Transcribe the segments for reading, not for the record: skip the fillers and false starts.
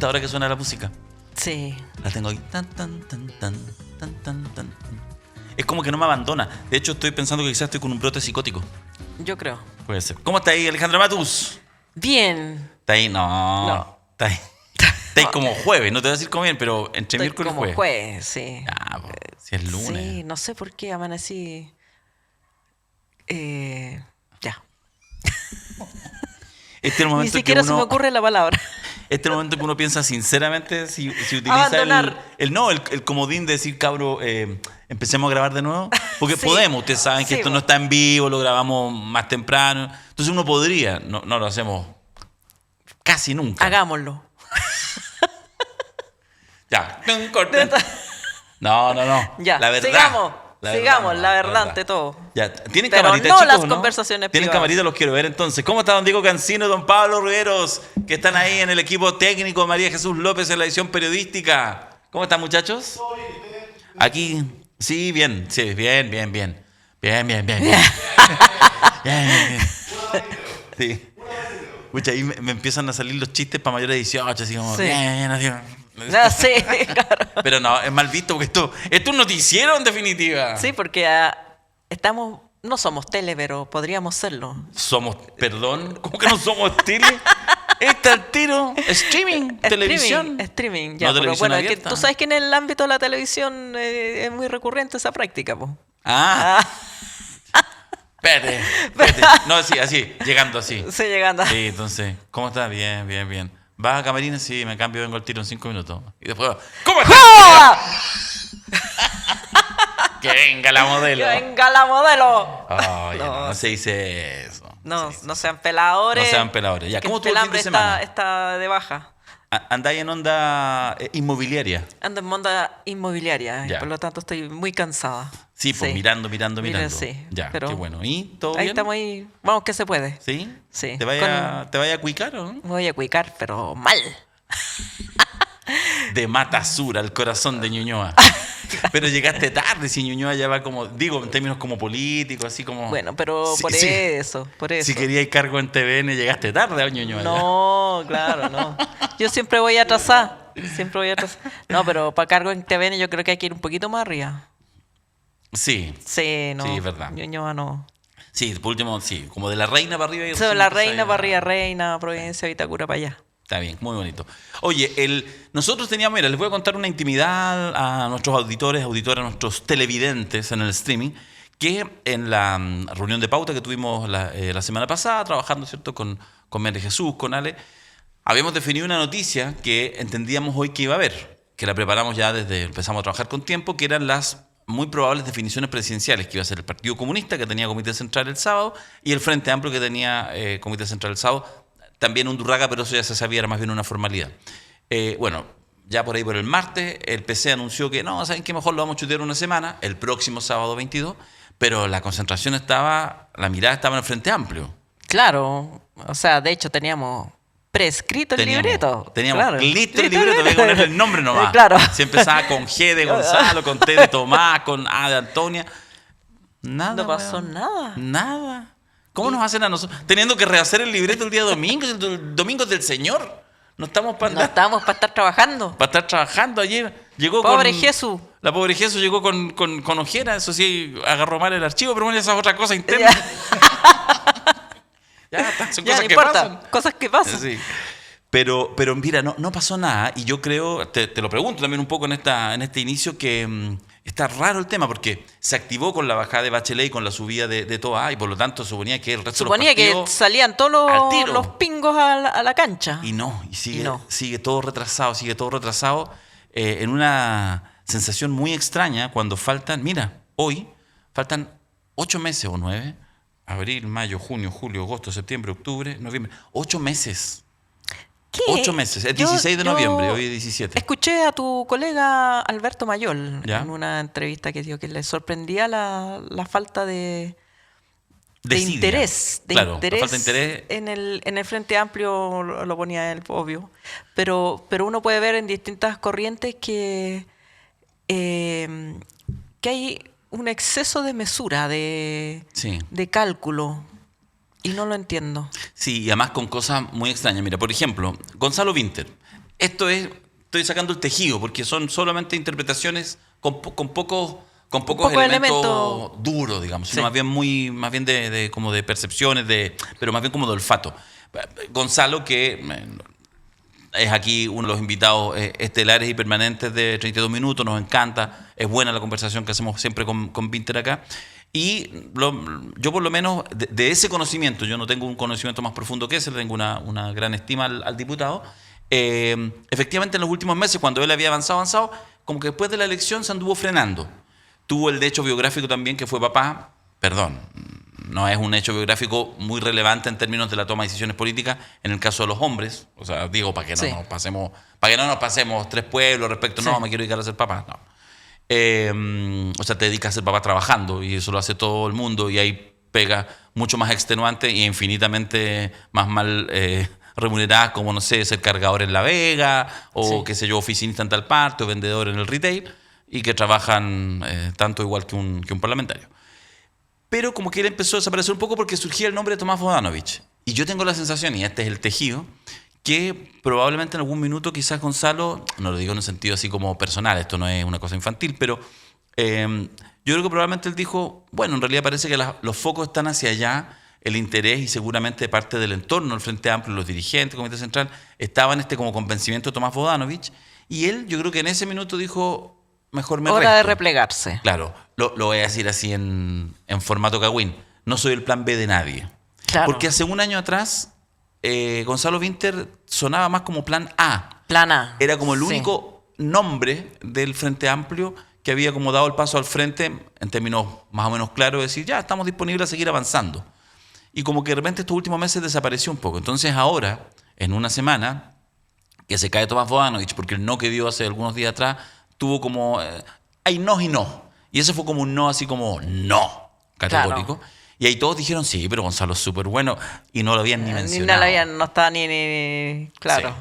ahora que suena la música. Sí. La tengo ahí. Tan, tan, tan, tan, tan, tan, tan. Es como que no me abandona. De hecho, estoy pensando que quizás estoy con un brote psicótico. Yo creo. Puede ser. ¿Cómo está ahí, Alejandra Matus? Bien. ¿Está ahí? No. Está ahí. Está ahí como jueves. No te voy a decir como bien, pero entre Estoy miércoles y como jueves. jueves, sí. Ah, pues, si es lunes. Sí, no sé por qué amanecí. Ya. Este es el momento Ni siquiera que se me ocurre la palabra. Este es el momento que uno piensa sinceramente si utiliza Abandonar. el comodín de decir, cabro, empecemos a grabar de nuevo. Porque Sí. podemos, ustedes saben que Sí, esto po. no está en vivo, lo grabamos más temprano. Entonces uno podría, no lo hacemos casi nunca. Hagámoslo. Ya, corten. No. Ya, La verdad. sigamos, la verdad ante todo. Ya, ¿tienen Pero camarita, no chicos, las o no? conversaciones ¿Tienen privadas. camarita? Los quiero ver entonces. ¿Cómo está don Diego Cancino, don Pablo Riveros, que están ahí en el equipo técnico, María Jesús López en la edición periodística? ¿Cómo están, muchachos? Aquí, sí, bien, sí, bien. Bien. Sí. Escucha, ahí me empiezan a salir los chistes para mayores de 18, así como, Sí. bien, así. No, sí, claro. Pero no, es mal visto porque esto es un noticiero en definitiva. Sí, porque no somos tele, pero podríamos serlo. Somos, perdón, ¿cómo que no somos tele? Está el tiro, streaming, televisión. Streaming, ya. No, Pero televisión bueno, es que abierta. tú sabes que en el ámbito de la televisión es muy recurrente esa práctica, po. Ah, espérate. No, sí, así, llegando así. Sí, llegando. Sí, entonces, ¿cómo estás? Bien. ¿Vas a camarines? Sí, me cambio, vengo al tiro en 5 minutos. Y después, ¿cómo estás? ¡Ah! Que venga la modelo. ¡Que venga la modelo! Ay, No. no se dice eso. No, Sí, no sean peladores. No sean peladores. Ya, que ¿cómo el estuvo el fin de pelambre semana? está de baja. Andáis en onda inmobiliaria. Ando en monda inmobiliaria, y Ya. por lo tanto estoy muy cansada. Sí, pues mirando. Mira, sí, Ya, pero qué bueno. ¿Y todo ahí bien? estamos ahí. Vamos que se puede. ¿Sí? Sí. ¿Te vaya a cuicar o no? Me voy a cuicar, pero mal. De Matasura, el corazón de Ñuñoa. Pero llegaste tarde, si Ñuñoa ya va como, digo, en términos como políticos, así como... Bueno, pero Sí, por sí. eso. Si queríais cargo en TVN, llegaste tarde a Ñuñoa. No, claro, no. Yo siempre voy a atrasar. No, pero para cargo en TVN yo creo que hay que ir un poquito más arriba. Sí, Sí, no. Sí, es verdad. Ñuñoa no. sí, por último, sí, como de la reina para arriba. y Soy recién la empezáis reina a- para arriba, reina, Providencia, Vitacura para allá. Está bien, muy bonito. Oye, nosotros teníamos, mira, les voy a contar una intimidad a nuestros auditores, auditoras, a nuestros televidentes en el streaming, que en la reunión de pauta que tuvimos la semana pasada, trabajando, ¿cierto?, con María Jesús, con Ale, habíamos definido una noticia que entendíamos hoy que iba a haber, que la preparamos ya desde empezamos a trabajar con tiempo, que eran las muy probables definiciones presidenciales, que iba a ser el Partido Comunista, que tenía Comité Central el sábado, y el Frente Amplio, que tenía Comité Central el sábado. También Undurraga, pero eso ya se sabía, era más bien una formalidad. Bueno, ya por ahí por el martes, el PC anunció que no, ¿saben qué? Mejor lo vamos a chutear una semana, el próximo sábado 22, pero la concentración la mirada estaba en el Frente Amplio. Claro, o sea, de hecho teníamos prescrito el libreto. Teníamos Claro. listo el libreto, había que ponerle el nombre nomás. Claro. Si empezaba con G de Gonzalo, con T de Tomás, con A de Antonia. Nada. No pasó weón. nada. Nada. ¿Cómo nos hacen a nosotros? Teniendo que rehacer el libreto el día domingo, el domingo es del Señor. No estamos para No estábamos para estar trabajando. para estar trabajando ayer. Llegó Pobre con, Jesús. La pobre Jesús llegó con ojera, eso sí, agarró mal el archivo, pero bueno, esa es otra cosa interna. Ya, son Ya, cosas no que importa. pasan. Cosas que pasan. Sí. Pero mira, no pasó nada. Y yo creo, te lo pregunto también un poco en este inicio, que está raro el tema, porque se activó con la bajada de Bachelet y con la subida de Toa, y por lo tanto suponía que el resto Suponía de los que partidos... salían todos al tiro. los pingos a la cancha. Y sigue, Y no. sigue todo retrasado, en una sensación muy extraña cuando hoy faltan 8 meses o 9, abril, mayo, junio, julio, agosto, septiembre, octubre, noviembre, 8 meses. ¿Qué? 8 meses, es 16 de noviembre, hoy es 17. Escuché a tu colega Alberto Mayol ¿Ya? en una entrevista que dijo que le sorprendía la falta de Desidia. interés. Claro, la falta de interés. En el Frente Amplio lo ponía él, obvio. Pero uno puede ver en distintas corrientes que hay un exceso de mesura, de cálculo. Y no lo entiendo. Sí, y además con cosas muy extrañas. Mira, por ejemplo, Gonzalo Vinter. estoy sacando el tejido, porque son solamente interpretaciones con pocos poco elementos elemento. duros, digamos, sino Sí. más bien como de percepciones, pero más bien como de olfato. Gonzalo, que es aquí uno de los invitados estelares y permanentes de 32 minutos, nos encanta, es buena la conversación que hacemos siempre con Vinter acá. Y yo por lo menos de ese conocimiento, yo no tengo un conocimiento más profundo que ese, le tengo una gran estima al diputado. Efectivamente en los últimos meses, cuando él había avanzado, como que después de la elección se anduvo frenando. Tuvo el de hecho biográfico también, que fue papá, perdón, no es un hecho biográfico muy relevante en términos de la toma de decisiones políticas en el caso de los hombres. O sea, digo, para que no Sí. nos pasemos tres pueblos respecto, Sí. no, me quiero dedicar a ser papá, no. O sea, te dedicas a ser papá trabajando y eso lo hace todo el mundo y hay pega mucho más extenuante y infinitamente más mal remuneradas como, no sé, ser cargador en La Vega o, Sí. qué sé yo, oficinista en tal parte o vendedor en el retail y que trabajan tanto igual que un parlamentario. Pero como que él empezó a desaparecer un poco porque surgía el nombre de Tomás Bodanovich. Y yo tengo la sensación, y este es el tejido, que probablemente en algún minuto quizás Gonzalo, no lo digo en un sentido así como personal, esto no es una cosa infantil, pero yo creo que probablemente él dijo, bueno, en realidad parece que los focos están hacia allá, el interés y seguramente parte del entorno, el Frente Amplio, los dirigentes, el Comité Central, estaban como convencimiento de Tomás Bodanovich, y él yo creo que en ese minuto dijo, mejor me Hora de resto. replegarse. Claro, lo voy a decir así en formato cagüín. No soy el plan B de nadie. Claro. Porque hace un año atrás, Gonzalo Vinter sonaba más como plan A. Plan A. Era como el Sí. único nombre del Frente Amplio que había como dado el paso al frente en términos más o menos claros, de decir, ya, estamos disponibles a seguir avanzando. Y como que de repente estos últimos meses desapareció un poco. Entonces ahora, en una semana, que se cae Tomás Bodanovich, porque el no que dio hace algunos días atrás tuvo como... hay no y no. Y ese fue como un no así como no, categórico. Claro. Y ahí todos dijeron, sí, pero Gonzalo es súper bueno. Y no lo habían ni Ni mencionado. no la habían, no estaba ni claro. Sí.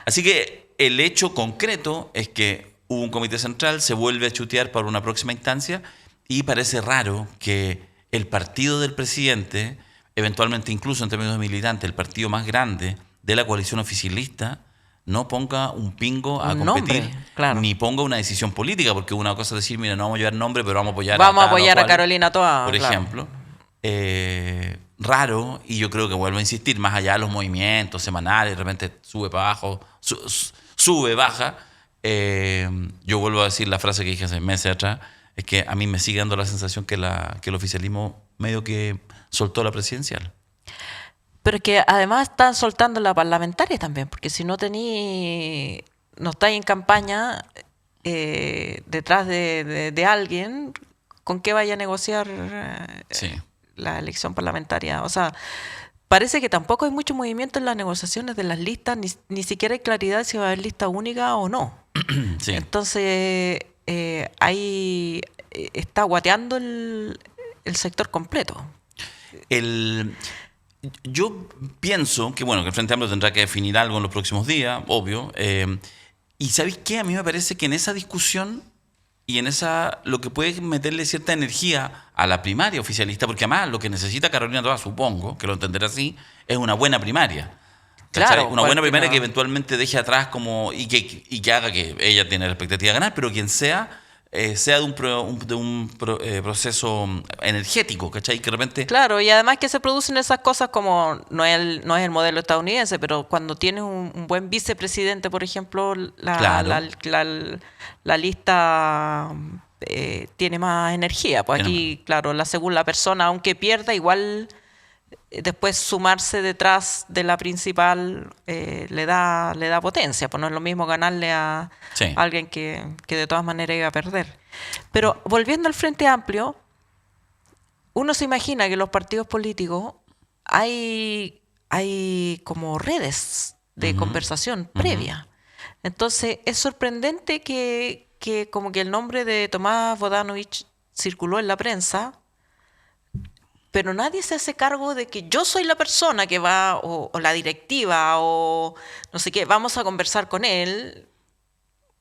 Así que el hecho concreto es que hubo un comité central, se vuelve a chutear para una próxima instancia y parece raro que el partido del presidente, eventualmente incluso en términos de militante, el partido más grande de la coalición oficialista, no ponga un pingo a Un competir, nombre, claro. ni ponga una decisión política, porque una cosa es decir, mira, no vamos a llevar nombre, pero vamos a apoyar Vamos a tal o apoyar a cual, Carolina Toa, por claro. ejemplo. Raro, y yo creo que vuelvo a insistir, más allá de los movimientos semanales, de repente sube para abajo, sube, baja. Yo vuelvo a decir la frase que dije hace meses atrás, es que a mí me sigue dando la sensación que el oficialismo medio que soltó la presidencial. Pero que además están soltando la parlamentaria también, porque si no no estáis en campaña detrás de alguien, ¿con qué vaya a negociar Sí. la elección parlamentaria? O sea, parece que tampoco hay mucho movimiento en las negociaciones de las listas, ni siquiera hay claridad si va a haber lista única o no. Sí. Entonces, ahí está guateando el sector completo. Yo pienso que, bueno, que el Frente Amplio tendrá que definir algo en los próximos días, obvio. Y ¿sabéis qué? A mí me parece que en esa discusión y en lo que puede meterle cierta energía a la primaria oficialista, porque además lo que necesita Carolina Toa, supongo, que lo entenderá así, es una buena primaria. ¿Cachai? Claro, Una buena porque primaria no- que eventualmente deje atrás y que haga que ella tiene la expectativa de ganar, pero quien sea de un proceso energético, ¿cachai? Que de repente... Claro, y además que se producen esas cosas como no es el modelo estadounidense, pero cuando tienes un buen vicepresidente, por ejemplo, Claro. la lista tiene más energía. Pues Tiene aquí, claro, según la persona, aunque pierda, igual después sumarse detrás de la principal le da potencia. Pues no es lo mismo ganarle a Sí. alguien que de todas maneras iba a perder. Pero volviendo al Frente Amplio, uno se imagina que en los partidos políticos hay como redes de conversación previa. Entonces es sorprendente que como que el nombre de Tomás Bodanovich circuló en la prensa, pero nadie se hace cargo de que yo soy la persona que va, o la directiva, o no sé qué, vamos a conversar con él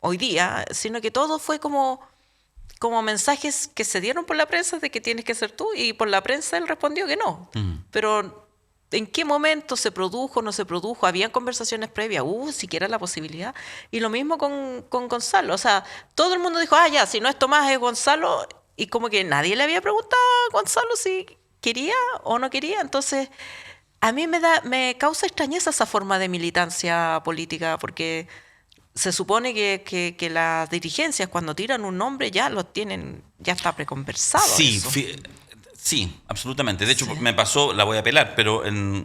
hoy día, sino que todo fue como mensajes que se dieron por la prensa de que tienes que ser tú, y por la prensa él respondió que no. Pero ¿En qué momento se produjo, no se produjo? ¿Habían conversaciones previas? ¿Hubo siquiera la posibilidad? Y lo mismo con Gonzalo. O sea, todo el mundo dijo, ya, si no es Tomás, es Gonzalo. Y como que nadie le había preguntado a Gonzalo si quería o no quería. Entonces, a mí me causa extrañeza esa forma de militancia política, porque se supone que las dirigencias, cuando tiran un nombre, ya lo tienen, ya está preconversado. Sí, Eso. sí, absolutamente. De hecho, Sí. me pasó, la voy a apelar, pero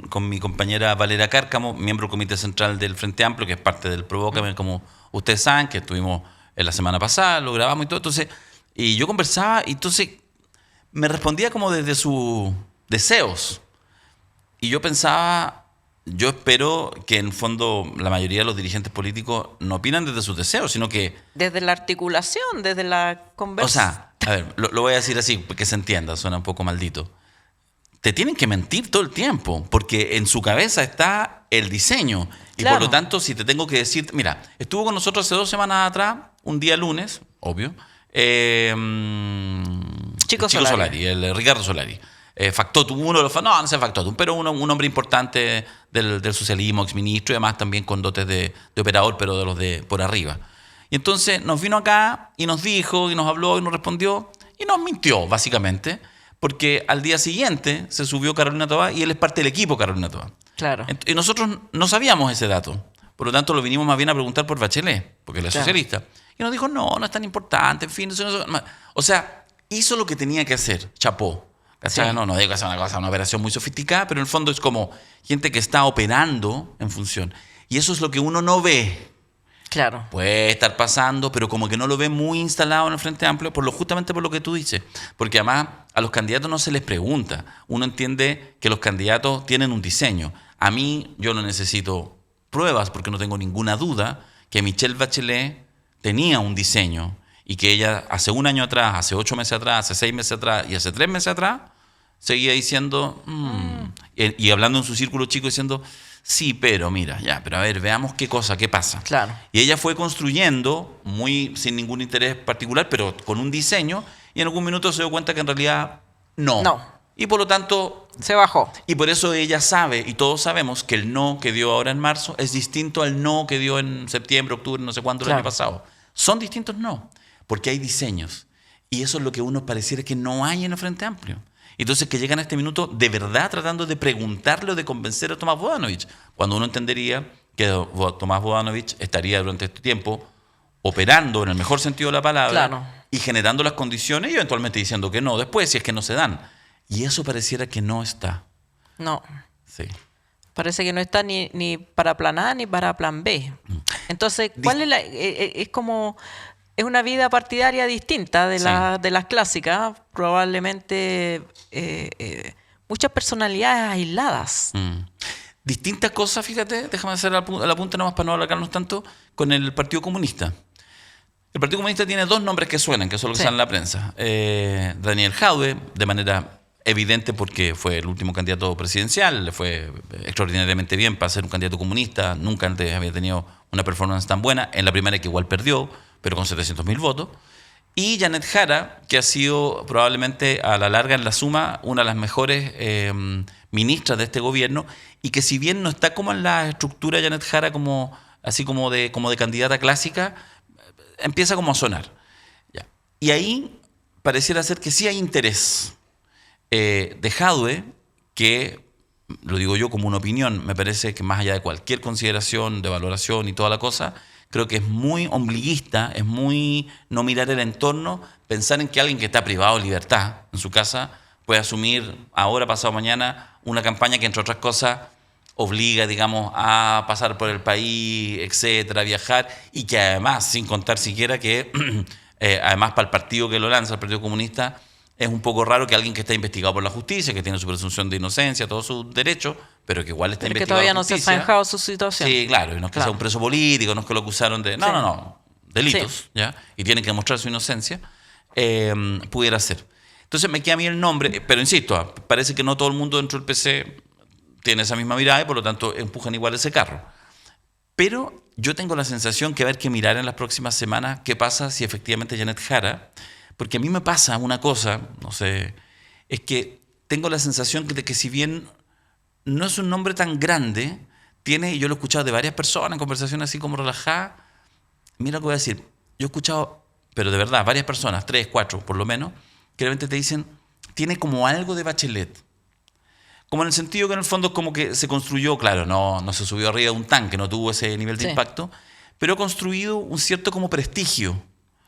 con mi compañera Valera Cárcamo, miembro del Comité Central del Frente Amplio, que es parte del Provócame, como ustedes saben, que estuvimos en la semana pasada, lo grabamos y todo. Entonces, y yo conversaba, y entonces me respondía como desde sus deseos. Y yo pensaba, yo espero que en el fondo la mayoría de los dirigentes políticos no opinan desde sus deseos, sino que, Desde la articulación, desde la o conversación. sea, a ver, lo voy a decir así, porque se entienda, suena un poco maldito. Te tienen que mentir todo el tiempo, porque en su cabeza está el diseño. Y por Claro. lo tanto, si te tengo que decir, mira, estuvo con nosotros hace 2 semanas atrás, un día lunes, obvio, Chico Chico Solari. Solari, el Ricardo Solari. Factotum, uno de los, no sé Factotum, pero un hombre importante del socialismo, exministro, y además también con dotes de operador, pero de los de por arriba. Y entonces nos vino acá y nos dijo, y nos habló, y nos respondió, y nos mintió, básicamente, porque al día siguiente se subió Carolina Toá y él es parte del equipo Carolina Toá. Claro. Y nosotros no sabíamos ese dato. Por lo tanto, lo vinimos más bien a preguntar por Bachelet, porque él es Claro. socialista. Y nos dijo, no es tan importante, en fin. O sea, hizo lo que tenía que hacer, chapó. ¿Cachai? Sí. No digo que sea una cosa, una operación muy sofisticada, pero en el fondo es como gente que está operando en función. Y eso es lo que uno no ve. Claro. Puede estar pasando, pero como que no lo ve muy instalado en el Frente Amplio, justamente por lo que tú dices. Porque además a los candidatos no se les pregunta. Uno entiende que los candidatos tienen un diseño. A mí yo no necesito pruebas porque no tengo ninguna duda que Michelle Bachelet tenía un diseño y que ella hace 1 año atrás, hace 8 meses atrás, hace 6 meses atrás y hace 3 meses atrás seguía diciendo, y hablando en su círculo chico diciendo, sí, pero mira, ya, pero a ver, veamos qué cosa, qué pasa. Claro. Y ella fue construyendo, muy sin ningún interés particular, pero con un diseño, y en algún minuto se dio cuenta que en realidad no. No. Y por lo tanto, Se bajó. y por eso ella sabe, y todos sabemos, que el no que dio ahora en marzo es distinto al no que dio en septiembre, octubre, no sé cuándo, el Claro. año pasado. Son distintos no, porque hay diseños. Y eso es lo que uno pareciera que no hay en el Frente Amplio. Entonces que llegan a este minuto de verdad tratando de preguntarle o de convencer a Tomás Bodanovich, cuando uno entendería que Tomás Bodanovich estaría durante este tiempo operando en el mejor sentido de la palabra, Claro. y generando las condiciones y eventualmente diciendo que no después, si es que no se dan. Y eso pareciera que no está. No. Sí. Parece que no está ni para plan A ni para plan B. Entonces, ¿cuál es la...? Es como... Es una vida partidaria distinta de, Sí. de las clásicas. Probablemente muchas personalidades aisladas. Distintas cosas, fíjate, déjame hacer la punta nomás para no alargarnos tanto, con el Partido Comunista. El Partido Comunista tiene 2 nombres que suenan, que son los que Sí. salen en la prensa. Daniel Jadwe, de manera evidente porque fue el último candidato presidencial, le fue extraordinariamente bien para ser un candidato comunista, nunca antes había tenido una performance tan buena, en la primera que igual perdió, pero con 700.000 votos. Y Janet Jara, que ha sido probablemente a la larga, en la suma, una de las mejores ministras de este gobierno, y que si bien no está como en la estructura Janet Jara como, así como de candidata clásica, empieza como a sonar. Ya. Y ahí pareciera ser que sí hay interés de Jadwe, que, lo digo yo como una opinión, me parece que más allá de cualquier consideración de valoración y toda la cosa, creo que es muy ombliguista, es muy no mirar el entorno, pensar en que alguien que está privado de libertad en su casa puede asumir ahora, pasado mañana, una campaña que, entre otras cosas, obliga, digamos, a pasar por el país, etcétera, viajar, y que además, sin contar siquiera que, además para el partido que lo lanza, el Partido Comunista, es un poco raro que alguien que está investigado por la justicia, que tiene su presunción de inocencia, todos sus derechos, pero que igual está Pero que investigado todavía por la no se ha justicia. zanjado su situación. Sí, claro, y no es que Claro. sea un preso político, no es que lo acusaron de... No, Sí. no, delitos, Sí. ¿ya? Y tienen que demostrar su inocencia, pudiera ser. Entonces me queda a mí el nombre, pero insisto, parece que no todo el mundo dentro del PC tiene esa misma mirada y por lo tanto empujan igual ese carro. Pero yo tengo la sensación que va a haber que mirar en las próximas semanas qué pasa si efectivamente Janet Jara, porque a mí me pasa una cosa, no sé, es que tengo la sensación de que si bien no es un nombre tan grande, tiene, y yo lo he escuchado de varias personas en conversaciones así como relajadas. Mira lo que voy a decir, yo he escuchado, pero de verdad, varias personas, 3, 4 por lo menos, que realmente te dicen, tiene como algo de Bachelet. Como en el sentido que en el fondo es como que se construyó, claro, no se subió arriba de un tanque, no tuvo ese nivel de Sí. impacto, pero ha construido un cierto como prestigio.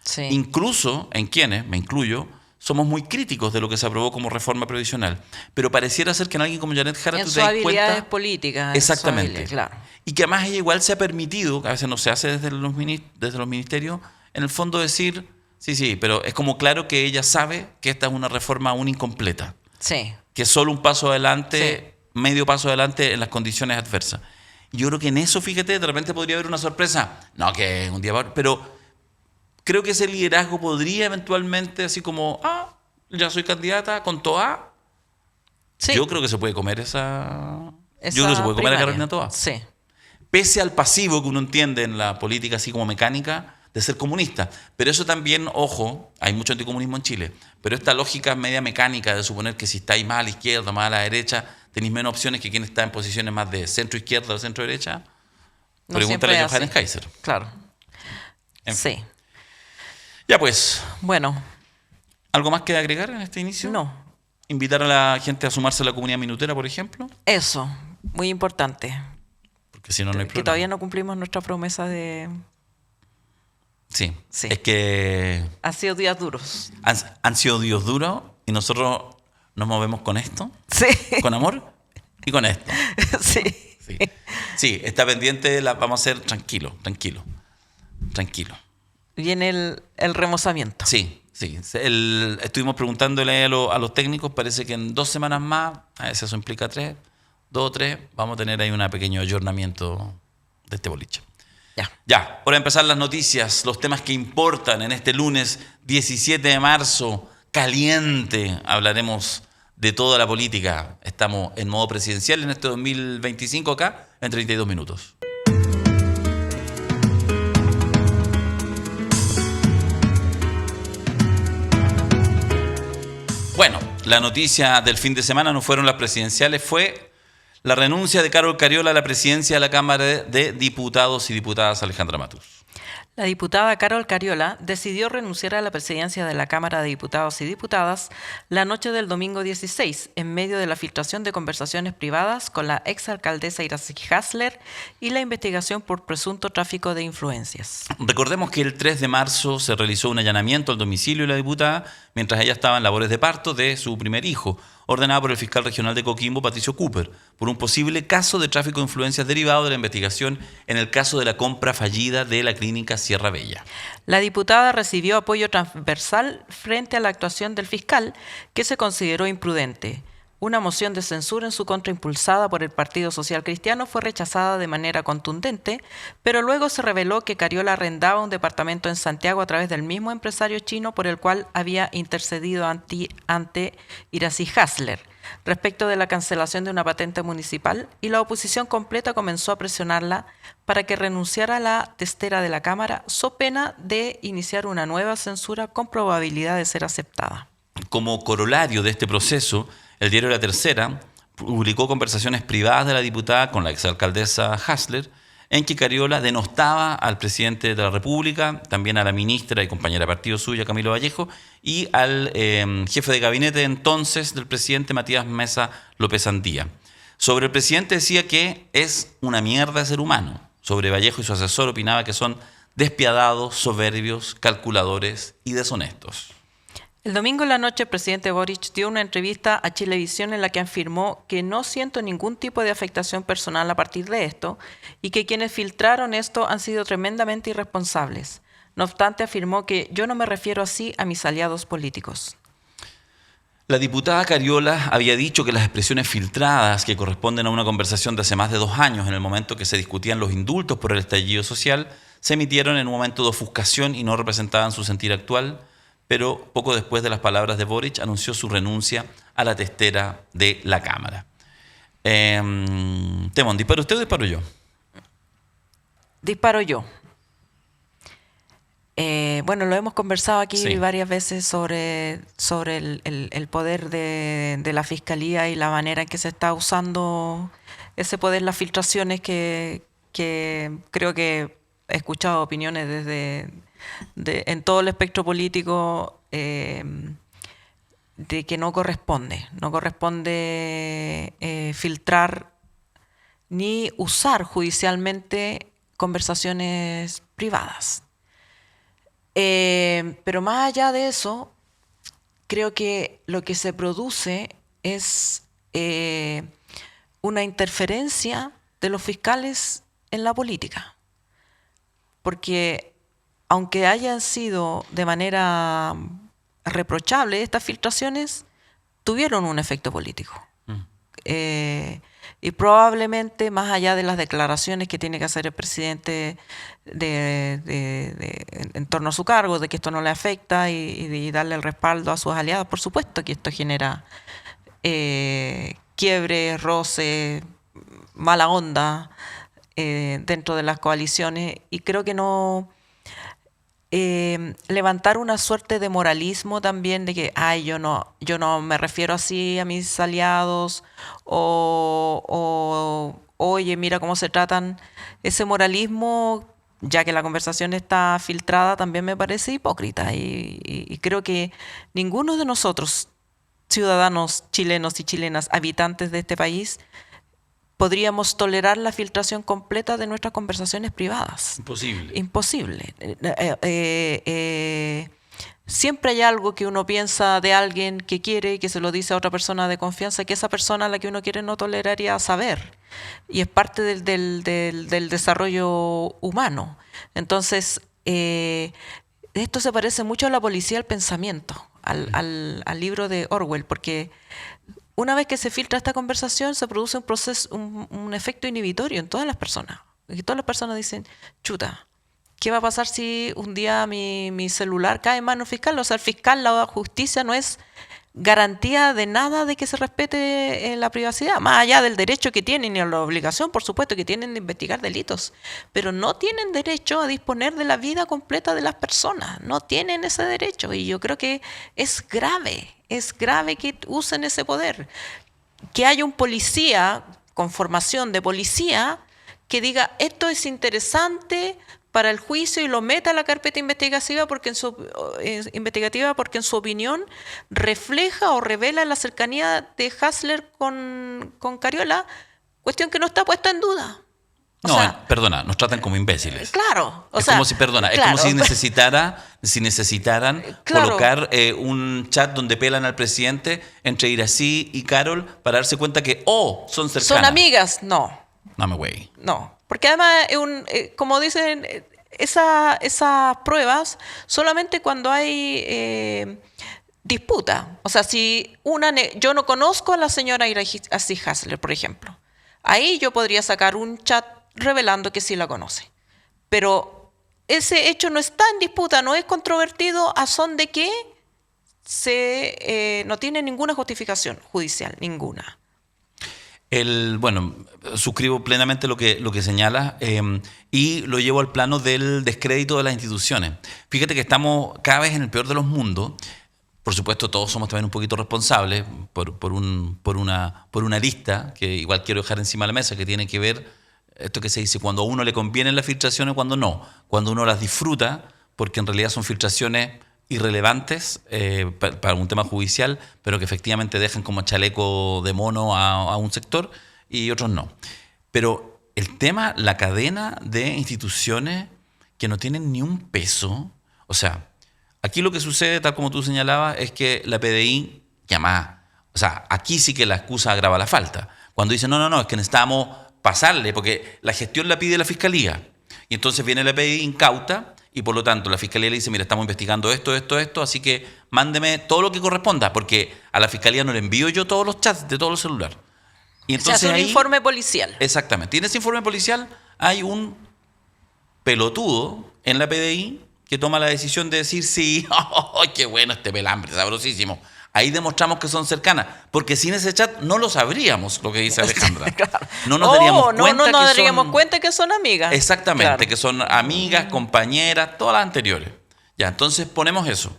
Sí. Incluso en quienes, me incluyo, somos muy críticos de lo que se aprobó como reforma previsional. Pero pareciera ser que en alguien como Janet Jara En tú sus te das habilidades cuenta... políticas. Exactamente. Claro. Y que además ella igual se ha permitido, que a veces no se hace desde los ministerios, en el fondo decir, sí, pero es como claro que ella sabe que esta es una reforma aún incompleta, Sí. que es solo un paso adelante, medio paso adelante en las condiciones adversas. Y yo creo que en eso, fíjate, de repente podría haber una sorpresa. No, que un día va, pero creo que ese liderazgo podría eventualmente, así como, ya soy candidata con Toa. Sí. Yo creo que se puede comer esa... Esa Yo creo que se puede comer a primaria. Carolina Toa. Sí. Pese al pasivo que uno entiende en la política así como mecánica de ser comunista. Pero eso también, ojo, hay mucho anticomunismo en Chile, pero esta lógica media mecánica de suponer que si estáis más a la izquierda, más a la derecha, tenéis menos opciones que quien está en posiciones más de centro izquierda o centro derecha, No pregúntale siempre a es Johannes así. Kaiser. Claro. En Sí. Ya pues, Bueno, ¿algo más que agregar en este inicio? no. Invitar a la gente a sumarse a la comunidad minutera, por ejemplo, Eso. Muy importante. porque si no, no hay Que problema. todavía no cumplimos nuestra promesa de... Sí. Sí. Es que Han sido días duros. han sido días duros y nosotros nos movemos con esto, Sí. con amor y con esto. Sí. Sí, sí, está pendiente, vamos a hacer tranquilo. Viene el remozamiento. Sí. Estuvimos preguntándole a los técnicos, parece que en 2 semanas más, a veces eso implica 3, 2 o 3, vamos a tener ahí un pequeño ayornamiento de este boliche. Ya. Ya, por empezar las noticias, los temas que importan en este lunes 17 de marzo, caliente, hablaremos de toda la política. Estamos en modo presidencial en este 2025 acá, en 32 minutos. Bueno, la noticia del fin de semana no fueron las presidenciales, fue la renuncia de Carol Cariola a la presidencia de la Cámara de Diputados y Diputadas Alejandra Matus. La diputada Carol Cariola decidió renunciar a la presidencia de la Cámara de Diputados y Diputadas la noche del domingo 16, en medio de la filtración de conversaciones privadas con la exalcaldesa Iracy Hasler y la investigación por presunto tráfico de influencias. Recordemos que el 3 de marzo se realizó un allanamiento al domicilio de la diputada mientras ella estaba en labores de parto de su primer hijo, ordenado por el fiscal regional de Coquimbo, Patricio Cooper, por un posible caso de tráfico de influencias derivado de la investigación en el caso de la compra fallida de la clínica Sierra Bella. La diputada recibió apoyo transversal frente a la actuación del fiscal, que se consideró imprudente. Una moción de censura en su contra impulsada por el Partido Social Cristiano fue rechazada de manera contundente, pero luego se reveló que Cariola arrendaba un departamento en Santiago a través del mismo empresario chino por el cual había intercedido ante Iracy Hasler respecto de la cancelación de una patente municipal, y la oposición completa comenzó a presionarla para que renunciara a la testera de la Cámara, so pena de iniciar una nueva censura con probabilidad de ser aceptada. Como corolario de este proceso, el diario La Tercera publicó conversaciones privadas de la diputada con la exalcaldesa Hasler, en que Cariola denostaba al presidente de la República, también a la ministra y compañera de partido suya, Camilo Vallejo, y al jefe de gabinete entonces del presidente, Matías Mesa López Andía. Sobre el presidente decía que es una mierda de ser humano. Sobre Vallejo y su asesor opinaba que son despiadados, soberbios, calculadores y deshonestos. El domingo en la noche, el presidente Boric dio una entrevista a Chilevisión en la que afirmó que no siento ningún tipo de afectación personal a partir de esto y que quienes filtraron esto han sido tremendamente irresponsables. No obstante, afirmó que yo no me refiero así a mis aliados políticos. La diputada Cariola había dicho que las expresiones filtradas, que corresponden a una conversación de hace más de 2 años, en el momento que se discutían los indultos por el estallido social, se emitieron en un momento de ofuscación y no representaban su sentir actual, pero poco después de las palabras de Boric anunció su renuncia a la testera de la Cámara. Temón, ¿disparo usted o disparo yo? Disparo yo. Bueno, lo hemos conversado aquí Sí. varias veces sobre el poder de la Fiscalía y la manera en que se está usando ese poder, las filtraciones que creo que he escuchado opiniones en todo el espectro político de que no corresponde filtrar ni usar judicialmente conversaciones privadas. Pero más allá de eso, creo que lo que se produce es una interferencia de los fiscales en la política. Porque aunque hayan sido de manera reprochable estas filtraciones, tuvieron un efecto político. Y probablemente más allá de las declaraciones que tiene que hacer el presidente en torno a su cargo, de que esto no le afecta y darle el respaldo a sus aliados, por supuesto que esto genera quiebre, roce, mala onda dentro de las coaliciones, y creo que no levantar una suerte de moralismo también de que yo no me refiero así a mis aliados, o oye, mira cómo se tratan. Ese moralismo, ya que la conversación está filtrada, también me parece hipócrita, y creo que ninguno de nosotros, ciudadanos chilenos y chilenas, habitantes de este país, podríamos tolerar la filtración completa de nuestras conversaciones privadas. Imposible. Siempre hay algo que uno piensa de alguien que quiere y que se lo dice a otra persona de confianza, que esa persona a la que uno quiere no toleraría saber. Y es parte del desarrollo humano. Entonces, esto se parece mucho a La policía del pensamiento, al libro de Orwell, porque una vez que se filtra esta conversación, se produce un efecto inhibitorio en todas las personas. Y todas las personas dicen, chuta, ¿qué va a pasar si un día mi celular cae en manos fiscal? O sea, el fiscal, la justicia no es garantía de nada de que se respete la privacidad, más allá del derecho que tienen y la obligación, por supuesto, que tienen de investigar delitos, pero no tienen derecho a disponer de la vida completa de las personas, no tienen ese derecho, y yo creo que es grave que usen ese poder. Que haya un policía con formación de policía que diga, esto es interesante para el juicio, y lo meta a la carpeta investigativa porque en su opinión refleja o revela la cercanía de Hasler con Cariola, cuestión que no está puesta en duda. Perdona, nos tratan como imbéciles. Claro. Es como si necesitaran colocar un chat donde pelan al presidente entre Irací y Carol para darse cuenta que, son cercanas. Son amigas, no. No me güey. No, porque además, como dicen, esas pruebas solamente cuando hay disputa. O sea, si yo no conozco a la señora Irací Hasler, por ejemplo, ahí yo podría sacar un chat revelando que sí la conoce. Pero ese hecho no está en disputa, no es controvertido, a son de que no tiene ninguna justificación judicial, ninguna. Suscribo plenamente lo que señalas, y lo llevo al plano del descrédito de las instituciones. Fíjate que estamos cada vez en el peor de los mundos. Por supuesto, todos somos también un poquito responsables por una lista que igual quiero dejar encima de la mesa, que tiene que ver esto que se dice, cuando a uno le convienen las filtraciones, cuando no. Cuando uno las disfruta, porque en realidad son filtraciones irrelevantes para un tema judicial, pero que efectivamente dejan como chaleco de mono a un sector y otros no. Pero el tema, la cadena de instituciones que no tienen ni un peso, o sea, aquí lo que sucede, tal como tú señalabas, es que la PDI llama, o sea, aquí sí que la excusa agrava la falta. Cuando dicen, no, es que necesitamos pasarle, porque la gestión la pide la Fiscalía. Y entonces viene la PDI incauta, y por lo tanto la Fiscalía le dice, mira, estamos investigando esto, así que mándeme todo lo que corresponda, porque a la Fiscalía no le envío yo todos los chats de todos los celulares. Y entonces se hace un informe policial. Exactamente. Y en ese informe policial hay un pelotudo en la PDI que toma la decisión de decir, sí, qué bueno este pelambre, sabrosísimo. Ahí demostramos que son cercanas, porque sin ese chat no lo sabríamos, lo que dice Alejandra. Claro. No nos daríamos cuenta que son amigas. Exactamente, claro. que son amigas, compañeras, todas las anteriores. Ya, entonces ponemos eso.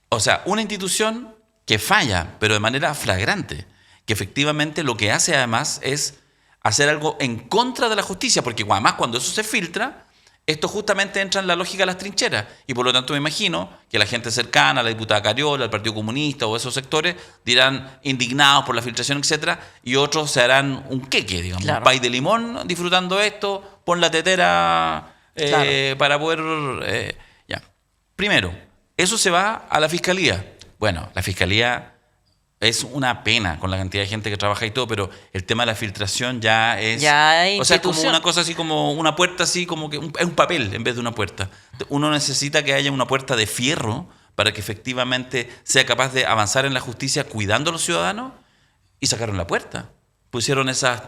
O sea, una institución que falla, pero de manera flagrante, que efectivamente lo que hace además es hacer algo en contra de la justicia, porque además cuando eso se filtra, esto justamente entra en la lógica de las trincheras, y por lo tanto me imagino que la gente cercana a la diputada Cariola, al Partido Comunista o esos sectores dirán indignados por la filtración, etcétera, y otros se harán un queque, digamos, Claro. un pay de limón disfrutando esto, pon la tetera Claro. para poder... ya. Primero, eso se va a la fiscalía. Bueno, la fiscalía es una pena con la cantidad de gente que trabaja y todo, pero el tema de la filtración ya es... Ya hay o sea, es como institución. una cosa así como una puerta así, como que es un papel en vez de una puerta. Uno necesita que haya una puerta de fierro para que efectivamente sea capaz de avanzar en la justicia cuidando a los ciudadanos, y sacaron la puerta. Pusieron esas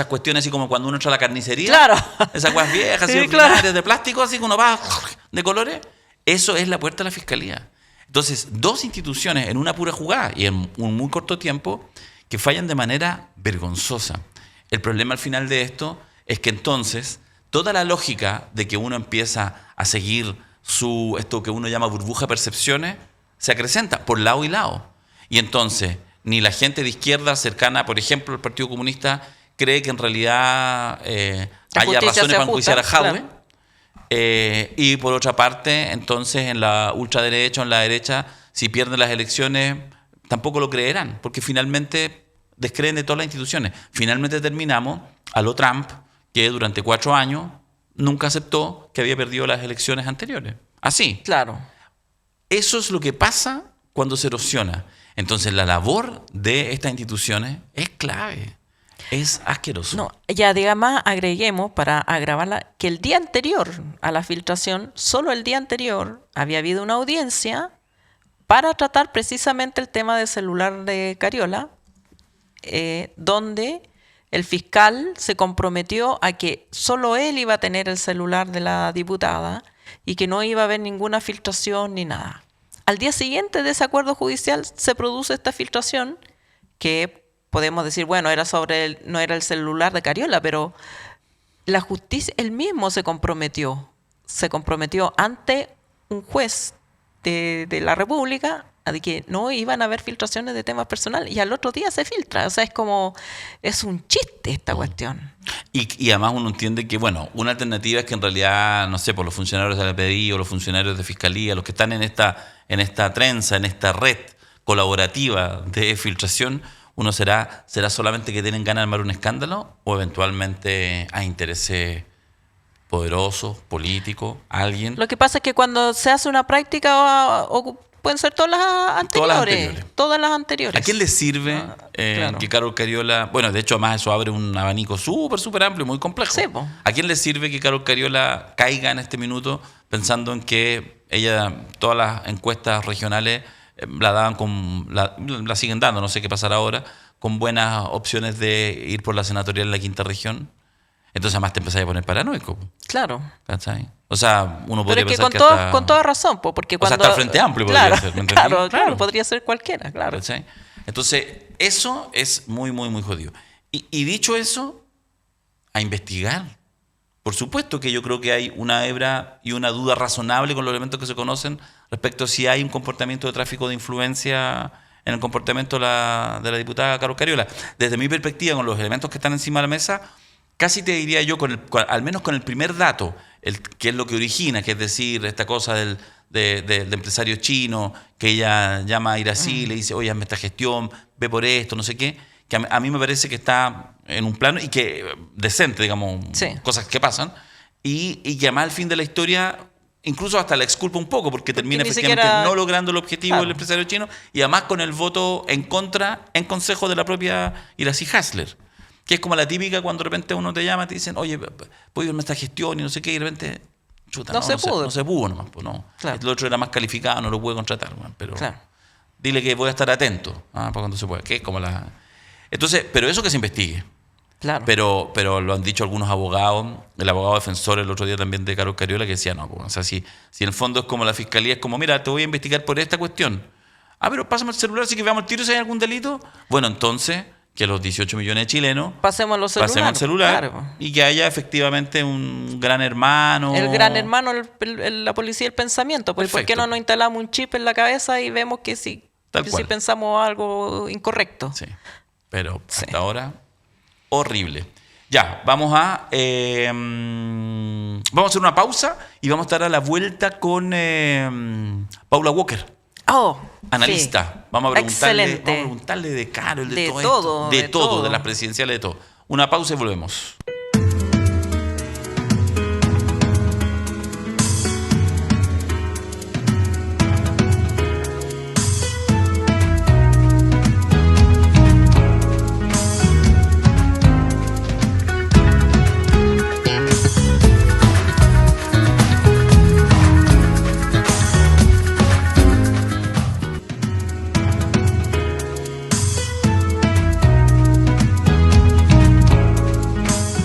cuestiones así como cuando uno entra a la carnicería. Claro. Esas cosas viejas, Sí, así claro. ordinarias, de plástico, así que uno va de colores. Eso es la puerta de la fiscalía. Entonces, dos instituciones en una pura jugada y en un muy corto tiempo que fallan de manera vergonzosa. El problema al final de esto es que entonces toda la lógica de que uno empieza a seguir esto que uno llama burbuja percepciones se acrecenta por lado y lado. Y entonces ni la gente de izquierda cercana, por ejemplo, al Partido Comunista, cree que en realidad haya justicia razones se para enjuiciar a ajusta, Jadwe. claro. Y por otra parte, entonces en la ultraderecha o en la derecha, si pierden las elecciones, tampoco lo creerán, porque finalmente descreen de todas las instituciones. Finalmente terminamos a lo Trump, que durante 4 años nunca aceptó que había perdido las elecciones anteriores. Así. Claro. Eso es lo que pasa cuando se erosiona. Entonces la labor de estas instituciones es clave. Es asqueroso. No, ya además agreguemos, para agravarla, que el día anterior a la filtración, solo el día anterior, había habido una audiencia para tratar precisamente el tema del celular de Cariola, donde el fiscal se comprometió a que solo él iba a tener el celular de la diputada y que no iba a haber ninguna filtración ni nada. Al día siguiente de ese acuerdo judicial se produce esta filtración que podemos decir, bueno, no era el celular de Cariola, pero la justicia, él mismo se comprometió ante un juez de la República de que no iban a haber filtraciones de temas personales, y al otro día se filtra. O sea, es un chiste esta cuestión. Y además uno entiende que, bueno, una alternativa es que en realidad, no sé, por los funcionarios de la PDI o los funcionarios de Fiscalía, los que están en esta trenza, en esta red colaborativa de filtración, uno será solamente que tienen ganas de armar un escándalo, o eventualmente hay intereses poderosos, políticos, alguien. Lo que pasa es que cuando se hace una práctica, pueden ser todas las anteriores. Todas las anteriores. ¿A quién le sirve claro. que Carol Cariola... Bueno, de hecho, además eso abre un abanico súper amplio, muy complejo. Sí, po. ¿A quién le sirve que Carol Cariola caiga en este minuto pensando en que todas las encuestas regionales la daban la siguen dando, no sé qué pasará ahora, con buenas opciones de ir por la senatorial en la quinta región? Entonces además te empezás a poner paranoico. Claro. ¿Cachai? O sea, uno Pero podría es que pensar con toda razón, porque o sea, cuando... hasta el Frente Amplio podría claro, ser, ¿me entendí? claro, podría ser cualquiera, claro. ¿Cachai? Entonces, eso es muy jodido. Y dicho eso, a investigar. Por supuesto que yo creo que hay una hebra y una duda razonable con los elementos que se conocen respecto a si hay un comportamiento de tráfico de influencia en el comportamiento de la diputada Carol Cariola. Desde mi perspectiva, con los elementos que están encima de la mesa, casi te diría yo, al menos con el primer dato, que es lo que origina, que es decir, esta cosa del empresario chino, que ella llama a Irací, le dice, oye, hazme esta gestión, ve por esto, no sé qué, que a mí me parece que está en un plano y que decente, digamos, Sí. cosas que pasan, y que además al fin de la historia incluso hasta la exculpa un poco, porque termina ni efectivamente siquiera... no logrando el objetivo Claro. del empresario chino, y además con el voto en contra en consejo de la propia Irací Hasler, que es como la típica cuando de repente uno te llama y te dicen, oye, ¿puedes verme esta gestión? Y no sé qué, y de repente, chuta, No se pudo. no se pudo nomás, pues no. Claro. El otro era más calificado, no lo pude contratar, man, pero Claro. dile que voy a estar atento para cuando se pueda, que es como la... Entonces, pero eso que se investigue. Claro. Pero lo han dicho algunos abogados, el abogado defensor el otro día también de Carol Cariola, que decía, no, o sea, si en el fondo es como la fiscalía, es como, mira, te voy a investigar por esta cuestión. Ah, pero pásame el celular, así que veamos el tiro si hay algún delito. Bueno, entonces, que los 18 millones de chilenos Pasemos los celulares. pasemos el celular Claro. y que haya efectivamente un gran hermano. El gran hermano, la policía del pensamiento. Pues, ¿por qué Perfecto. no nos instalamos un chip en la cabeza y vemos que si, Tal que cual. si pensamos algo incorrecto? Sí, pero Sí. hasta ahora, horrible. Ya, vamos a hacer una pausa y vamos a estar a la vuelta con Paula Walker, Oh, analista. sí. Vamos a Excelente. preguntarle de Carol, de, De todo todo, esto, de de todo, todo. de las presidenciales, de todo. Una pausa y volvemos.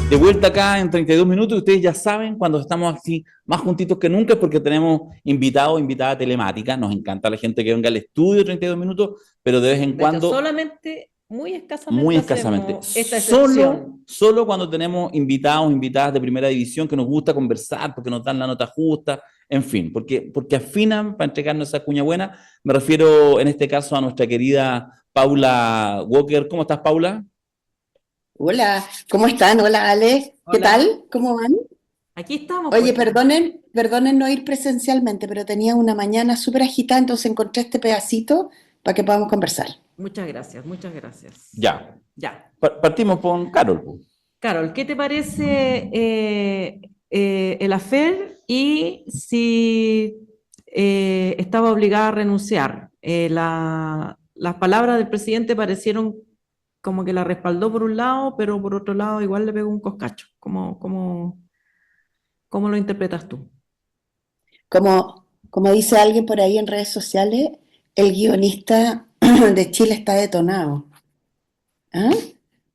De vuelta acá en 32 minutos, y ustedes ya saben, cuando estamos así más juntitos que nunca, es porque tenemos invitados, invitada telemática. Nos encanta la gente que venga al estudio 32 minutos, pero de vez en De hecho, cuando, solamente, muy escasamente, muy escasamente. hacemos esta excepción. Solo cuando tenemos invitados, invitadas de primera división que nos gusta conversar, porque nos dan la nota justa, en fin, porque afinan para entregarnos esa cuña buena. Me refiero en este caso a nuestra querida Paula Walker. ¿Cómo estás, Paula? Hola, ¿cómo están? Hola, Ale. ¿Qué Hola. tal? ¿Cómo van? Aquí estamos. Oye, pues. perdonen no ir presencialmente, pero tenía una mañana súper agitada, entonces encontré este pedacito para que podamos conversar. Muchas gracias, muchas gracias. Ya. Ya. Partimos con Carol. Carol, ¿qué te parece el affair y si estaba obligada a renunciar? Las palabras del presidente parecieron como que la respaldó por un lado, pero por otro lado igual le pegó un coscacho. ¿Cómo lo interpretas tú? Como dice alguien por ahí en redes sociales, el guionista de Chile está detonado. ¿Ah?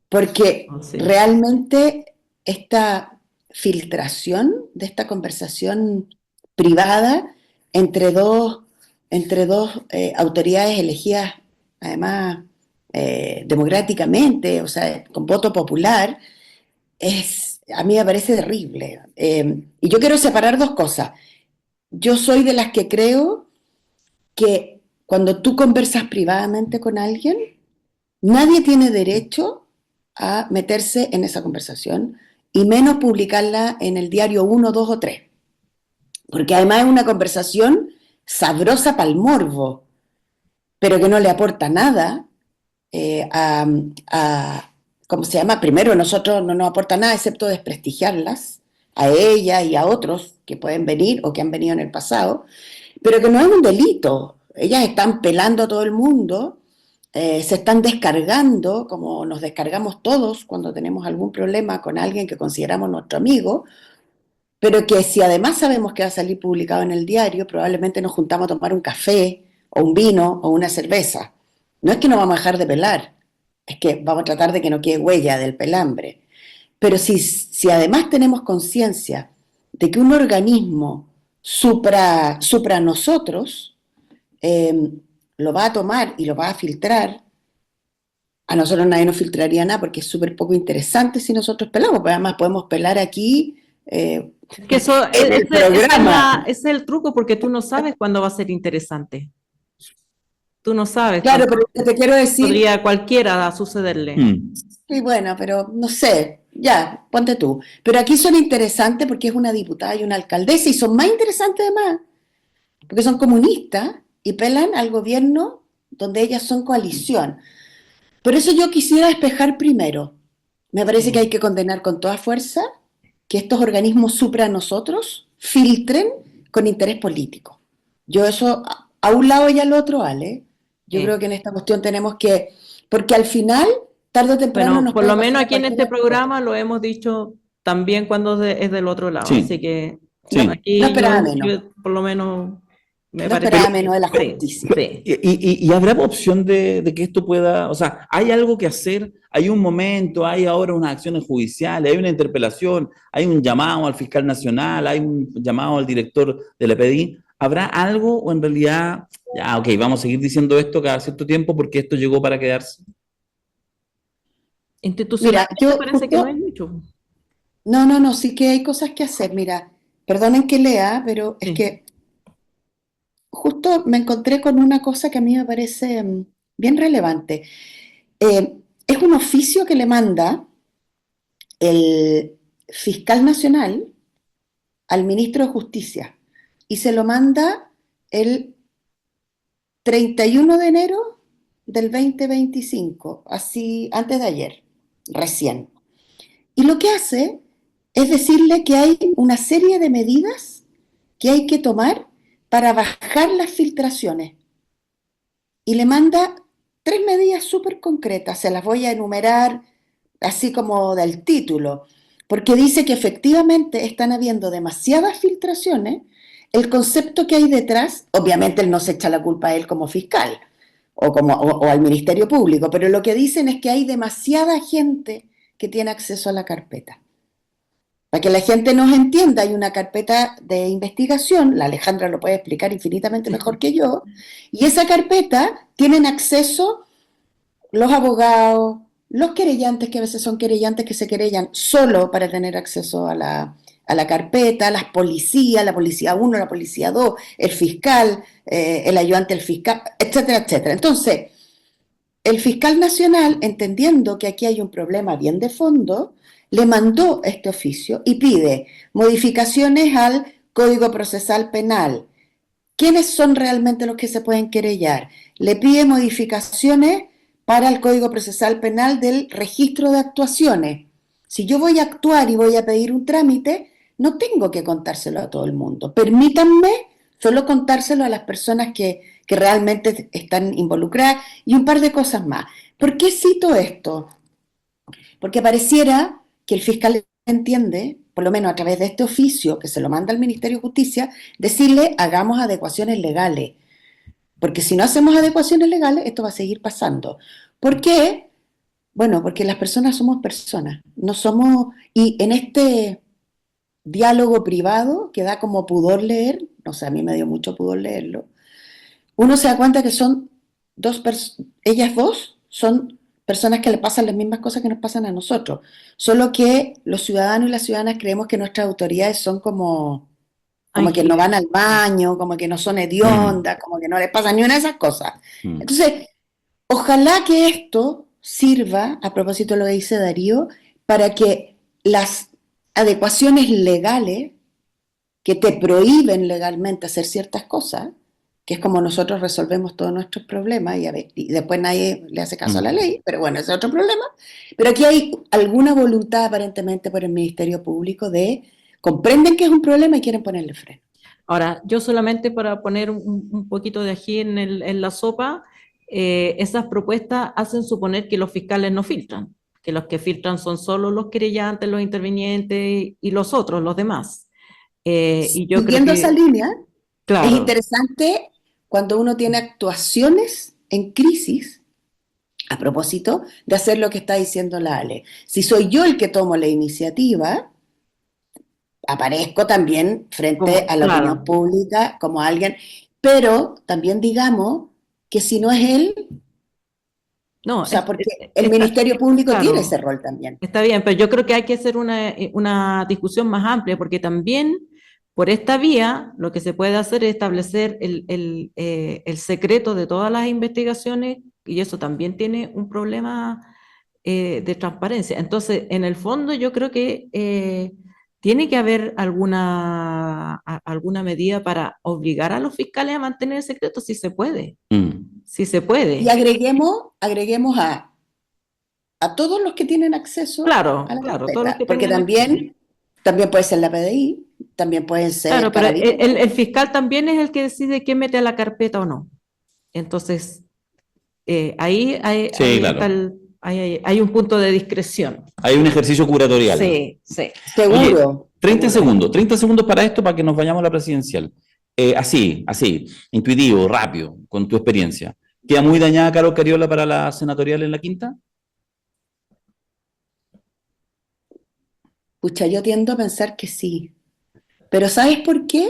Porque Oh, sí. realmente esta filtración de esta conversación privada entre dos autoridades elegidas, además democráticamente, o sea, con voto popular, a mí me parece terrible. Y yo quiero separar dos cosas. Yo soy de las que creo que cuando tú conversas privadamente con alguien, nadie tiene derecho a meterse en esa conversación y menos publicarla en el diario 1, 2 o 3. Porque además es una conversación sabrosa para el morbo, pero que no le aporta nada eh, a, ¿cómo se llama? Primero, a nosotros no nos aporta nada excepto desprestigiarlas, a ella y a otros que pueden venir o que han venido en el pasado, pero que no es un delito. Ellas están pelando a todo el mundo, se están descargando, como nos descargamos todos cuando tenemos algún problema con alguien que consideramos nuestro amigo, pero que si además sabemos que va a salir publicado en el diario, probablemente nos juntamos a tomar un café o un vino o una cerveza. No es que no vamos a dejar de pelar, es que vamos a tratar de que no quede huella del pelambre. Pero si además tenemos conciencia de que un organismo supra nosotros lo va a tomar y lo va a filtrar, a nosotros nadie nos filtraría nada porque es súper poco interesante si nosotros pelamos, pero además podemos pelar aquí Que eso, en el programa. ese es el truco porque tú no sabes cuándo va a ser interesante. Tú no sabes Claro, cuándo pero te quiero decir, podría a cualquiera sucederle. sí, bueno, pero no sé, ya, ponte tú. Pero aquí son interesantes porque es una diputada y una alcaldesa y son más interesantes además, porque son comunistas y pelan al gobierno donde ellas son coalición. Por eso yo quisiera despejar primero. Me parece que hay que condenar con toda fuerza que estos organismos supra nosotros filtren con interés político. Yo eso, a un lado y al otro, Ale. Yo Sí. creo que en esta cuestión tenemos que, porque al final, tarde o temprano Bueno, nos por puede lo menos pasar aquí en este cualquier cosa. programa lo hemos dicho también cuando es del otro lado. Sí. Así que Sí. aquí No esperaba yo menos. por lo menos me No parece esperaba que menos de la sí, justicia. sí. ¿Y habrá opción de que esto pueda, o sea, hay algo que hacer? ¿Hay un momento, hay ahora unas acciones judiciales, hay una interpelación, hay un llamado al fiscal nacional, hay un llamado al director de la PDI? ¿Habrá algo o en realidad, ya, ok, vamos a seguir diciendo esto cada cierto tiempo porque esto llegó para quedarse? Institucionalmente yo parece que no hay justo, mucho. no, sí que hay cosas que hacer. Mira, perdonen que lea, pero es Sí. que justo me encontré con una cosa que a mí me parece bien relevante. Es un oficio que le manda el fiscal nacional al ministro de Justicia y se lo manda el 31 de enero del 2025, así antes de ayer, recién. Y lo que hace es decirle que hay una serie de medidas que hay que tomar para bajar las filtraciones. Y le manda 3 medidas súper concretas, se las voy a enumerar así como del título, porque dice que efectivamente están habiendo demasiadas filtraciones. El concepto que hay detrás, obviamente él no se echa la culpa a él como fiscal o al Ministerio Público, pero lo que dicen es que hay demasiada gente que tiene acceso a la carpeta. Para que la gente nos entienda, hay una carpeta de investigación, la Alejandra lo puede explicar infinitamente mejor que yo, y esa carpeta tienen acceso los abogados, los querellantes, que a veces son querellantes que se querellan solo para tener acceso a la carpeta, las policías, la policía 1, la policía 2, el fiscal, el ayudante del fiscal, etcétera, etcétera. Entonces, el fiscal nacional, entendiendo que aquí hay un problema bien de fondo, le mandó este oficio y pide modificaciones al Código Procesal Penal. ¿Quiénes son realmente los que se pueden querellar? Le pide modificaciones para el Código Procesal Penal del registro de actuaciones. Si yo voy a actuar y voy a pedir un trámite, no tengo que contárselo a todo el mundo. Permítanme solo contárselo a las personas que realmente están involucradas y un par de cosas más. ¿Por qué cito esto? Porque pareciera que el fiscal entiende, por lo menos a través de este oficio que se lo manda al Ministerio de Justicia, decirle hagamos adecuaciones legales. Porque si no hacemos adecuaciones legales, esto va a seguir pasando. ¿Por qué? Bueno, porque las personas somos personas, no somos, y en este diálogo privado que da como pudor leer, no sé, a mí me dio mucho pudor leerlo, uno se da cuenta que son ellas dos son personas que le pasan las mismas cosas que nos pasan a nosotros, solo que los ciudadanos y las ciudadanas creemos que nuestras autoridades son como que no Ángeles. van al baño, como que no son Mm, hediondas, como que no les pasa ni una de esas cosas. mm. Entonces, ojalá que esto sirva, a propósito de lo que dice Darío, para que las adecuaciones legales que te prohíben legalmente hacer ciertas cosas, que es como nosotros resolvemos todos nuestros problemas y después nadie le hace caso a la Mm. ley, pero bueno, ese es otro problema. Pero aquí hay alguna voluntad aparentemente por el Ministerio Público de comprenden que es un problema y quieren ponerle freno. Ahora, yo solamente para poner un poquito de ají en la sopa, esas propuestas hacen suponer que los fiscales no filtran, que los que filtran son solo los querellantes, los intervinientes y los otros, los demás. Y yo creo Siguiendo esa que, línea, es claro, interesante cuando uno tiene actuaciones en crisis, a propósito de hacer lo que está diciendo la Ale. Si soy yo el que tomo la iniciativa, aparezco también frente como, a la opinión claro, pública como alguien, pero también digamos que si no es él, o no, sea, porque el está, Ministerio Público tiene ese claro, rol también. está bien, pero yo creo que hay que hacer una discusión más amplia, porque también por esta vía lo que se puede hacer es establecer el secreto de todas las investigaciones y eso también tiene un problema de transparencia. Entonces, en el fondo yo creo que tiene que haber alguna medida para obligar a los fiscales a mantener el secreto si se puede, Mm. si se Y puede. agreguemos a todos los que tienen acceso a Claro, la claro, todos los carpeta, que porque tengan acceso. también puede ser la PDI, también pueden ser Claro, pero carabineros. el fiscal también es el que decide quién mete a la carpeta o no. Entonces, Sí, ahí está claro. hay un punto de discreción. Hay un ejercicio curatorial. Sí, sí. Oye, Seguro, 30 seguro. segundos, 30 segundos para esto, para que nos vayamos a la presidencial. Así, intuitivo, rápido, con tu experiencia. ¿Queda muy dañada Carol Cariola para la senatorial en la quinta? Pucha, yo tiendo a pensar que sí. Pero ¿sabes por qué?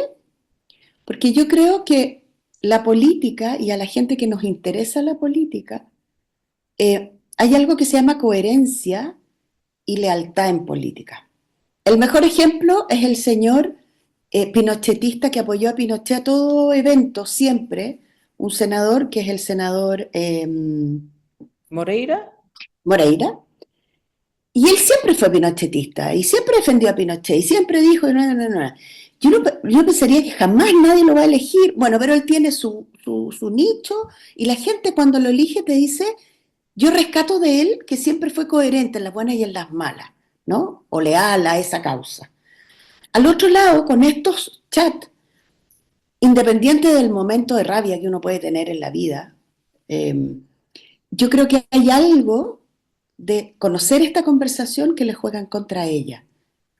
Porque yo creo que la política y a la gente que nos interesa la política, hay algo que se llama coherencia y lealtad en política. El mejor ejemplo es el señor pinochetista que apoyó a Pinochet a todo evento, siempre, un senador que es el senador Moreira. Moreira, y él siempre fue pinochetista, y siempre defendió a Pinochet, y siempre dijo, no, no, no, no. Yo pensaría que jamás nadie lo va a elegir, bueno, pero él tiene su nicho, y la gente cuando lo elige te dice, yo rescato de él que siempre fue coherente en las buenas y en las malas, ¿no? O leal a esa causa. Al otro lado, con estos chats, independiente del momento de rabia que uno puede tener en la vida, eh, yo creo que hay algo de conocer esta conversación que le juegan contra ella,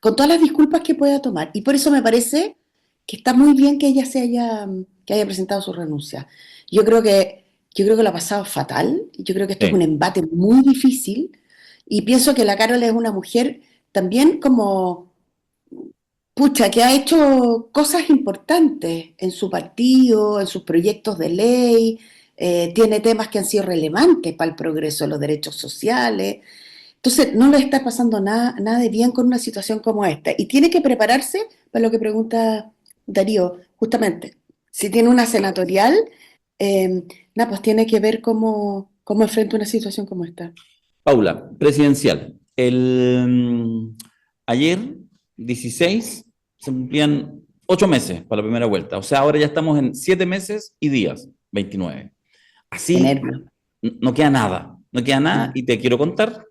con todas las disculpas que pueda tomar. Y por eso me parece que está muy bien que ella que haya presentado su renuncia. Yo creo que lo ha pasado fatal, yo creo que esto es un Sí. embate muy difícil, y pienso que la Carol es una mujer también como pucha, que ha hecho cosas importantes en su partido, en sus proyectos de ley, tiene temas que han sido relevantes para el progreso de los derechos sociales. Entonces, no le está pasando nada de bien con una situación como esta. Y tiene que prepararse para lo que pregunta Darío, justamente. Si tiene una senatorial, pues tiene que ver cómo enfrenta una situación como esta. Paula, presidencial. Ayer, 16, se cumplían 8 meses para la primera vuelta. O sea, ahora ya estamos en 7 meses y días, 29. Qué Así nervio. no queda nada. No queda nada No. y te quiero contar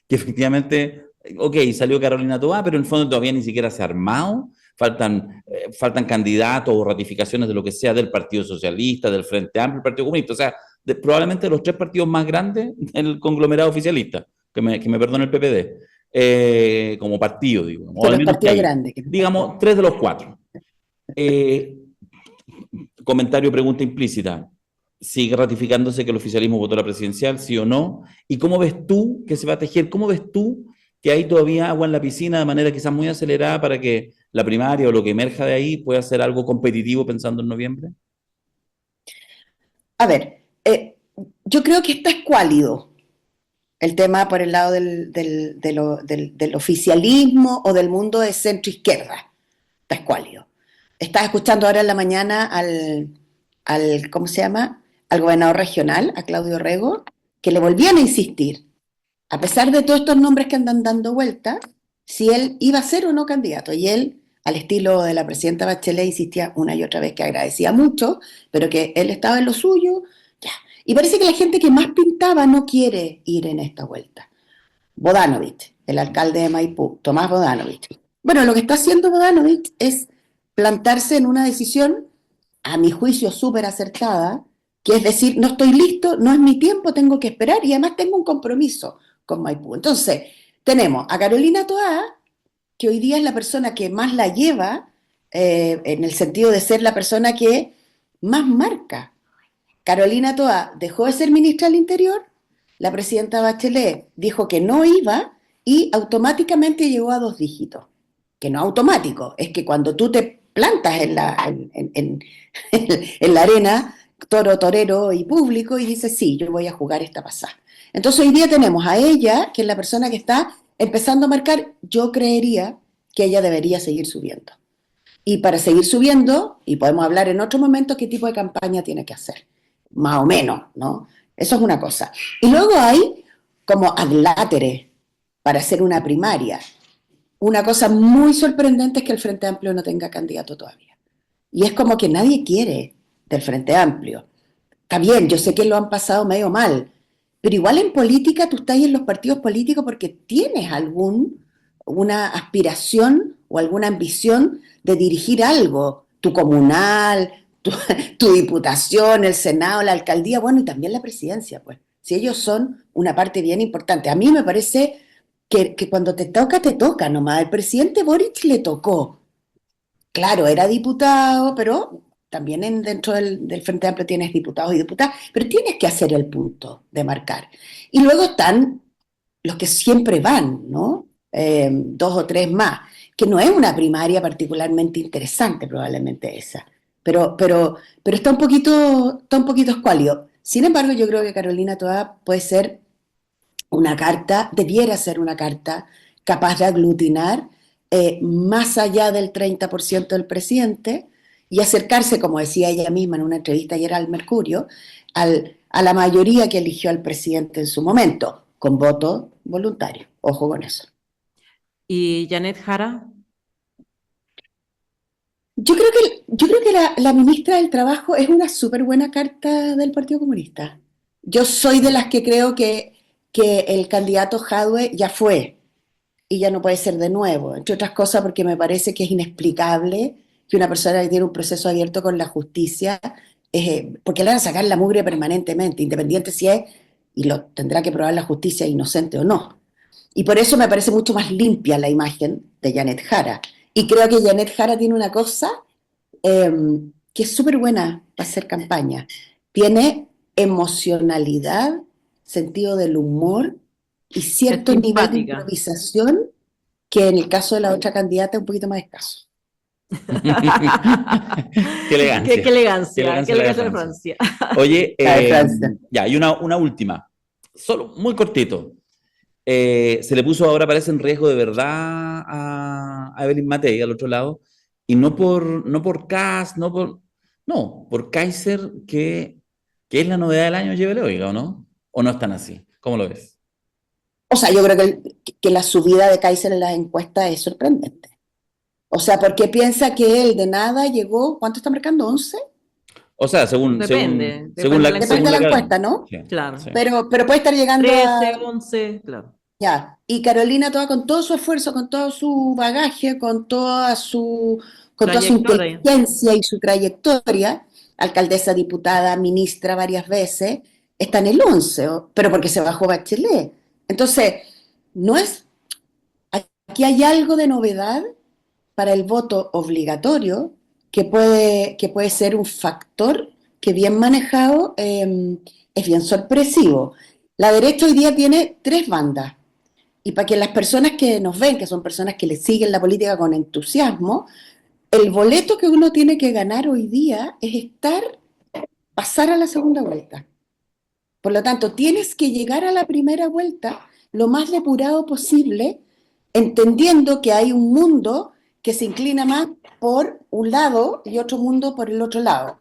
que efectivamente, ok, salió Carolina Toá, pero en el fondo todavía ni siquiera se ha armado. Faltan candidatos o ratificaciones de lo que sea del Partido Socialista, del Frente Amplio, del Partido Comunista. O sea, probablemente los 3 partidos más grandes del conglomerado oficialista, que me perdone el PPD, como partido, digo, o De al los menos que partidos hay, grandes. digamos, 3 de los 4. Eh, Comentario, pregunta implícita. ¿Sigue ratificándose que el oficialismo votó la presidencial, sí o no? ¿Y cómo ves tú que se va a tejer? ¿Cómo ves tú que hay todavía agua en la piscina de manera quizás muy acelerada para que la primaria o lo que emerja de ahí pueda ser algo competitivo pensando en noviembre? A ver, yo creo que está escuálido el tema por el lado del oficialismo o del mundo de centro izquierda. Está escuálido. Estaba escuchando ahora en la mañana ¿cómo se llama? Al gobernador regional, a Claudio Rego, que le volvían a insistir, a pesar de todos estos nombres que andan dando vueltas, si él iba a ser o no candidato. Y él, al estilo de la presidenta Bachelet, insistía una y otra vez que agradecía mucho, pero que él estaba en lo suyo, ya. Y parece que la gente que más pintaba no quiere ir en esta vuelta. Bodanovich, el alcalde de Maipú, Tomás Bodanovich. Bueno, lo que está haciendo Bodanovich es plantarse en una decisión, a mi juicio, súper acertada, que es decir, no estoy listo, no es mi tiempo, tengo que esperar y además tengo un compromiso con Maipú. Entonces, tenemos a Carolina Toá, que hoy día es la persona que más la lleva, en el sentido de ser la persona que más marca. Carolina Toá dejó de ser ministra del Interior, la presidenta Bachelet dijo que no iba y automáticamente llegó a 2 dígitos. Que no automático, es que cuando tú te plantas en la arena, toro, torero y público, y dices, sí, yo voy a jugar esta pasada. Entonces hoy día tenemos a ella, que es la persona que está empezando a marcar, yo creería que ella debería seguir subiendo. Y para seguir subiendo, y podemos hablar en otro momento qué tipo de campaña tiene que hacer, más o menos, ¿no? Eso es una cosa. Y luego hay como adláteres para hacer una primaria. Una cosa muy sorprendente es que el Frente Amplio no tenga candidato todavía. Y es como que nadie quiere del Frente Amplio. Está bien, yo sé que lo han pasado medio mal, pero igual en política tú estás en los partidos políticos porque tienes una aspiración o alguna ambición de dirigir algo, tu comunal, tu diputación, el Senado, la alcaldía, bueno, y también la presidencia, pues. Si ellos son una parte bien importante. A mí me parece que cuando te toca nomás. El presidente Boric le tocó. Claro, era diputado, pero también dentro del Frente Amplio tienes diputados y diputadas, pero tienes que hacer el punto de marcar. Y luego están los que siempre van, ¿no? 2 o 3 más, que no es una primaria particularmente interesante probablemente esa, pero está un poquito escuálido. Sin embargo, yo creo que Carolina Toá puede ser una carta, debiera ser una carta capaz de aglutinar más allá del 30% del presidente y acercarse, como decía ella misma en una entrevista ayer al Mercurio, a la mayoría que eligió al presidente en su momento, con voto voluntario. Ojo con eso. ¿Y Janet Jara? Yo creo que la ministra del Trabajo es una súper buena carta del Partido Comunista. Yo soy de las que creo que el candidato Jadwe ya fue y ya no puede ser de nuevo, entre otras cosas porque me parece que es inexplicable que una persona que tiene un proceso abierto con la justicia, porque le van a sacar la mugre permanentemente, independiente si es, y lo tendrá que probar la justicia inocente o no. Y por eso me parece mucho más limpia la imagen de Janet Jara. Y creo que Janet Jara tiene una cosa que es súper buena para hacer campaña. Tiene emocionalidad, sentido del humor y cierto Es nivel de simpática. improvisación que en el caso de la otra candidata es un poquito más escaso. Qué elegancia. Qué elegancia, Qué qué elegancia elegancia la de de Francia. Oye, La de Francia. ya, y una última. Solo, muy cortito. Se le puso ahora, parece, en riesgo de verdad a Evelyn Matei al otro lado, y no por Kass, no, por Kaiser, que es la novedad del año, llévele, oiga, ¿o no? ¿O no están así? ¿Cómo lo ves? O sea, yo creo que la subida de Kaiser en las encuestas es sorprendente. O sea, porque piensa que él de nada llegó, ¿cuánto está marcando? ¿11? O sea, según Depende la, de la Depende de la cadena. encuesta, ¿no? Sí, Claro. sí. Pero puede estar llegando 13, 11, claro. Ya, y Carolina toda con todo su esfuerzo, con todo su bagaje, con toda su Trayectoria. inteligencia y su trayectoria, alcaldesa, diputada, ministra varias veces, está en el 11, pero porque se bajó Bachelet. Entonces, no es, aquí hay algo de novedad para el voto obligatorio que puede ser un factor que bien manejado es bien sorpresivo. La derecha hoy día tiene 3 bandas. Y para que las personas que nos ven, que son personas que le siguen la política con entusiasmo, el boleto que uno tiene que ganar hoy día es pasar a la segunda vuelta. Por lo tanto, tienes que llegar a la primera vuelta lo más depurado posible, entendiendo que hay un mundo que se inclina más por un lado y otro mundo por el otro lado.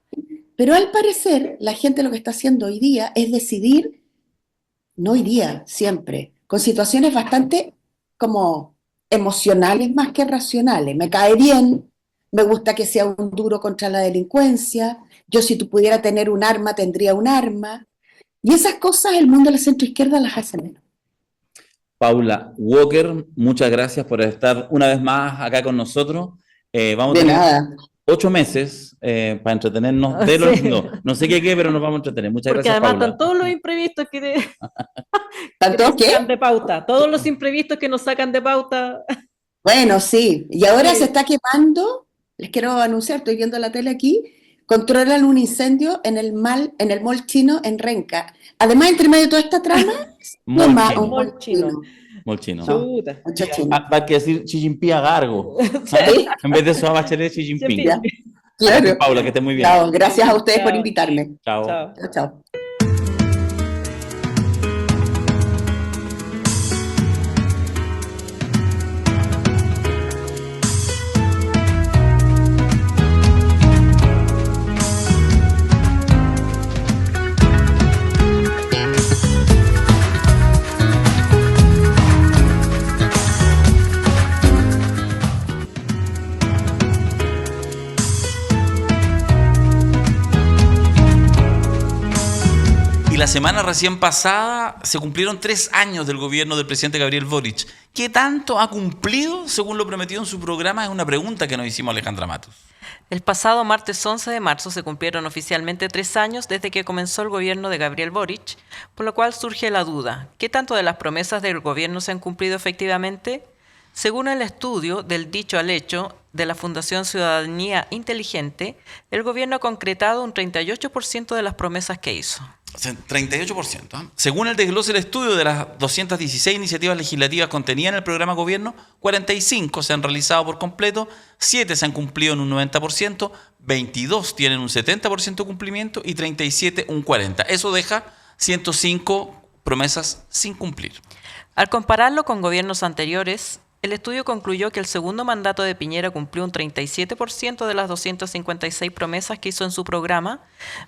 Pero al parecer, la gente lo que está haciendo hoy día es decidir, no hoy día, siempre, con situaciones bastante como emocionales más que racionales. Me cae bien, me gusta que sea un duro contra la delincuencia, yo si tú pudiera tener un arma, tendría un arma. Y esas cosas el mundo de la centroizquierda las hace menos. Paula Walker, muchas gracias por estar una vez más acá con nosotros. Vamos a De tener nada. 8 meses para entretenernos. Sí. No sé qué, pero nos vamos a entretener. Muchas Porque gracias, además Paula. están todos los imprevistos que ¿Tanto nos sacan qué? de pauta. Todos los imprevistos que nos sacan de pauta. Bueno, sí. Y ahora Sí. se está quemando, les quiero anunciar, estoy viendo la tele aquí, controlan un incendio en el mall chino en Renca. Además, entre medio de toda esta trama, no Mall más chino. un mall chino. Molchino. No. Chuta. Mucho chino. Va a decir Xi Jinping a Gargo. ¿Sí? En vez de eso, a Bachelet, Xi Jinping. Ya. Claro. Paula, que estés muy bien. Chao, gracias a ustedes por Chao. invitarme. Chao. Chao. Chao, chao. Y la semana recién pasada se cumplieron 3 años del gobierno del presidente Gabriel Boric. ¿Qué tanto ha cumplido según lo prometido en su programa? Es una pregunta que nos hicimos Alejandra Matos. El pasado martes 11 de marzo se cumplieron oficialmente 3 años desde que comenzó el gobierno de Gabriel Boric, por lo cual surge la duda, ¿qué tanto de las promesas del gobierno se han cumplido efectivamente? Según el estudio del dicho al hecho de la Fundación Ciudadanía Inteligente, el gobierno ha concretado un 38% de las promesas que hizo. 38%. ¿eh? Según el desglose del estudio de las 216 iniciativas legislativas contenidas en el programa gobierno, 45 se han realizado por completo, 7 se han cumplido en un 90%, 22 tienen un 70% de cumplimiento y 37 un 40%. Eso deja 105 promesas sin cumplir. Al compararlo con gobiernos anteriores, el estudio concluyó que el segundo mandato de Piñera cumplió un 37% de las 256 promesas que hizo en su programa,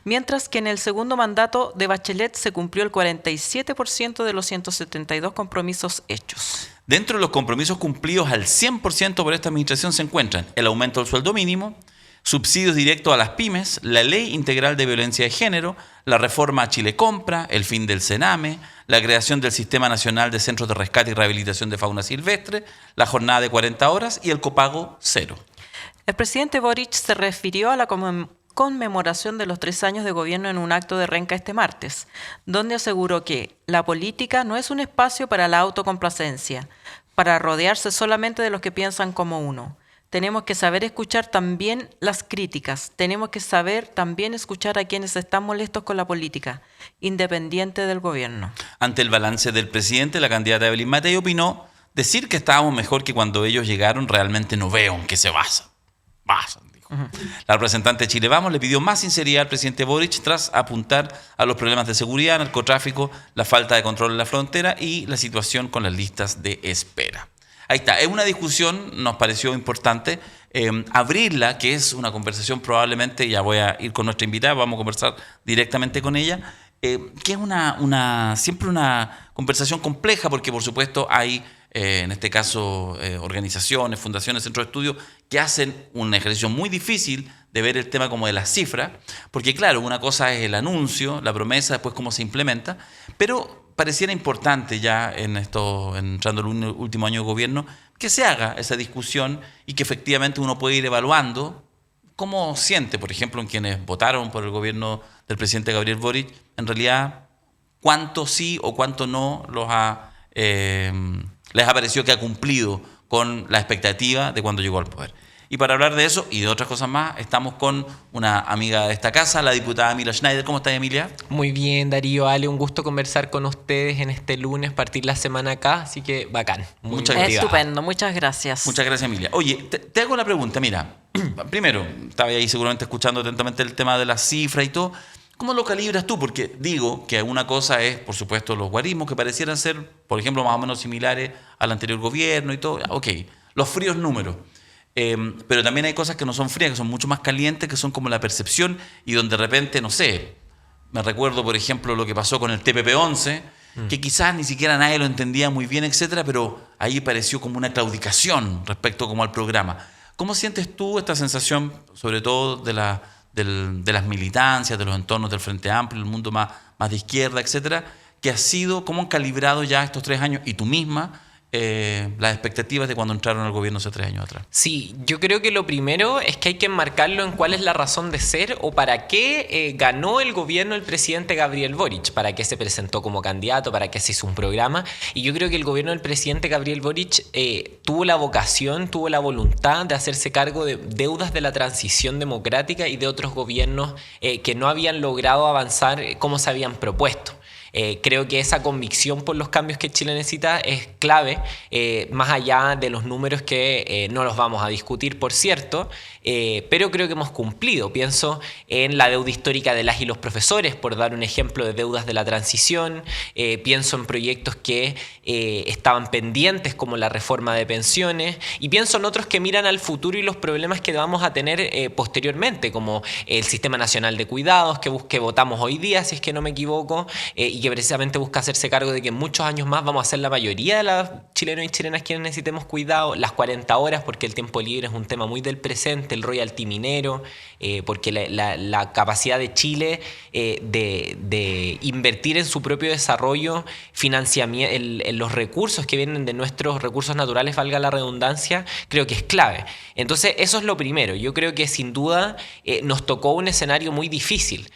mientras que en el segundo mandato de Bachelet se cumplió el 47% de los 172 compromisos hechos. Dentro de los compromisos cumplidos al 100% por esta administración se encuentran el aumento del sueldo mínimo, subsidios directos a las pymes, la ley integral de violencia de género, la reforma a Chile Compra, el fin del Sename, la creación del Sistema Nacional de Centros de Rescate y Rehabilitación de Fauna Silvestre, la jornada de 40 horas y el copago cero. El presidente Boric se refirió a la conmemoración de los 3 años de gobierno en un acto de Renca este martes, donde aseguró que la política no es un espacio para la autocomplacencia, para rodearse solamente de los que piensan como uno. Tenemos que saber escuchar también las críticas, tenemos que saber también escuchar a quienes están molestos con la política, independiente del gobierno. Ante el balance del presidente, la candidata Evelyn Matei opinó: decir que estábamos mejor que cuando ellos llegaron realmente no veo en qué se basa. Dijo. La representante de Chile Vamos le pidió más sinceridad al presidente Boric tras apuntar a los problemas de seguridad, narcotráfico, la falta de control en la frontera y la situación con las listas de espera. Ahí está, es una discusión, nos pareció importante abrirla, que es una conversación probablemente, ya voy a ir con nuestra invitada, vamos a conversar directamente con ella, que es siempre una conversación compleja porque por supuesto hay, en este caso, organizaciones, fundaciones, centros de estudio que hacen un ejercicio muy difícil de ver el tema como de las cifras, porque claro, una cosa es el anuncio, la promesa, después cómo se implementa, pero pareciera importante ya entrando el último año de gobierno, que se haga esa discusión y que efectivamente uno puede ir evaluando cómo siente, por ejemplo, en quienes votaron por el gobierno del presidente Gabriel Boric, en realidad cuánto sí o cuánto no les ha parecido que ha cumplido con la expectativa de cuando llegó al poder. Y para hablar de eso y de otras cosas más, estamos con una amiga de esta casa, la diputada Emilia Schneider. ¿Cómo estás, Emilia? Muy bien, Darío, Ale, un gusto conversar con ustedes en este lunes, partir la semana acá, así que bacán. Muchas gracias. Estupendo, muchas gracias. Muchas gracias, Emilia. Oye, te hago la pregunta, mira, primero, estaba ahí seguramente escuchando atentamente el tema de las cifras y todo. ¿Cómo lo calibras tú? Porque digo que una cosa es, por supuesto, los guarismos que parecieran ser, por ejemplo, más o menos similares al anterior gobierno y todo. Ok, los fríos números. Pero también hay cosas que no son frías, que son mucho más calientes, que son como la percepción y donde de repente, no sé, me recuerdo, por ejemplo, lo que pasó con el TPP-11, que quizás ni siquiera nadie lo entendía muy bien, etcétera, pero ahí pareció como una claudicación respecto como al programa. ¿Cómo sientes tú esta sensación, sobre todo de las militancias, de los entornos del Frente Amplio, el mundo más de izquierda, etcétera, que ha sido, cómo han calibrado ya estos 3 años y tú misma las expectativas de cuando entraron al gobierno hace 3 años atrás? Sí, yo creo que lo primero es que hay que enmarcarlo en cuál es la razón de ser o para qué ganó el gobierno el presidente Gabriel Boric, para qué se presentó como candidato, para qué se hizo un programa. Y yo creo que el gobierno del presidente Gabriel Boric tuvo la vocación, tuvo la voluntad de hacerse cargo de deudas de la transición democrática y de otros gobiernos que no habían logrado avanzar como se habían propuesto. Creo que esa convicción por los cambios que Chile necesita es clave, más allá de los números que no los vamos a discutir, por cierto, pero creo que hemos cumplido. Pienso en la deuda histórica de las y los profesores, por dar un ejemplo de deudas de la transición, pienso en proyectos que estaban pendientes como la reforma de pensiones y pienso en otros que miran al futuro y los problemas que vamos a tener posteriormente, como el Sistema Nacional de Cuidados que votamos hoy día, si es que no me equivoco, y que precisamente busca hacerse cargo de que en muchos años más vamos a ser la mayoría de los chilenos y chilenas quienes necesitemos cuidado, las 40 horas, porque el tiempo libre es un tema muy del presente, el royalty minero, porque la capacidad de Chile de invertir en su propio desarrollo, financiamiento, en los recursos que vienen de nuestros recursos naturales, valga la redundancia, creo que es clave. Entonces, eso es lo primero. Yo creo que sin duda nos tocó un escenario muy difícil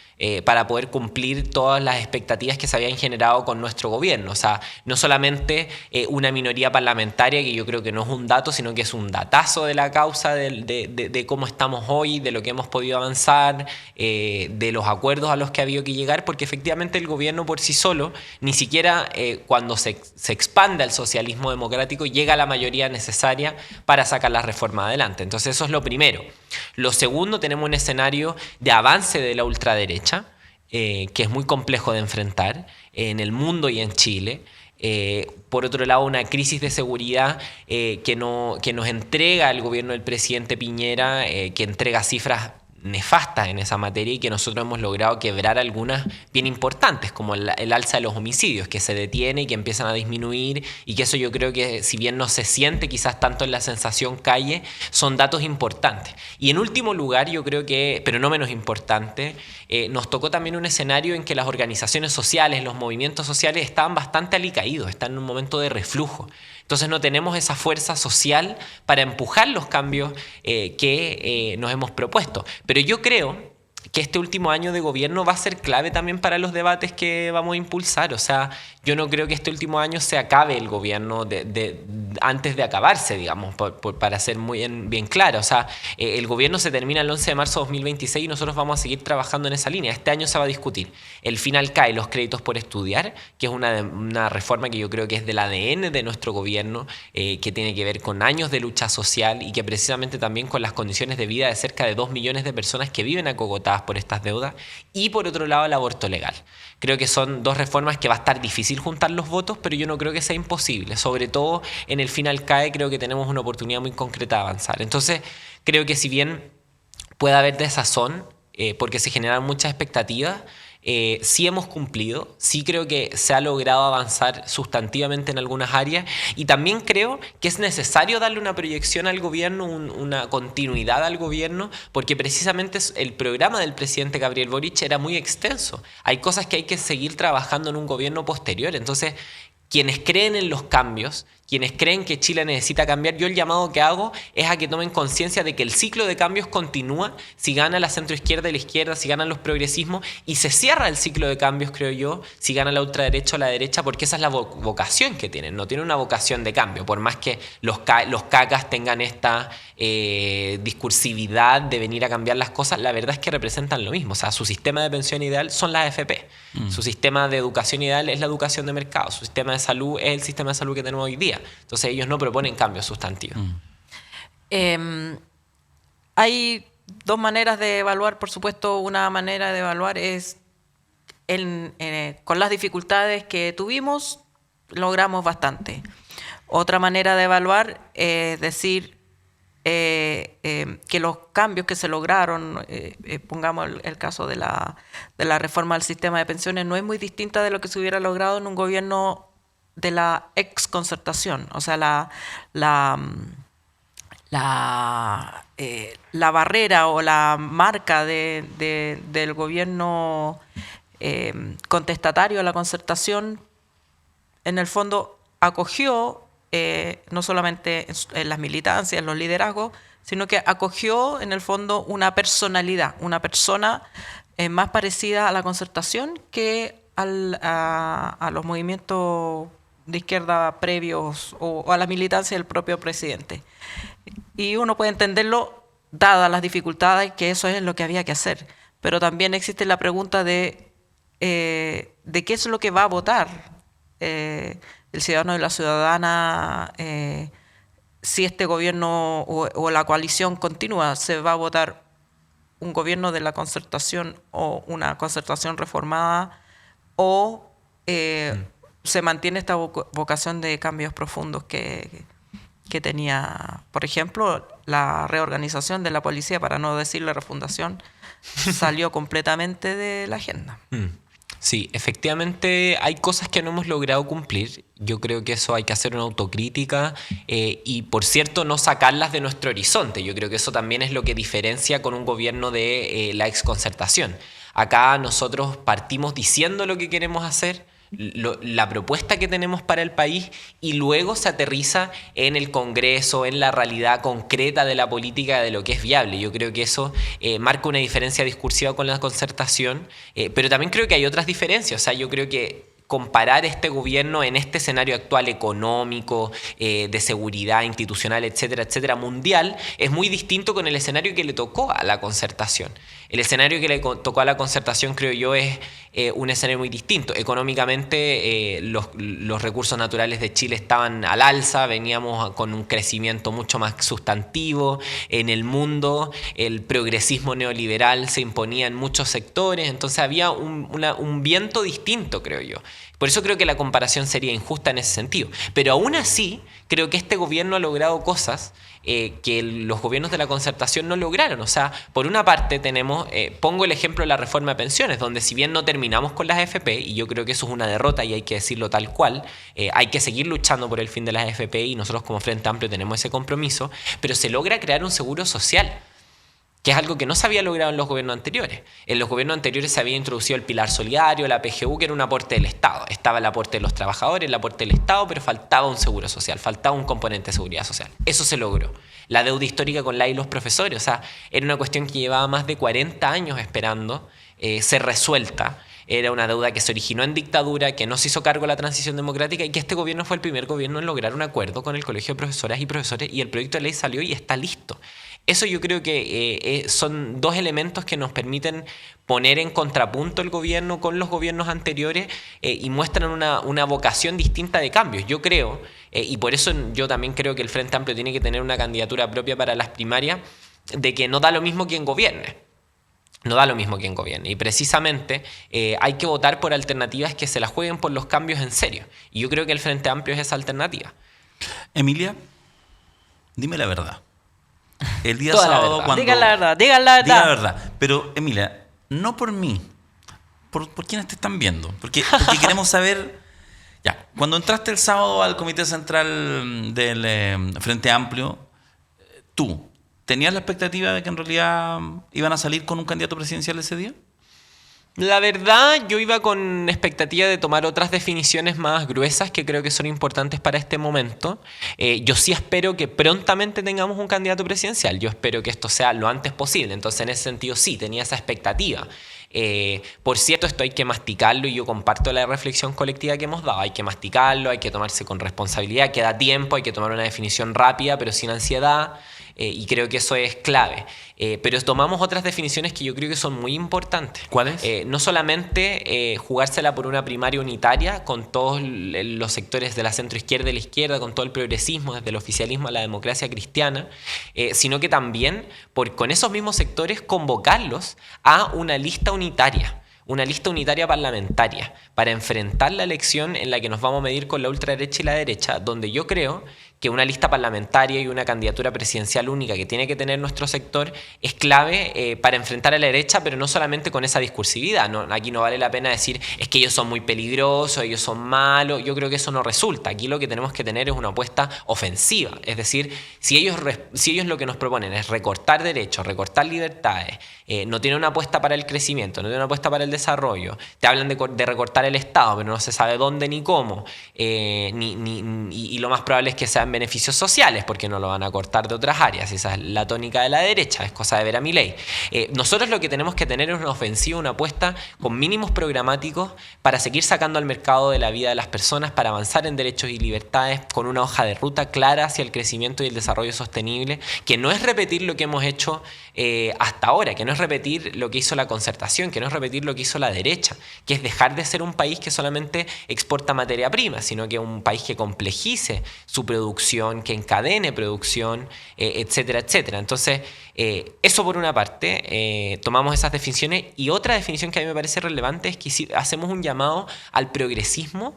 para poder cumplir todas las expectativas que se habían generado con nuestro gobierno. O sea, no solamente una minoría parlamentaria, que yo creo que no es un dato, sino que es un datazo de la causa de cómo estamos hoy, de lo que hemos podido avanzar, de los acuerdos a los que ha habido que llegar, porque efectivamente el gobierno por sí solo, ni siquiera cuando se expanda el socialismo democrático, llega a la mayoría necesaria para sacar la reforma adelante. Entonces eso es lo primero. Lo segundo, tenemos un escenario de avance de la ultraderecha, que es muy complejo de enfrentar en el mundo y en Chile. Por otro lado, una crisis de seguridad que nos entrega el gobierno del presidente Piñera, que entrega cifras nefastas en esa materia y que nosotros hemos logrado quebrar algunas bien importantes, como el alza de los homicidios, que se detiene y que empiezan a disminuir, y que eso yo creo que, si bien no se siente quizás tanto en la sensación calle, son datos importantes. Y en último lugar, yo creo que, pero no menos importante, nos tocó también un escenario en que las organizaciones sociales, los movimientos sociales estaban bastante alicaídos, están en un momento de reflujo. Entonces no tenemos esa fuerza social para empujar los cambios que nos hemos propuesto. Pero yo creo que este último año de gobierno va a ser clave también para los debates que vamos a impulsar. O sea, yo no creo que este último año se acabe el gobierno antes de acabarse, digamos, para ser muy bien claro. O sea, el gobierno se termina el 11 de marzo de 2026 y nosotros vamos a seguir trabajando en esa línea. Este año se va a discutir el final CAE, los créditos por estudiar, que es una reforma que yo creo que es del ADN de nuestro gobierno, que tiene que ver con años de lucha social y que precisamente también con las condiciones de vida de cerca de 2 millones de personas que viven acogotadas por estas deudas. Y por otro lado, el aborto legal. Creo que son dos reformas que va a estar difícil juntar los votos, pero yo no creo que sea imposible. Sobre todo en el final CAE creo que tenemos una oportunidad muy concreta de avanzar. Entonces, creo que si bien puede haber desazón, porque se generan muchas expectativas, sí hemos cumplido, sí creo que se ha logrado avanzar sustantivamente en algunas áreas, y también creo que es necesario darle una proyección al gobierno, una continuidad al gobierno, porque precisamente el programa del presidente Gabriel Boric era muy extenso. Hay cosas que hay que seguir trabajando en un gobierno posterior. Entonces, quienes creen en los cambios, quienes creen que Chile necesita cambiar, yo el llamado que hago es a que tomen conciencia de que el ciclo de cambios continúa si gana la centroizquierda y la izquierda, si ganan los progresismos, y se cierra el ciclo de cambios, creo yo, si gana la ultraderecha o la derecha, porque esa es la vocación que tienen. No tienen una vocación de cambio, por más que los cacas tengan esta discursividad de venir a cambiar las cosas, la verdad es que representan lo mismo. O sea, su sistema de pensión ideal son las AFP, su sistema de educación ideal es la educación de mercado, su sistema de salud es el sistema de salud que tenemos hoy día. Entonces ellos no proponen cambios sustantivos. Hay dos maneras de evaluar, por supuesto. Una manera de evaluar es con las dificultades que tuvimos, logramos bastante. Otra manera de evaluar es decir que los cambios que se lograron, pongamos el caso de la reforma del sistema de pensiones, no es muy distinta de lo que se hubiera logrado en un gobierno de la exconcertación. O sea, la barrera o la marca del gobierno contestatario a la concertación, en el fondo acogió no solamente en las militancias, en los liderazgos, sino que acogió en el fondo una personalidad, una persona más parecida a la concertación que a los movimientos de izquierda previos o a la militancia del propio presidente. Y uno puede entenderlo, dadas las dificultades, que eso es lo que había que hacer. Pero también existe la pregunta de qué es lo que va a votar el ciudadano y la ciudadana si este gobierno o la coalición continúa. ¿Se va a votar un gobierno de la concertación o una concertación reformada, o se mantiene esta vocación de cambios profundos que tenía, por ejemplo, la reorganización de la policía, para no decir la refundación, salió completamente de la agenda? Sí, efectivamente hay cosas que no hemos logrado cumplir. Yo creo que eso hay que hacer una autocrítica y, por cierto, no sacarlas de nuestro horizonte. Yo creo que eso también es lo que diferencia con un gobierno de la exconcertación. Acá nosotros partimos diciendo lo que queremos hacer, la propuesta que tenemos para el país, y luego se aterriza en el Congreso, en la realidad concreta de la política, de lo que es viable. Yo creo que eso marca una diferencia discursiva con la concertación, pero también creo que hay otras diferencias. O sea, yo creo que comparar este gobierno en este escenario actual económico, de seguridad institucional, etcétera, etcétera, mundial, es muy distinto con el escenario que le tocó a la concertación. El escenario que le tocó a la Concertación, creo yo, es un escenario muy distinto. Económicamente, los recursos naturales de Chile estaban al alza, veníamos con un crecimiento mucho más sustantivo. En el mundo, el progresismo neoliberal se imponía en muchos sectores, entonces había un viento distinto, creo yo. Por eso creo que la comparación sería injusta en ese sentido. Pero aún así, creo que este gobierno ha logrado cosas que los gobiernos de la Concertación no lograron. O sea, por una parte tenemos, pongo el ejemplo de la reforma de pensiones, donde si bien no terminamos con las AFP, y yo creo que eso es una derrota y hay que decirlo tal cual, hay que seguir luchando por el fin de las AFP y nosotros como Frente Amplio tenemos ese compromiso, pero se logra crear un seguro social, que es algo que no se había logrado en los gobiernos anteriores. En los gobiernos anteriores se había introducido el pilar solidario, la PGU, que era un aporte del Estado. Estaba el aporte de los trabajadores, el aporte del Estado, pero faltaba un seguro social, faltaba un componente de seguridad social. Eso se logró. La deuda histórica con la y los profesores, o sea, era una cuestión que llevaba más de 40 años esperando ser resuelta. Era una deuda que se originó en dictadura, que no se hizo cargo de la transición democrática y que este gobierno fue el primer gobierno en lograr un acuerdo con el Colegio de Profesoras y Profesores y el proyecto de ley salió y está listo. Eso yo creo que son dos elementos que nos permiten poner en contrapunto el gobierno con los gobiernos anteriores y muestran una vocación distinta de cambios. Yo creo, y por eso yo también creo que el Frente Amplio tiene que tener una candidatura propia para las primarias, de que no da lo mismo quien gobierne. No da lo mismo quien gobierne. Y precisamente hay que votar por alternativas que se las jueguen por los cambios en serio. Y yo creo que el Frente Amplio es esa alternativa. Emilia, dime la verdad. El día Toda la sábado verdad. cuando... Digan la verdad, digan la Diga la verdad. verdad. Pero, Emilia, no por mí, por quienes te están viendo. Porque queremos saber... Ya, cuando entraste el sábado al Comité Central del Frente Amplio, tú, ¿tenías la expectativa de que en realidad iban a salir con un candidato presidencial ese día? La verdad, yo iba con expectativa de tomar otras definiciones más gruesas que creo que son importantes para este momento. Yo sí espero que prontamente tengamos un candidato presidencial. Yo espero que esto sea lo antes posible. Entonces, en ese sentido, sí, tenía esa expectativa. Por cierto, esto hay que masticarlo y yo comparto la reflexión colectiva que hemos dado. Hay que masticarlo, hay que tomarse con responsabilidad, queda tiempo, hay que tomar una definición rápida, pero sin ansiedad. Y creo que eso es clave. Pero tomamos otras definiciones que yo creo que son muy importantes. ¿Cuáles? No solamente jugársela por una primaria unitaria con todos los sectores de la centroizquierda y la izquierda, con todo el progresismo, desde el oficialismo a la democracia cristiana, sino que también con esos mismos sectores convocarlos a una lista unitaria parlamentaria para enfrentar la elección en la que nos vamos a medir con la ultraderecha y la derecha, donde yo creo que una lista parlamentaria y una candidatura presidencial única que tiene que tener nuestro sector es clave para enfrentar a la derecha, pero no solamente con esa discursividad. No, aquí no vale la pena decir es que ellos son muy peligrosos, ellos son malos. Yo creo que eso no resulta. Aquí lo que tenemos que tener es una apuesta ofensiva. Es decir, si ellos lo que nos proponen es recortar derechos, recortar libertades, no tienen una apuesta para el crecimiento, no tienen una apuesta para el desarrollo, te hablan de recortar el Estado, pero no se sabe dónde ni cómo, y lo más probable es que sean beneficios sociales, porque no lo van a cortar de otras áreas. Esa es la tónica de la derecha, es cosa de ver a Milei. Nosotros lo que tenemos que tener es una ofensiva, una apuesta con mínimos programáticos para seguir sacando al mercado de la vida de las personas, para avanzar en derechos y libertades con una hoja de ruta clara hacia el crecimiento y el desarrollo sostenible, que no es repetir lo que hemos hecho hasta ahora, que no es repetir lo que hizo la Concertación, que no es repetir lo que hizo la derecha, que es dejar de ser un país que solamente exporta materia prima, sino que un país que complejice su producción, que encadene producción, etcétera, etcétera. Entonces, eso por una parte, tomamos esas definiciones, y otra definición que a mí me parece relevante es que si hacemos un llamado al progresismo,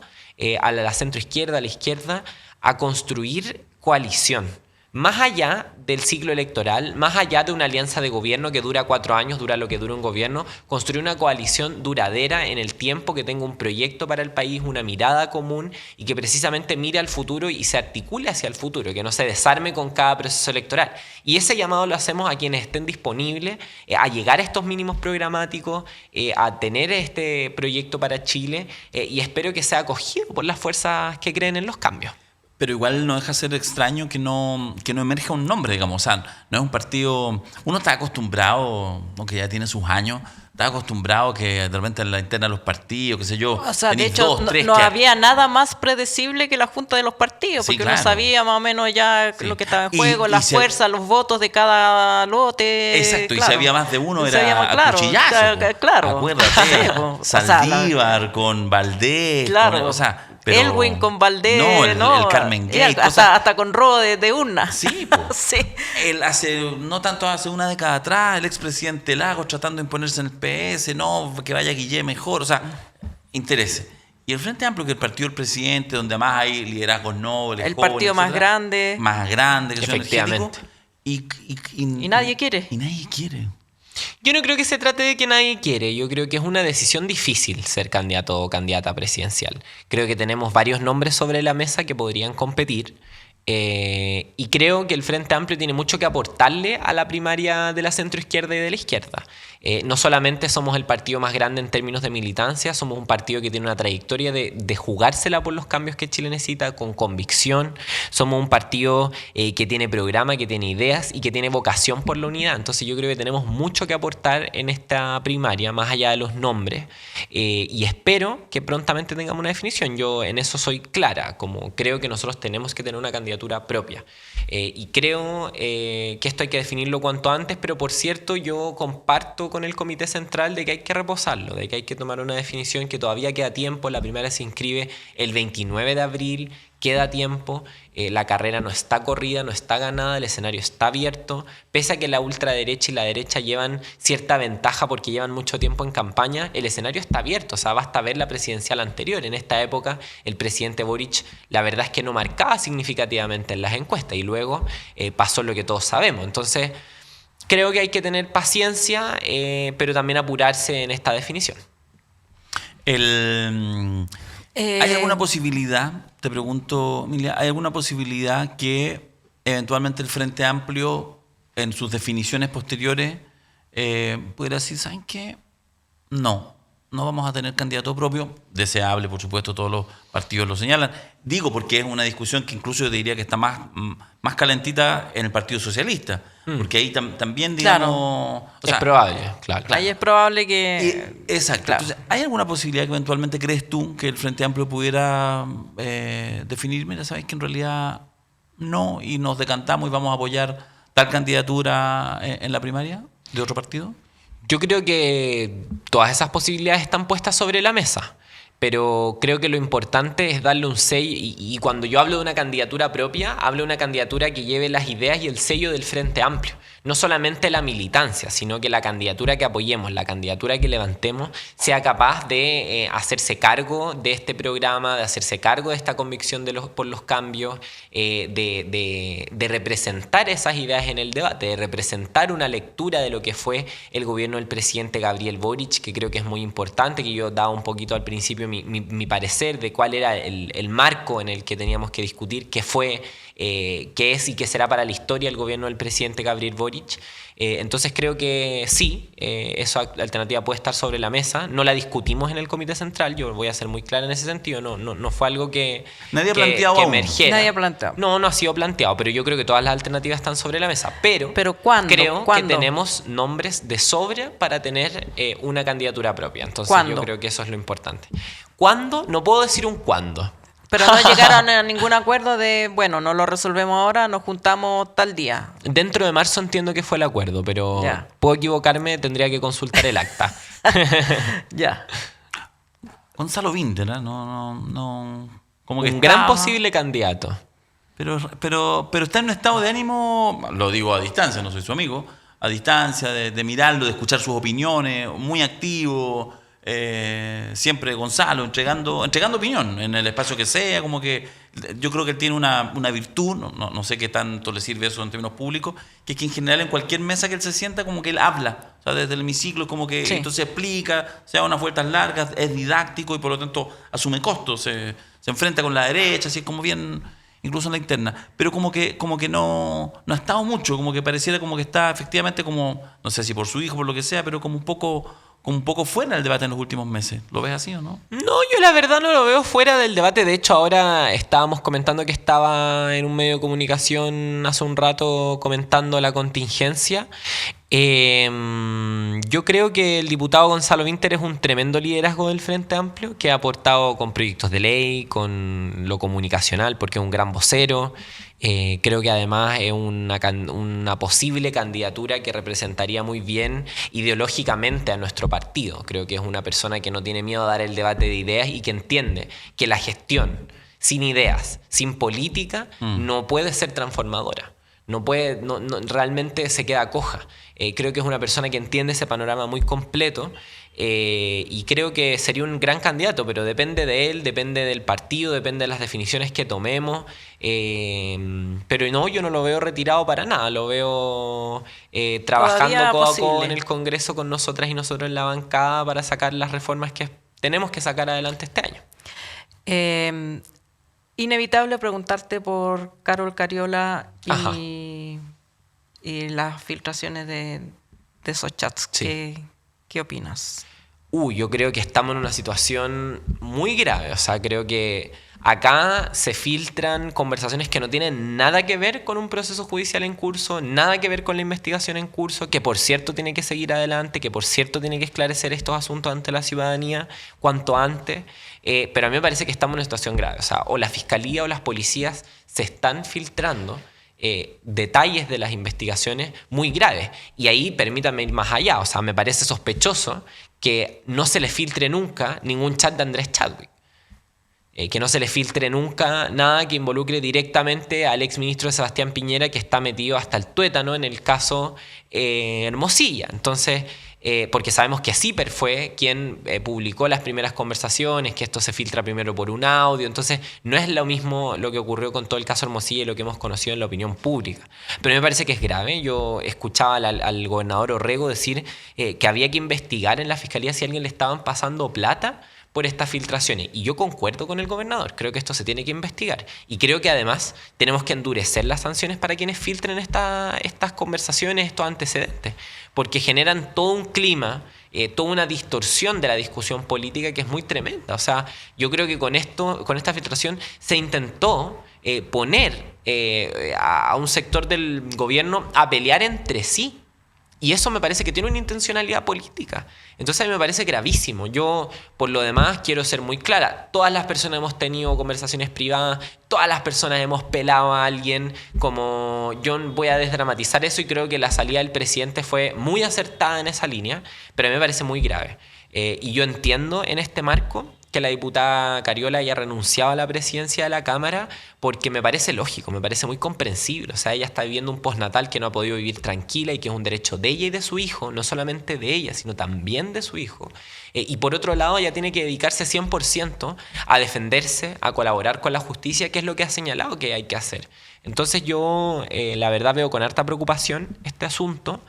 a la centroizquierda, a la izquierda, a construir coalición. Más allá del ciclo electoral, más allá de una alianza de gobierno que dura 4 años, dura lo que dura un gobierno, construir una coalición duradera en el tiempo, que tenga un proyecto para el país, una mirada común y que precisamente mire al futuro y se articule hacia el futuro, que no se desarme con cada proceso electoral. Y ese llamado lo hacemos a quienes estén disponibles a llegar a estos mínimos programáticos, a tener este proyecto para Chile, y espero que sea acogido por las fuerzas que creen en los cambios. Pero igual no deja de ser extraño que no emerja un nombre, digamos. O sea, no es un partido... Uno está acostumbrado, aunque ya tiene sus años, estás acostumbrado que de repente en la interna de los partidos, qué sé yo, O sea, de tenés hecho, dos, tres no que- había nada más predecible que la junta de los partidos, Sí, porque claro. uno sabía más o menos ya Sí. lo que estaba en Y- juego, y las se- fuerzas, los votos de cada lote. Exacto, y claro. si había más de uno Y era sabíamos, a claro, cuchillazo. Po. claro. Acuérdate, Sí, po. O sea, Saldívar con Valdés, Claro. con, o sea, pero- Elwin con Valdés, no, el Carmen y Gay, hasta con robo de urna. Sí, po. Sí. No tanto hace una década atrás, el expresidente Lagos tratando de imponerse en el PS, no, que vaya Guillé mejor, o sea, interese. Y el Frente Amplio, que es el partido del presidente, donde además hay liderazgos nobles, El jóvenes, partido más etcétera, grande. más grande, que son Efectivamente. energéticos, Y nadie quiere. Y nadie quiere. Yo no creo que se trate de que nadie quiere, yo creo que es una decisión difícil ser candidato o candidata presidencial. Creo que tenemos varios nombres sobre la mesa que podrían competir y creo que el Frente Amplio tiene mucho que aportarle a la primaria de la centroizquierda y de la izquierda. No solamente somos el partido más grande en términos de militancia, somos un partido que tiene una trayectoria de jugársela por los cambios que Chile necesita con convicción, somos un partido que tiene programa, que tiene ideas y que tiene vocación por la unidad. Entonces yo creo que tenemos mucho que aportar en esta primaria, más allá de los nombres, y espero que prontamente tengamos una definición. Yo en eso soy clara, como creo que nosotros tenemos que tener una candidatura propia. Y creo que esto hay que definirlo cuanto antes, pero por cierto yo comparto con el Comité Central de que hay que reposarlo, de que hay que tomar una definición, que todavía queda tiempo. La primera se inscribe el 29 de abril, queda tiempo, la carrera no está corrida, no está ganada, el escenario está abierto, pese a que la ultraderecha y la derecha llevan cierta ventaja porque llevan mucho tiempo en campaña, el escenario está abierto, o sea, basta ver la presidencial anterior. En esta época el presidente Boric, la verdad es que no marcaba significativamente en las encuestas y luego pasó lo que todos sabemos. Entonces, creo que hay que tener paciencia, pero también apurarse en esta definición. ¿Hay alguna posibilidad, te pregunto, Emilia, hay alguna posibilidad que eventualmente el Frente Amplio, en sus definiciones posteriores, pudiera decir, ¿saben qué? No vamos a tener candidato propio, deseable, por supuesto, todos los partidos lo señalan. Digo porque es una discusión que incluso yo diría que está más calentita en el Partido Socialista, porque ahí también, digamos... Claro. o sea, es probable, claro. Ahí es probable que... exacto. Claro. Entonces, ¿hay alguna posibilidad que eventualmente crees tú que el Frente Amplio pudiera definir, mira, sabes que en realidad no, y nos decantamos y vamos a apoyar tal candidatura en la primaria de otro partido? Yo creo que todas esas posibilidades están puestas sobre la mesa, pero creo que lo importante es darle un sello, y cuando yo hablo de una candidatura propia, hablo de una candidatura que lleve las ideas y el sello del Frente Amplio. No solamente la militancia, sino que la candidatura que apoyemos, la candidatura que levantemos, sea capaz de hacerse cargo de este programa, de hacerse cargo de esta convicción por los cambios, de representar esas ideas en el debate, de representar una lectura de lo que fue el gobierno del presidente Gabriel Boric, que creo que es muy importante, que yo daba un poquito al principio mi parecer de cuál era el marco en el que teníamos que discutir, qué fue, qué es y qué será para la historia el gobierno del presidente Gabriel Boric. Entonces creo que sí, esa alternativa puede estar sobre la mesa. No la discutimos en el Comité Central, yo voy a ser muy claro en ese sentido, no fue algo que Nadie ha planteado aún. emergiera. Nadie ha planteado. No ha sido planteado, pero yo creo que todas las alternativas están sobre la mesa. Pero ¿cuándo? creo ¿Cuándo? que tenemos nombres de sobra para tener una candidatura propia. Entonces ¿Cuándo? yo creo que eso es lo importante. ¿Cuándo? No puedo decir un cuándo. Pero no llegaron a ningún acuerdo de, bueno, no lo resolvemos ahora, nos juntamos tal día. Dentro de marzo entiendo que fue el acuerdo, pero Ya. puedo equivocarme, tendría que consultar el acta. Ya. Gonzalo Vinter, ¿eh? No, como que Un gran está- posible candidato. Pero está en un estado de ánimo, lo digo a distancia, no soy su amigo, a distancia de mirarlo, de escuchar sus opiniones, muy activo, siempre Gonzalo, entregando opinión en el espacio que sea, como que yo creo que él tiene una virtud, no sé qué tanto le sirve eso en términos públicos, que es que en general en cualquier mesa que él se sienta, como que él habla, o sea, desde el hemiciclo, como que Sí. entonces explica, se da unas vueltas largas, es didáctico y por lo tanto asume costos, se enfrenta con la derecha, así es como bien, incluso en la interna, pero como que no ha estado mucho, como que pareciera como que está efectivamente como, no sé si por su hijo, por lo que sea, pero como un poco fuera del debate en los últimos meses. ¿Lo ves así o no? No, yo la verdad no lo veo fuera del debate. De hecho, ahora estábamos comentando que estaba en un medio de comunicación hace un rato comentando la contingencia. Yo creo que el diputado Gonzalo Vinter es un tremendo liderazgo del Frente Amplio, que ha aportado con proyectos de ley, con lo comunicacional, porque es un gran vocero. Creo que además es una posible candidatura que representaría muy bien ideológicamente a nuestro partido. Creo que es una persona que no tiene miedo a dar el debate de ideas y que entiende que la gestión sin ideas, sin política, no puede ser transformadora. Realmente se queda coja. Creo que es una persona que entiende ese panorama muy completo, y creo que sería un gran candidato, pero depende de él, depende del partido, depende de las definiciones que tomemos. Pero no, yo no lo veo retirado para nada, lo veo trabajando Todavía codo a posible. codo en el Congreso con nosotras y nosotros en la bancada para sacar las reformas que tenemos que sacar adelante este año. Inevitable preguntarte por Carol Cariola Ajá. y las filtraciones de esos chats. Sí. ¿Qué opinas? Yo creo que estamos en una situación muy grave. O sea, creo que acá se filtran conversaciones que no tienen nada que ver con un proceso judicial en curso, nada que ver con la investigación en curso, que por cierto tiene que seguir adelante, que por cierto tiene que esclarecer estos asuntos ante la ciudadanía cuanto antes. Pero a mí me parece que estamos en una situación grave. O sea, o la fiscalía o las policías se están filtrando detalles de las investigaciones muy graves. Y ahí permítanme ir más allá. O sea, me parece sospechoso que no se le filtre nunca ningún chat de Andrés Chadwick. Que no se le filtre nunca nada que involucre directamente al exministro Sebastián Piñera, que está metido hasta el tuétano en el caso Hermosilla. Entonces, porque sabemos que CIPER fue quien publicó las primeras conversaciones, que esto se filtra primero por un audio. Entonces, no es lo mismo lo que ocurrió con todo el caso Hermosilla y lo que hemos conocido en la opinión pública. Pero me parece que es grave. Yo escuchaba al gobernador Orrego decir que había que investigar en la fiscalía si a alguien le estaban pasando plata por estas filtraciones. Y yo concuerdo con el gobernador. Creo que esto se tiene que investigar. Y creo que además tenemos que endurecer las sanciones para quienes filtren estas conversaciones, estos antecedentes. Porque generan todo un clima, toda una distorsión de la discusión política que es muy tremenda. O sea, yo creo que con esta filtración se intentó poner a un sector del gobierno a pelear entre sí. Y eso me parece que tiene una intencionalidad política. Entonces a mí me parece gravísimo. Yo, por lo demás, quiero ser muy clara. Todas las personas hemos tenido conversaciones privadas, todas las personas hemos pelado a alguien. Como yo voy a desdramatizar eso y creo que la salida del presidente fue muy acertada en esa línea, pero a mí me parece muy grave. Y yo entiendo en este marco que la diputada Cariola haya renunciado a la presidencia de la Cámara, porque me parece lógico, me parece muy comprensible. O sea, ella está viviendo un postnatal que no ha podido vivir tranquila y que es un derecho de ella y de su hijo, no solamente de ella, sino también de su hijo. Y por otro lado, ella tiene que dedicarse 100% a defenderse, a colaborar con la justicia, que es lo que ha señalado que hay que hacer. Entonces yo, la verdad, veo con harta preocupación este asunto.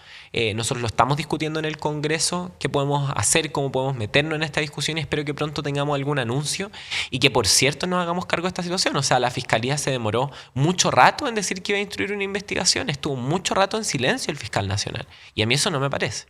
Nosotros lo estamos discutiendo en el Congreso, qué podemos hacer, cómo podemos meternos en esta discusión, y espero que pronto tengamos algún anuncio y que, por cierto, nos hagamos cargo de esta situación. O sea, la Fiscalía se demoró mucho rato en decir que iba a instruir una investigación, estuvo mucho rato en silencio el fiscal nacional, y a mí eso no me parece.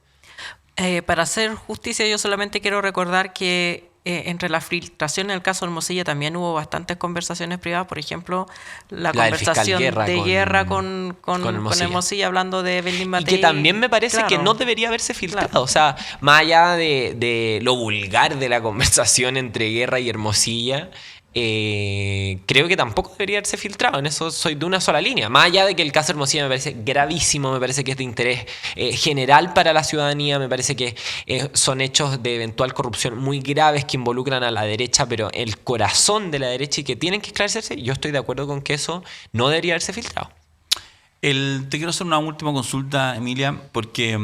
Para hacer justicia, yo solamente quiero recordar que entre la filtración en el caso Hermosilla también hubo bastantes conversaciones privadas. Por ejemplo, la del fiscal conversación de Guerra con con Hermosilla hablando de Evelyn Y Matei. que también me parece Claro. que no debería haberse filtrado. Claro. O sea, más allá de lo vulgar de la conversación entre Guerra y Hermosilla, creo que tampoco debería haberse filtrado. En eso soy de una sola línea. Más allá de que el caso Hermosilla me parece gravísimo, me parece que es de interés general para la ciudadanía, me parece que son hechos de eventual corrupción muy graves que involucran a la derecha, pero el corazón de la derecha y que tienen que esclarecerse. Yo estoy de acuerdo con que eso no debería haberse filtrado. Te quiero hacer una última consulta, Emilia, porque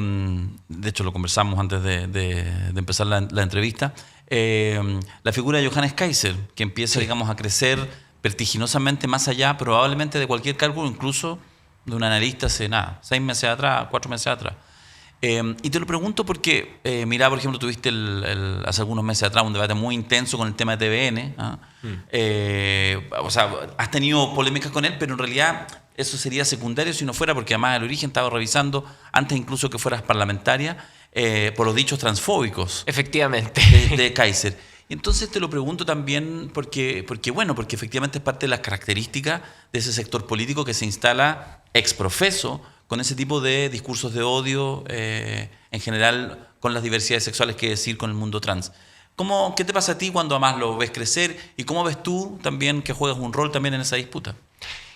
de hecho lo conversamos antes de empezar la entrevista. La figura de Johannes Kaiser, que empieza, digamos, a crecer vertiginosamente más allá, probablemente de cualquier cálculo, incluso de un analista hace 6 meses atrás, 4 meses atrás. Y te lo pregunto porque, mira, por ejemplo, tuviste hace algunos meses atrás un debate muy intenso con el tema de TVN. O sea, has tenido polémicas con él, pero en realidad eso sería secundario si no fuera, porque además el origen estaba revisando, antes incluso que fueras parlamentaria, por los dichos transfóbicos Efectivamente. de Kaiser. Y entonces te lo pregunto también porque efectivamente es parte de las características de ese sector político que se instala ex profeso con ese tipo de discursos de odio, en general con las diversidades sexuales, que decir, con el mundo trans. ¿Qué te pasa a ti cuando además lo ves crecer? ¿Y cómo ves tú también que juegas un rol también en esa disputa?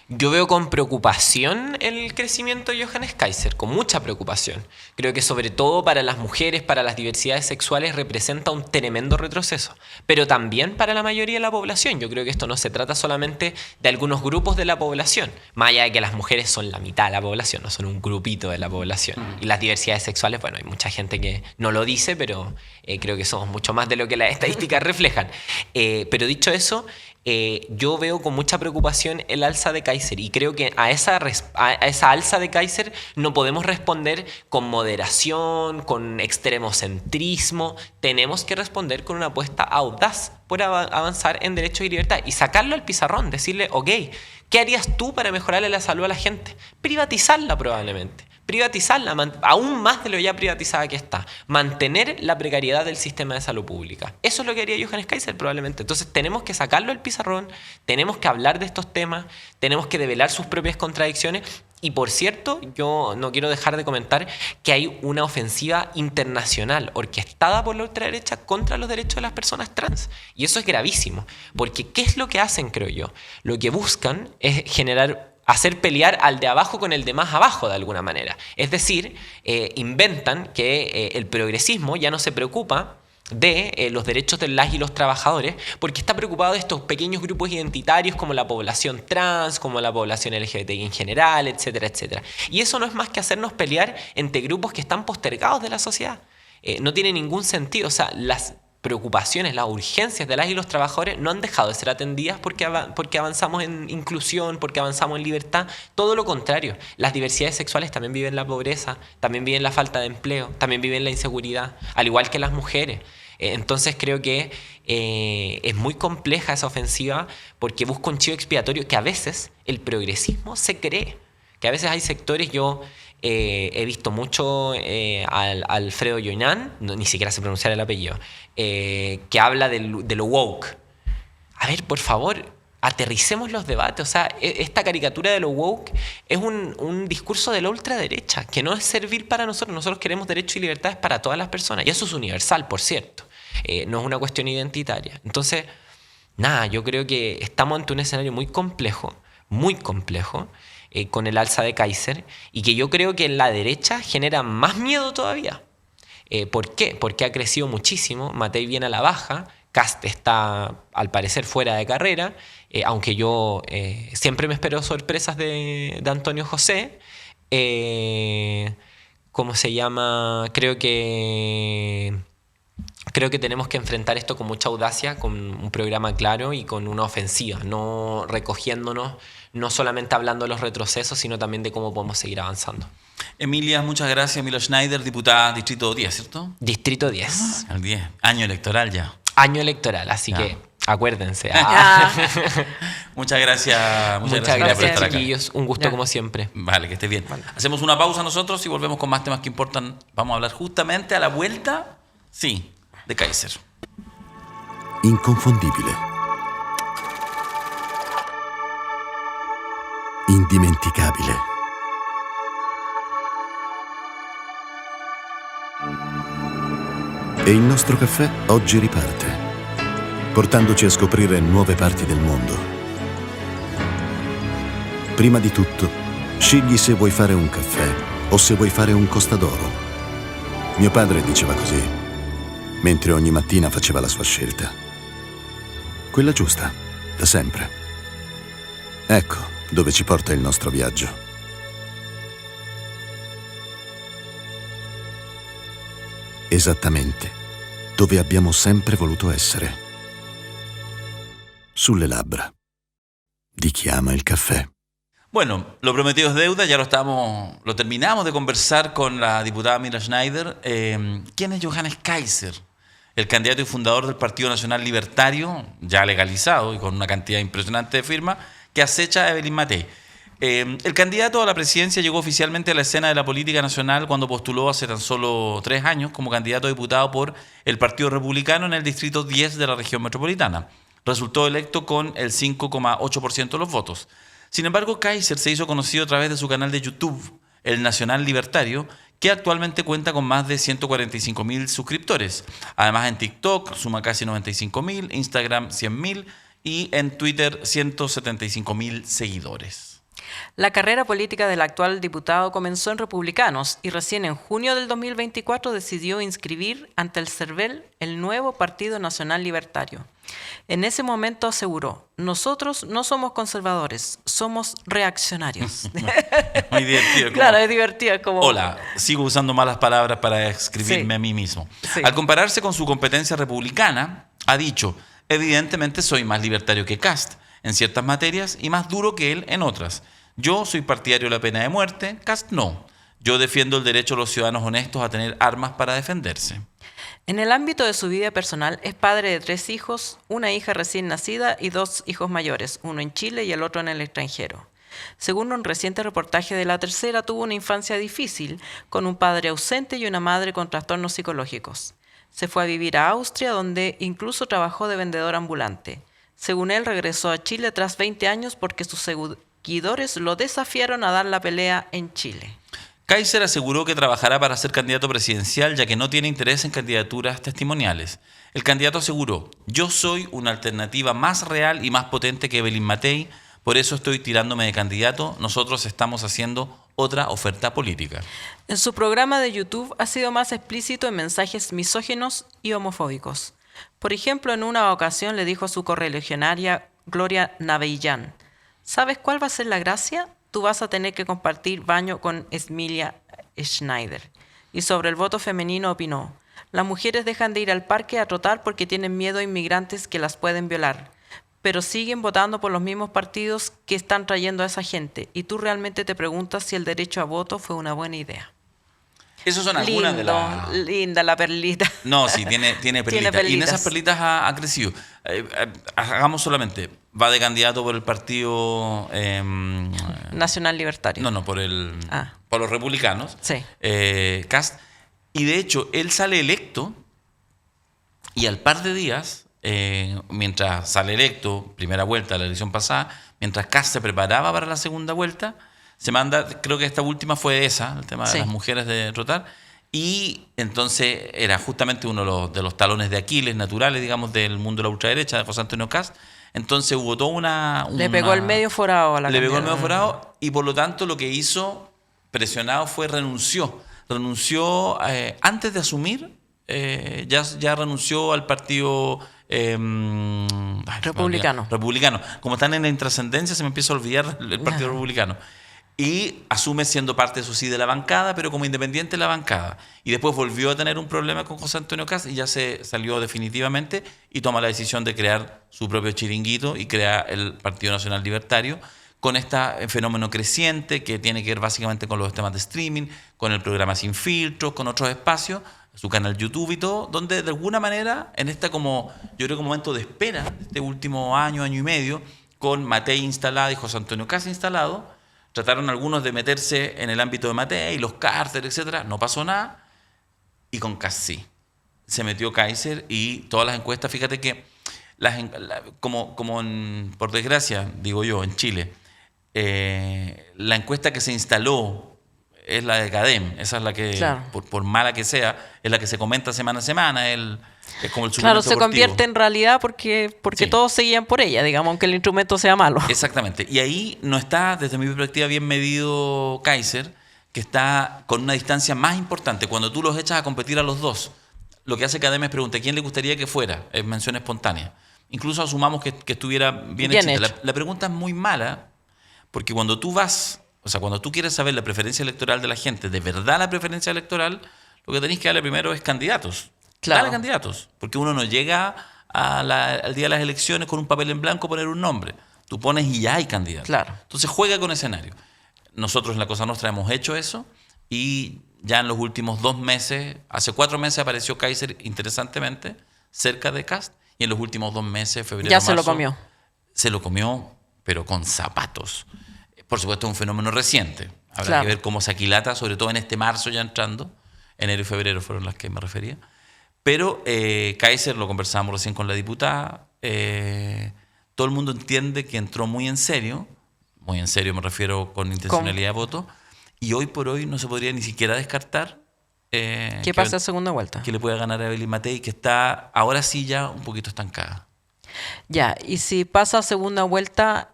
Yo veo con preocupación el crecimiento de Johannes Kaiser, con mucha preocupación. Creo que sobre todo para las mujeres, para las diversidades sexuales, representa un tremendo retroceso, pero también para la mayoría de la población. Yo creo que esto no se trata solamente de algunos grupos de la población, más allá de que las mujeres son la mitad de la población, no son un grupito de la población. Y las diversidades sexuales, bueno, hay mucha gente que no lo dice, pero creo que somos mucho más de lo que las estadísticas reflejan. Pero dicho eso, yo veo con mucha preocupación el alza de Kaiser, y creo que a esa alza de Kaiser no podemos responder con moderación, con extremocentrismo. Tenemos que responder con una apuesta audaz por avanzar en derechos y libertad y sacarlo al pizarrón, decirle, ok, ¿qué harías tú para mejorarle la salud a la gente? Privatizarla probablemente. Privatizarla, aún más de lo ya privatizada que está. Mantener la precariedad del sistema de salud pública. Eso es lo que haría Johannes Kaiser probablemente. Entonces tenemos que sacarlo del pizarrón, tenemos que hablar de estos temas, tenemos que develar sus propias contradicciones. Y por cierto, yo no quiero dejar de comentar que hay una ofensiva internacional orquestada por la ultraderecha contra los derechos de las personas trans. Y eso es gravísimo, porque ¿qué es lo que hacen, creo yo? Lo que buscan es hacer pelear al de abajo con el de más abajo de alguna manera. Es decir, inventan que el progresismo ya no se preocupa de los derechos de las y los trabajadores, porque está preocupado de estos pequeños grupos identitarios como la población trans, como la población LGBTI en general, etcétera, etcétera. Y eso no es más que hacernos pelear entre grupos que están postergados de la sociedad. No tiene ningún sentido. O sea, las preocupaciones, las urgencias de las y los trabajadores no han dejado de ser atendidas porque avanzamos en inclusión, porque avanzamos en libertad. Todo lo contrario. Las diversidades sexuales también viven la pobreza, también viven la falta de empleo, también viven la inseguridad, al igual que las mujeres. Entonces creo que es muy compleja esa ofensiva, porque busca un chivo expiatorio que a veces el progresismo se cree. Que a veces hay sectores, yo he visto mucho al Alfredo Lloñán, ni siquiera sé pronunciar el apellido, que habla de lo woke. A ver, por favor, aterricemos los debates. O sea, esta caricatura de lo woke es un discurso de la ultraderecha, que no es servir para nosotros. Nosotros queremos derechos y libertades para todas las personas. Y eso es universal, por cierto. No es una cuestión identitaria. Entonces, nada, yo creo que estamos ante un escenario muy complejo, con el alza de Kaiser, y que yo creo que en la derecha genera más miedo todavía. ¿Por qué? Porque ha crecido muchísimo, Matei viene a la baja, Kast está al parecer fuera de carrera, aunque yo siempre me espero sorpresas de Antonio José. ¿Cómo se llama? Creo que tenemos que enfrentar esto con mucha audacia, con un programa claro y con una ofensiva, no recogiéndonos, no solamente hablando de los retrocesos, sino también de cómo podemos seguir avanzando. Emilia, muchas gracias. Emilia Schneider, diputada Distrito 10, ¿cierto? Distrito 10. El 10, año electoral ya. Año electoral, así que acuérdense. Muchas gracias. Muchas gracias, por chiquillos. Un gusto como siempre. Vale, que estés bien. Hacemos una pausa nosotros y volvemos con más temas que importan. Vamos a hablar justamente a la vuelta, sí, de Kaiser. Inconfondibile. Indimenticabile. E il nostro caffè oggi riparte, portandoci a scoprire nuove parti del mondo. Prima di tutto, scegli se vuoi fare un caffè o se vuoi fare un costadoro. Mio padre diceva così, mentre ogni mattina faceva la sua scelta. Quella giusta, da sempre. Ecco dove ci porta il nostro viaggio. Esattamente dove abbiamo sempre voluto essere. Sulle labbra di chi ama il caffè. Bueno, lo prometido es deuda, ya lo terminamos de conversar con la diputada Emilia Schneider. ¿Quién es Johannes Kaiser? El candidato y fundador del Partido Nacional Libertario, ya legalizado y con una cantidad impresionante de firmas, que acecha a Evelyn Matei. El candidato a la presidencia llegó oficialmente a la escena de la política nacional cuando postuló hace tan solo 3 años como candidato a diputado por el Partido Republicano en el Distrito 10 de la región metropolitana. Resultó electo con el 5,8% de los votos. Sin embargo, Kaiser se hizo conocido a través de su canal de YouTube, el Nacional Libertario, que actualmente cuenta con más de 145.000 suscriptores. Además, en TikTok suma casi 95.000, Instagram 100.000 y en Twitter 175.000 seguidores. La carrera política del actual diputado comenzó en Republicanos y recién en junio del 2024 decidió inscribir ante el CERVEL el nuevo Partido Nacional Libertario. En ese momento aseguró: nosotros no somos conservadores, somos reaccionarios. Es muy divertido. Claro, es divertido. Como... Hola, sigo usando malas palabras para describirme a mí mismo. Sí. Al compararse con su competencia republicana, ha dicho: evidentemente soy más libertario que Kast en ciertas materias y más duro que él en otras. Yo soy partidario de la pena de muerte, Kast no. Yo defiendo el derecho de los ciudadanos honestos a tener armas para defenderse. En el ámbito de su vida personal, es padre de 3 hijos, una hija recién nacida y 2 hijos mayores, uno en Chile y el otro en el extranjero. Según un reciente reportaje de La Tercera, tuvo una infancia difícil, con un padre ausente y una madre con trastornos psicológicos. Se fue a vivir a Austria, donde incluso trabajó de vendedor ambulante. Según él, regresó a Chile tras 20 años porque sus seguidores lo desafiaron a dar la pelea en Chile. Kaiser aseguró que trabajará para ser candidato presidencial, ya que no tiene interés en candidaturas testimoniales. El candidato aseguró: yo soy una alternativa más real y más potente que Evelyn Matei, por eso estoy tirándome de candidato. Nosotros estamos haciendo otra oferta política. En su programa de YouTube ha sido más explícito en mensajes misóginos y homofóbicos. Por ejemplo, en una ocasión le dijo a su correligionaria Gloria Navellán: ¿sabes cuál va a ser la gracia? Tú vas a tener que compartir baño con Emilia Schneider. Y sobre el voto femenino opinó: las mujeres dejan de ir al parque a trotar porque tienen miedo a inmigrantes que las pueden violar, pero siguen votando por los mismos partidos que están trayendo a esa gente. Y tú realmente te preguntas si el derecho a voto fue una buena idea. Esas son algunas de las... Linda la perlita. No, sí, tiene perlitas. Tiene Y en perlitas. esas perlitas ha crecido. Hagamos solamente, va de candidato por el partido... Nacional Libertario. no, por los republicanos. Sí. Kast. Y de hecho, él sale electo y al par de días, mientras sale electo, primera vuelta de la elección pasada, mientras Kast se preparaba para la segunda vuelta, se manda, creo que esta última fue esa, el tema de las mujeres de trotar, y entonces era justamente uno de los talones de Aquiles naturales, digamos, del mundo de la ultraderecha, de José Antonio Kast. Entonces hubo toda una... Le pegó el medio forado a la Le pegó el candidata. medio forado y por lo tanto lo que hizo, presionado, fue renunció. Renunció antes de asumir, ya renunció al partido... Republicano. Republicano. Como están en la intrascendencia, se me empieza a olvidar el Partido Republicano. Y asume siendo parte, eso sí, de la bancada, pero como independiente de la bancada. Y después volvió a tener un problema con José Antonio Kast y ya se salió definitivamente y toma la decisión de crear su propio chiringuito y crea el Partido Nacional Libertario con este fenómeno creciente que tiene que ver básicamente con los temas de streaming, con el programa Sin Filtros, con otros espacios, su canal YouTube y todo, donde de alguna manera, en esta como, yo creo que momento de espera, este último año y medio, con Matei instalada y José Antonio Kast instalado, trataron algunos de meterse en el ámbito de Matei, los cárteles, etcétera, no pasó nada, y con Kast sí. Se metió Kaiser y todas las encuestas, fíjate que, por desgracia, digo yo, en Chile, la encuesta que se instaló es la de CADEM, esa es la que, claro, por mala que sea, es la que se comenta semana a semana, es como el suplemento claro, se deportivo. convierte en realidad porque Sí. todos seguían por ella, digamos, aunque el instrumento sea malo. Exactamente. Y ahí no está, desde mi perspectiva, bien medido Kaiser, que está con una distancia más importante. Cuando tú los echas a competir a los dos, lo que hace CADEM es preguntar quién le gustaría que fuera, es mención espontánea. Incluso asumamos que estuviera bien hecho. La pregunta es muy mala, porque cuando tú vas, o sea, cuando tú quieres saber la preferencia electoral de la gente, de verdad la preferencia electoral, lo que tenés que darle primero es candidatos. Claro. Dale candidatos, porque uno no llega al día de las elecciones con un papel en blanco a poner un nombre. Tú pones y ya hay candidatos. Claro. Entonces juega con escenario. Nosotros en La Cosa Nostra hemos hecho eso y ya en los últimos 2 meses, hace 4 meses apareció Kaiser interesantemente cerca de Kast y en los últimos 2 meses, febrero, Ya marzo, se lo comió. Se lo comió, pero con zapatos. Por supuesto, es un fenómeno reciente. Habrá Claro. que ver cómo se aquilata, sobre todo en este marzo ya entrando. Enero y febrero fueron las que me refería. Pero Kaiser, lo conversábamos recién con la diputada, todo el mundo entiende que entró muy en serio me refiero con intencionalidad de voto, Y hoy por hoy no se podría ni siquiera descartar ¿Qué pasa en segunda vuelta? que le pueda ganar a Evelyn Matei, que está ahora sí ya un poquito estancada. Ya, y si pasa a segunda vuelta,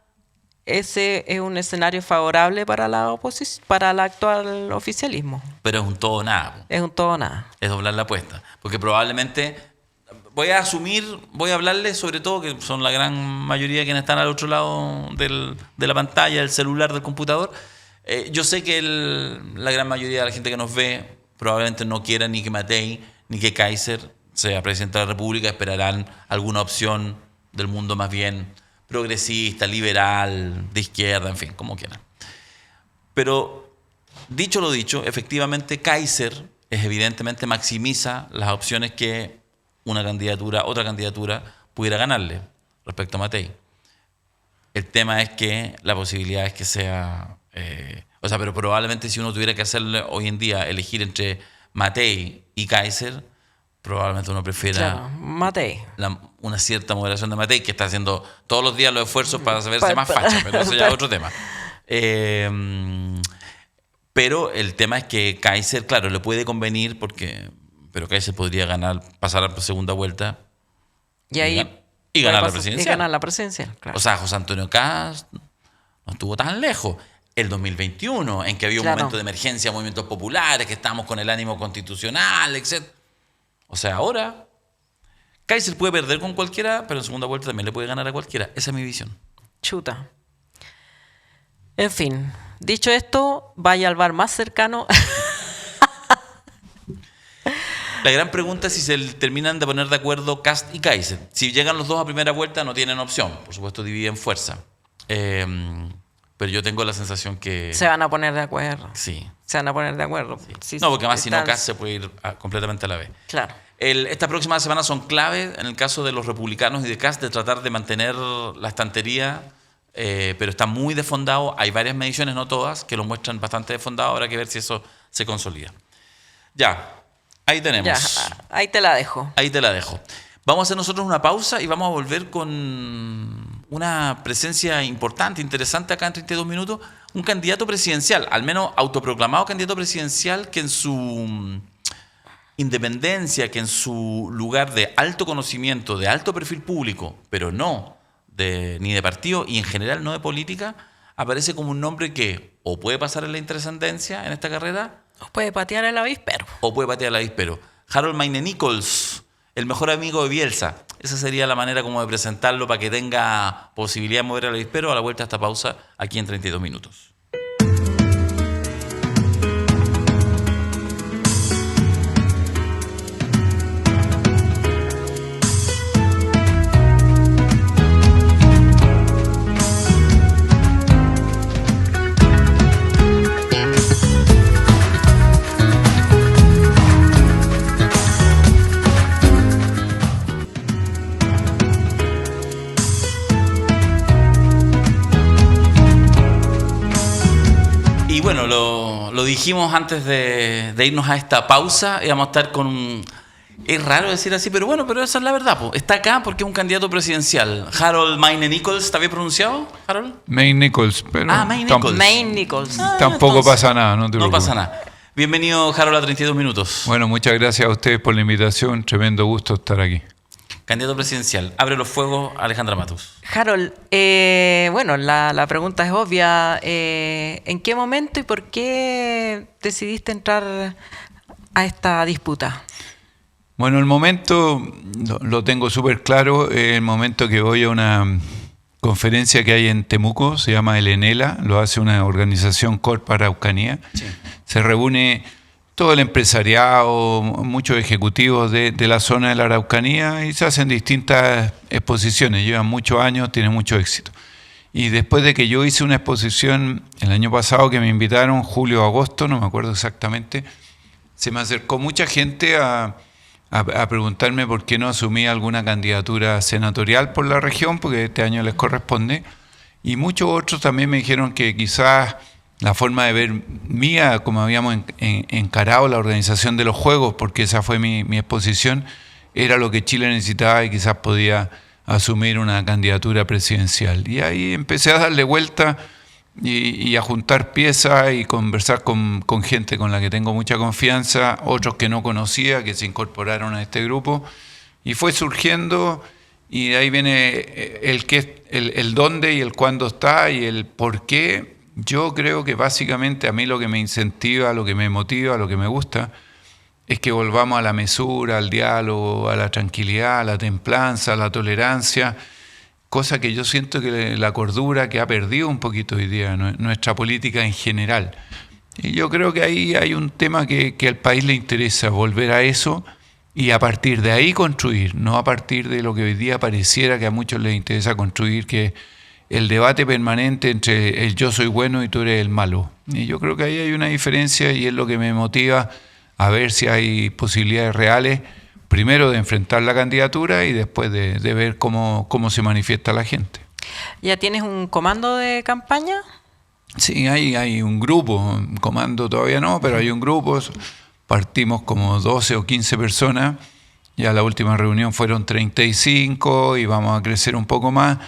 ese es un escenario favorable para la oposición, para el actual oficialismo. Pero es un todo o nada, po. Es un todo o nada. Es doblar la apuesta. Porque probablemente, voy a hablarles sobre todo, que son la gran mayoría de quienes están al otro lado de la pantalla, del celular, del computador. Yo sé que la gran mayoría de la gente que nos ve probablemente no quiera ni que Matei ni que Kaiser sea presidente de la República, esperarán alguna opción del mundo más bien progresista, liberal, de izquierda, en fin, como quieran. Pero dicho lo dicho, efectivamente Kaiser evidentemente maximiza las opciones que otra candidatura pudiera ganarle respecto a Matei. El tema es que la posibilidad es que sea... pero probablemente si uno tuviera que hacerle hoy en día elegir entre Matei y Kaiser, probablemente uno prefiera Claro, Matei. una cierta moderación de Matei, que está haciendo todos los días los esfuerzos para verse más facha, pero eso ya es otro tema. Pero el tema es que Kaiser, claro, le puede convenir pero Kaiser podría pasar a segunda vuelta Y ahí y ganar la y presidencial. ganar la presidencial, claro. O sea, José Antonio Kast no estuvo tan lejos. El 2021, en que había un Claro. momento de emergencia, movimientos populares, que estábamos con el ánimo constitucional, etc. O sea, ahora Kaiser puede perder con cualquiera, pero en segunda vuelta también le puede ganar a cualquiera. Esa es mi visión. Chuta. En fin, dicho esto, vaya al bar más cercano. La gran pregunta es si se terminan de poner de acuerdo Kast y Kaiser. Si llegan los dos a primera vuelta, no tienen opción. Por supuesto, dividen fuerza. Pero yo tengo la sensación que... Se van a poner de acuerdo. Sí. Se van a poner de acuerdo. Sí, No, porque más si no, están- Kast se puede ir completamente a la vez. Claro. Estas próximas semanas son clave en el caso de los republicanos y de Kast de tratar de mantener la estantería, pero está muy desfondado. Hay varias mediciones, no todas, que lo muestran bastante desfondado. Habrá que ver si eso se consolida. Ya, ahí tenemos. Ya, ahí te la dejo. Ahí te la dejo. Vamos a hacer nosotros una pausa y vamos a volver con una presencia importante, interesante acá en 32 minutos. Un candidato presidencial, al menos autoproclamado candidato presidencial, que en su independencia, que en su lugar de alto conocimiento, de alto perfil público, pero no ni de partido y en general no de política, aparece como un nombre que o puede pasar en la intrascendencia en esta carrera Puede patear el avispero. o puede patear el avispero. Harold Mayne Nichols, el mejor amigo de Bielsa. Esa sería la manera como de presentarlo para que tenga posibilidad de mover el avispero a la vuelta de esta pausa aquí en 32 minutos. Y bueno, lo dijimos antes de irnos a esta pausa, íbamos a estar con... Es raro decir así, pero bueno, pero esa es la verdad, po. Está acá porque es un candidato presidencial. Harold Mayne Nichols, ¿está bien pronunciado, Harold? Mayne Nichols, pero Mayne Nichols. Mayne Nichols. tampoco Entonces, pasa nada, no te No preocupes. pasa nada. Bienvenido, Harold, a 32 minutos. Bueno, muchas gracias a ustedes por la invitación, tremendo gusto estar aquí. Candidato presidencial. Abre los fuegos, Alejandra Matus. Harold, bueno, la pregunta es obvia. ¿En qué momento y por qué decidiste entrar a esta disputa? Bueno, el momento lo tengo súper claro, el momento que voy a una conferencia que hay en Temuco, se llama el ENELA, lo hace una organización Corp Araucanía. Sí. Se reúne todo el empresariado, muchos ejecutivos de la zona de la Araucanía y se hacen distintas exposiciones, llevan muchos años, tienen mucho éxito. Y después de que yo hice una exposición el año pasado que me invitaron, julio o agosto, no me acuerdo exactamente, se me acercó mucha gente a preguntarme por qué no asumía alguna candidatura senatorial por la región, porque este año les corresponde. Y muchos otros también me dijeron que quizás la forma de ver mía, como habíamos encarado la organización de los Juegos, porque esa fue mi exposición, era lo que Chile necesitaba y quizás podía asumir una candidatura presidencial. Y ahí empecé a darle vuelta y a juntar piezas y conversar con gente con la que tengo mucha confianza, otros que no conocía, que se incorporaron a este grupo, y fue surgiendo, y de ahí viene el dónde y el cuándo está y el por qué. Yo creo que básicamente a mí lo que me incentiva, lo que me motiva, lo que me gusta, es que volvamos a la mesura, al diálogo, a la tranquilidad, a la templanza, a la tolerancia, cosa que yo siento que la cordura que ha perdido un poquito hoy día nuestra política en general. Y yo creo que ahí hay un tema que al país le interesa, volver a eso y a partir de ahí construir, no a partir de lo que hoy día pareciera que a muchos les interesa construir, que el debate permanente entre el yo soy bueno y tú eres el malo. Y yo creo que ahí hay una diferencia y es lo que me motiva a ver si hay posibilidades reales, primero de enfrentar la candidatura y después de ver cómo se manifiesta la gente. ¿Ya tienes un comando de campaña? Sí, hay un grupo, un comando todavía no, pero hay un grupo, partimos como 12 o 15 personas, ya la última reunión fueron 35 y vamos a crecer un poco más.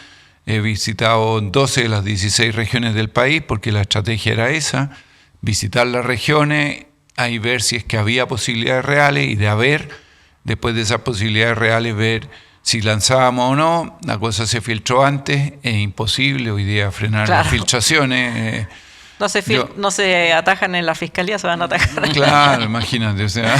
He visitado 12 de las 16 regiones del país porque la estrategia era esa, visitar las regiones, ahí ver si es que había posibilidades reales y de haber, después de esas posibilidades reales, ver si lanzábamos o no. La cosa se filtró antes, es imposible hoy día frenar las filtraciones. No se atajan en la fiscalía, se van a atajar. Claro, imagínate, o sea.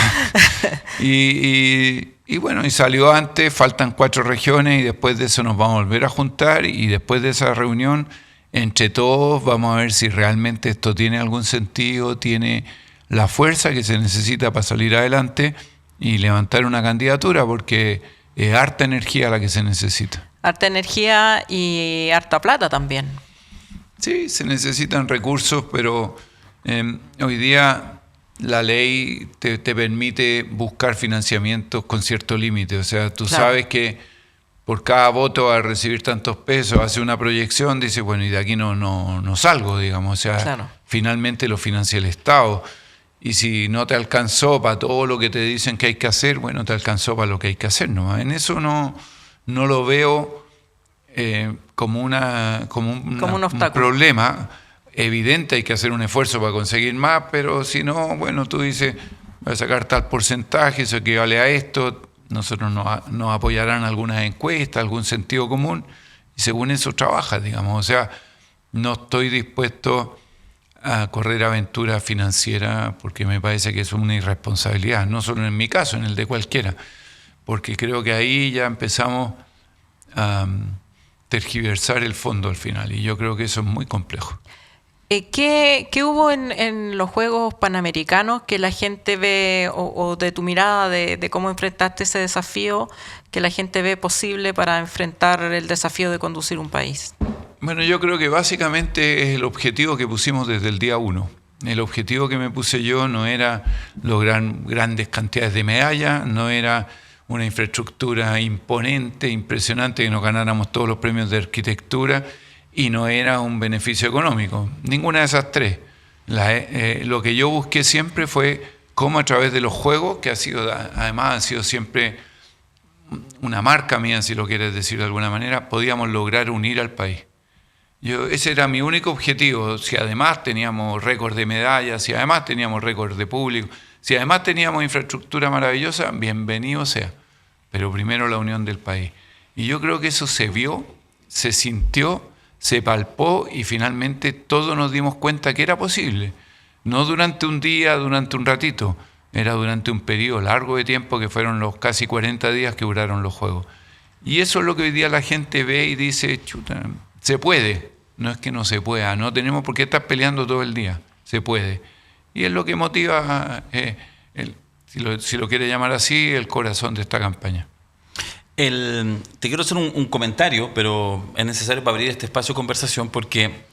Y bueno, y salió antes, faltan 4 regiones y después de eso nos vamos a volver a juntar y después de esa reunión, entre todos vamos a ver si realmente esto tiene algún sentido, tiene la fuerza que se necesita para salir adelante y levantar una candidatura, porque es harta energía la que se necesita. Harta energía y harta plata también. Sí, se necesitan recursos, pero hoy día la ley te permite buscar financiamientos con cierto límite. O sea, tú sabes que por cada voto a recibir tantos pesos, hace una proyección, dice, bueno, y de aquí no salgo, digamos. O sea, finalmente lo financia el Estado. Y si no te alcanzó para todo lo que te dicen que hay que hacer, bueno, te alcanzó para lo que hay que hacer, ¿no? En eso no lo veo como un problema evidente. Hay que hacer un esfuerzo para conseguir más, pero si no, bueno, tú dices, voy a sacar tal porcentaje, eso equivale a esto, nosotros nos apoyarán algunas encuestas, algún sentido común, y según eso trabajas, digamos. O sea, no estoy dispuesto a correr aventura financiera porque me parece que es una irresponsabilidad, no solo en mi caso, en el de cualquiera, porque creo que ahí ya empezamos a tergiversar el fondo al final, y yo creo que eso es muy complejo. ¿Qué hubo en los Juegos Panamericanos que la gente ve, o de tu mirada de cómo enfrentaste ese desafío, que la gente ve posible para enfrentar el desafío de conducir un país? Bueno, yo creo que básicamente es el objetivo que pusimos desde el día 1. El objetivo que me puse yo no era lograr grandes cantidades de medallas, no era una infraestructura imponente, impresionante, que nos ganáramos todos los premios de arquitectura, y no era un beneficio económico. Ninguna de esas tres. Lo que yo busqué siempre fue cómo a través de los juegos, que además han sido siempre una marca mía, si lo quieres decir de alguna manera, podíamos lograr unir al país. Ese era mi único objetivo. Si además teníamos récord de medallas, si además teníamos récord de público, si además teníamos infraestructura maravillosa, bienvenido sea. Pero primero la unión del país. Y yo creo que eso se vio, se sintió, se palpó y finalmente todos nos dimos cuenta que era posible. No durante un día, durante un ratito, era durante un periodo largo de tiempo que fueron los casi 40 días que duraron los Juegos. Y eso es lo que hoy día la gente ve y dice, chuta, se puede. No es que no se pueda, no tenemos por qué estar peleando todo el día, se puede. Y es lo que motiva, si lo quiere llamar así, el corazón de esta campaña. Te quiero hacer un comentario, pero es necesario para abrir este espacio de conversación porque,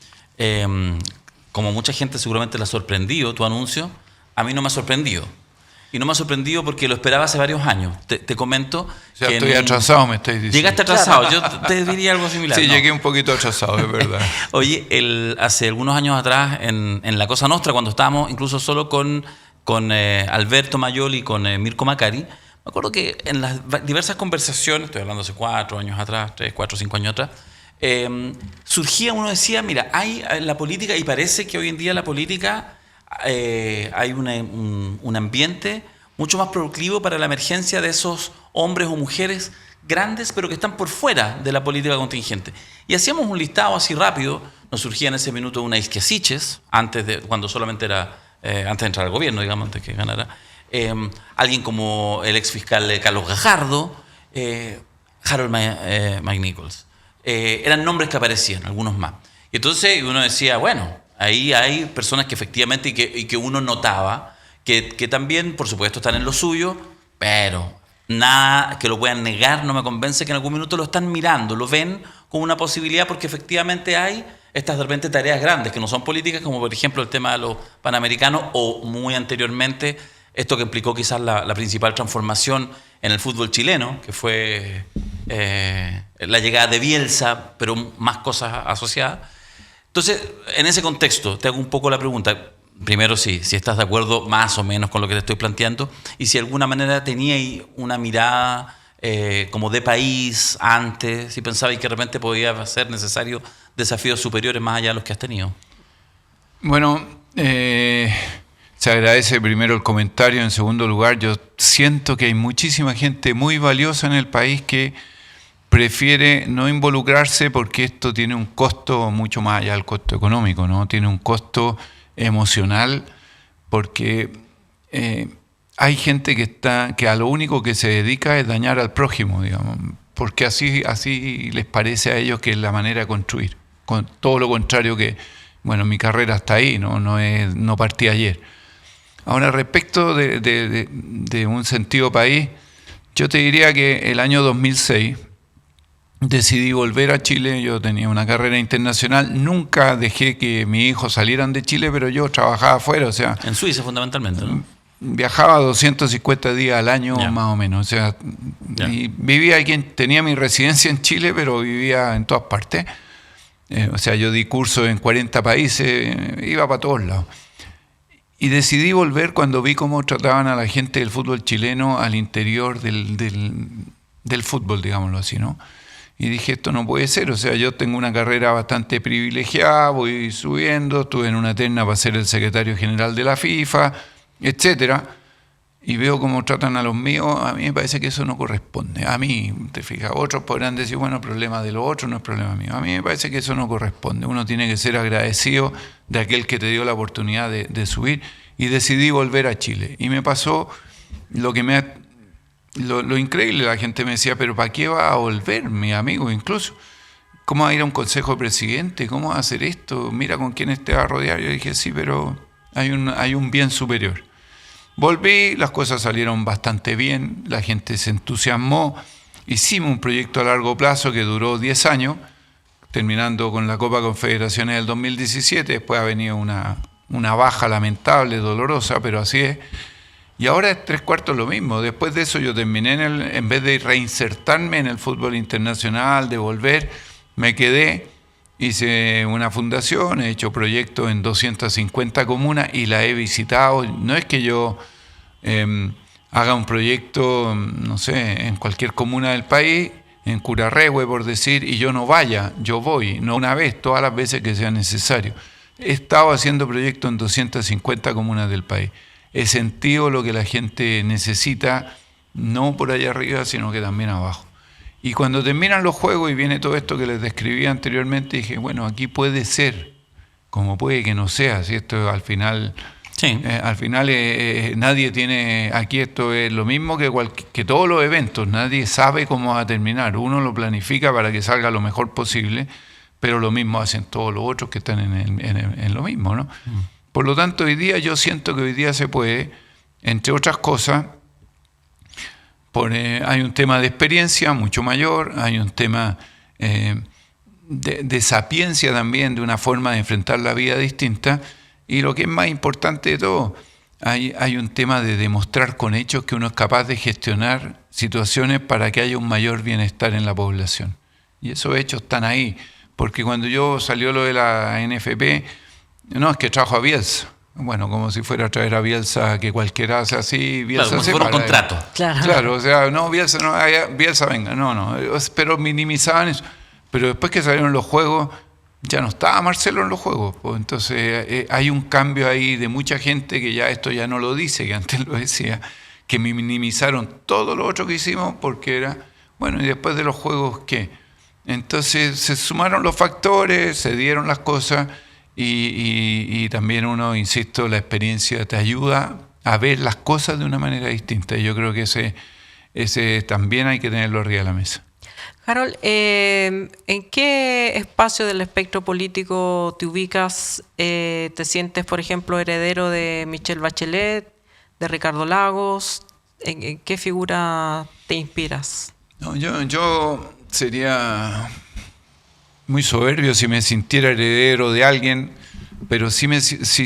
como mucha gente seguramente le ha sorprendido tu anuncio, a mí no me ha sorprendido. Y no me ha sorprendido porque lo esperaba hace varios años. Te comento. O sea, que estoy atrasado, me estáis diciendo. Llegaste atrasado, yo te diría algo similar. Sí, ¿no? Llegué un poquito atrasado, es verdad. Oye, hace algunos años atrás, en La Cosa Nostra, cuando estábamos incluso solo con Alberto Mayol y con Mirko Macari, me acuerdo que en las diversas conversaciones, estoy hablando hace 4 años atrás, 3, 4, 5 años atrás, surgía, uno decía, mira, hay en la política, y parece que hoy en día la política hay un ambiente mucho más proclivo para la emergencia de esos hombres o mujeres grandes, pero que están por fuera de la política contingente. Y hacíamos un listado así rápido, nos surgía en ese minuto una Isquiasiches, cuando solamente era, antes de entrar al gobierno, digamos, antes que ganara, alguien como el ex fiscal Carlos Gajardo, Harold McNichols. Eran nombres que aparecían, algunos más. Y entonces uno decía, bueno, ahí hay personas que efectivamente y que uno notaba que también, por supuesto, están en lo suyo, pero nada que lo puedan negar no me convence que en algún minuto lo están mirando, lo ven como una posibilidad, porque efectivamente hay estas de repente tareas grandes que no son políticas, como por ejemplo el tema de los panamericanos, o muy anteriormente esto que implicó quizás la principal transformación en el fútbol chileno, que fue la llegada de Bielsa, pero más cosas asociadas. Entonces, en ese contexto, te hago un poco la pregunta. Primero, si estás de acuerdo más o menos con lo que te estoy planteando, y si de alguna manera teníais una mirada como de país antes, si pensabais que de repente podía ser necesario desafíos superiores más allá de los que has tenido. Bueno, se agradece primero el comentario. En segundo lugar, yo siento que hay muchísima gente muy valiosa en el país que prefiere no involucrarse porque esto tiene un costo mucho más allá del costo económico, ¿no? Tiene un costo emocional, porque hay gente que a lo único que se dedica es dañar al prójimo, digamos, porque así les parece a ellos que es la manera de construir, con todo lo contrario que, bueno, mi carrera está ahí, no partí ayer. Ahora, respecto de un sentido país, yo te diría que el año 2006 decidí volver a Chile. Yo tenía una carrera internacional, nunca dejé que mis hijos salieran de Chile, pero yo trabajaba afuera, o sea... En Suiza fundamentalmente, ¿no? Viajaba 250 días al año, más o menos, o sea, y vivía aquí, tenía mi residencia en Chile, pero vivía en todas partes. O sea, yo di cursos en 40 países, iba para todos lados. Y decidí volver cuando vi cómo trataban a la gente del fútbol chileno al interior del fútbol, digámoslo así, ¿no? Y dije, esto no puede ser, o sea, yo tengo una carrera bastante privilegiada, voy subiendo, estuve en una terna para ser el secretario general de la FIFA, etcétera, y veo cómo tratan a los míos. A mí me parece que eso no corresponde. A mí, te fijas, otros podrán decir, bueno, problema de los otros, no es problema mío. A mí me parece que eso no corresponde. Uno tiene que ser agradecido de aquel que te dio la oportunidad de subir, y decidí volver a Chile. Y me pasó lo increíble. La gente me decía, pero ¿para qué va a volver, mi amigo? Incluso, ¿cómo va a ir a un consejo de presidente? ¿Cómo va a hacer esto? Mira con quién te va a rodear. Yo dije, sí, pero hay un bien superior. Volví, las cosas salieron bastante bien, la gente se entusiasmó, hicimos un proyecto a largo plazo que duró 10 años, terminando con la Copa Confederaciones del 2017, después ha venido una baja lamentable, dolorosa, pero así es. Y ahora es 3/4 lo mismo. Después de eso yo terminé en vez de reinsertarme en el fútbol internacional, de volver, me quedé, hice una fundación, he hecho proyectos en 250 comunas y la he visitado. No es que yo haga un proyecto, no sé, en cualquier comuna del país, en Curarrehue por decir, y yo no vaya, yo voy, no una vez, todas las veces que sea necesario. He estado haciendo proyectos en 250 comunas del país. He sentido lo que la gente necesita, no por allá arriba, sino que también abajo. Y cuando terminan los juegos y viene todo esto que les describí anteriormente, dije, bueno, aquí puede ser, como puede que no sea, si esto al final... Sí. Nadie tiene, aquí esto es lo mismo que todos los eventos, nadie sabe cómo va a terminar, uno lo planifica para que salga lo mejor posible, pero lo mismo hacen todos los otros que están en lo mismo, ¿no? Por lo tanto, hoy día yo siento que hoy día se puede, entre otras cosas, hay un tema de experiencia mucho mayor, hay un tema de sapiencia también, de una forma de enfrentar la vida distinta. Y lo que es más importante de todo, hay un tema de demostrar con hechos que uno es capaz de gestionar situaciones para que haya un mayor bienestar en la población. Y esos hechos están ahí, porque cuando yo salió lo de la NFP, no es que trajo a Bielsa. Bueno, como si fuera a traer a Bielsa, que cualquiera hace así, Bielsa, claro, como si fuera un contrato. Claro. Claro, o sea, no, Bielsa, no, Bielsa venga, no, pero minimizaban eso. pero después que salieron los juegos, ya no estaba Marcelo en los juegos. Pues. Entonces hay un cambio ahí de mucha gente que ya esto ya no lo dice, que antes lo decía, que minimizaron todo lo otro que hicimos porque era, bueno, y después de los juegos, ¿qué? Entonces se sumaron los factores, se dieron las cosas y también uno, insisto, la experiencia te ayuda a ver las cosas de una manera distinta. Y yo creo que ese también hay que tenerlo arriba de la mesa. Harold, ¿en qué espacio del espectro político te ubicas? ¿Te sientes, por ejemplo, heredero de Michelle Bachelet, de Ricardo Lagos? ¿En qué figura te inspiras? No, yo sería muy soberbio si me sintiera heredero de alguien, pero sí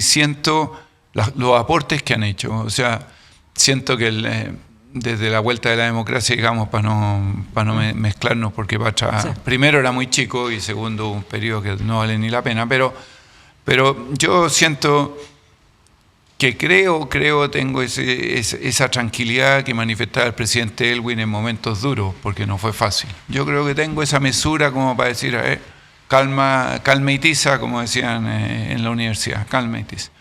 siento los aportes que han hecho. O sea, siento que desde la vuelta de la democracia, digamos, para no mezclarnos, porque Pacha, sí, primero era muy chico y segundo un periodo que no vale ni la pena, pero yo siento que tengo esa tranquilidad que manifestaba el presidente Elwin en momentos duros, porque no fue fácil. Yo creo que tengo esa mesura como para decir, calma y tiza, como decían en la universidad, calma y tiza.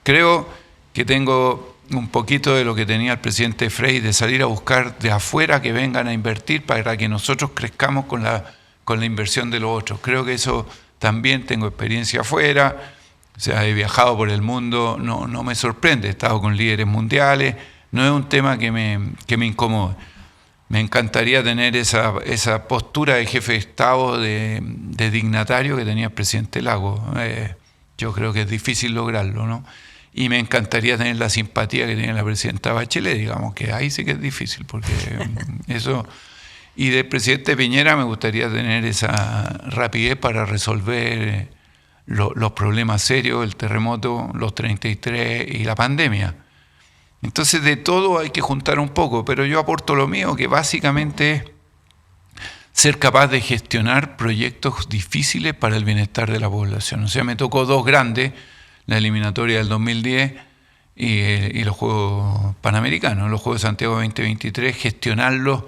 Creo que tengo un poquito de lo que tenía el presidente Frey, de salir a buscar de afuera que vengan a invertir para que nosotros crezcamos con la inversión de los otros. Creo que eso también, tengo experiencia afuera, o sea, he viajado por el mundo, no me sorprende, he estado con líderes mundiales, no es un tema que me incomode. Me encantaría tener esa postura de jefe de Estado, de dignatario que tenía el presidente Lagos. Yo creo que es difícil lograrlo, ¿no? Y me encantaría tener la simpatía que tenía la presidenta Bachelet, digamos, que ahí sí que es difícil, porque eso... Y del presidente Piñera me gustaría tener esa rapidez para resolver los problemas serios, el terremoto, los 33 y la pandemia. Entonces de todo hay que juntar un poco, pero yo aporto lo mío, que básicamente es ser capaz de gestionar proyectos difíciles para el bienestar de la población. O sea, me tocó dos grandes, la eliminatoria del 2010 y los Juegos Panamericanos, los Juegos de Santiago 2023, gestionarlos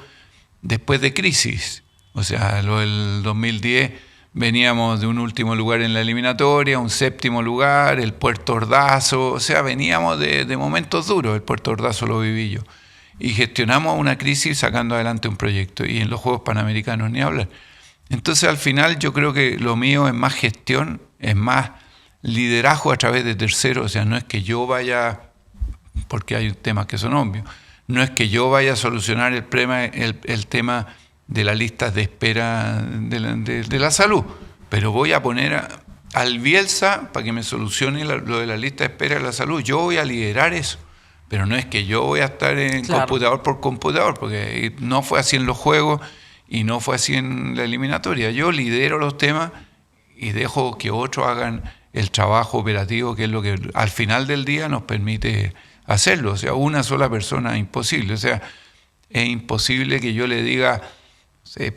después de crisis. O sea, lo del 2010 veníamos de un último lugar en la eliminatoria, un séptimo lugar, el Puerto Ordaz, o sea, veníamos de momentos duros, el Puerto Ordaz lo viví yo. Y gestionamos una crisis sacando adelante un proyecto, y en los Juegos Panamericanos ni hablar. Entonces, al final, yo creo que lo mío es más gestión, es más liderazgo a través de terceros. O sea, no es que yo vaya, porque hay temas que son obvios, no es que yo vaya a solucionar el tema de las listas de espera de la salud, pero voy a poner al Bielsa para que me solucione lo de la lista de espera de la salud. Yo voy a liderar eso, pero no es que yo voy a estar en computador por computador, porque no fue así en los Juegos y no fue así en la eliminatoria. Yo lidero los temas y dejo que otros hagan el trabajo operativo, que es lo que al final del día nos permite hacerlo. O sea, una sola persona es imposible. O sea, es imposible que yo le diga,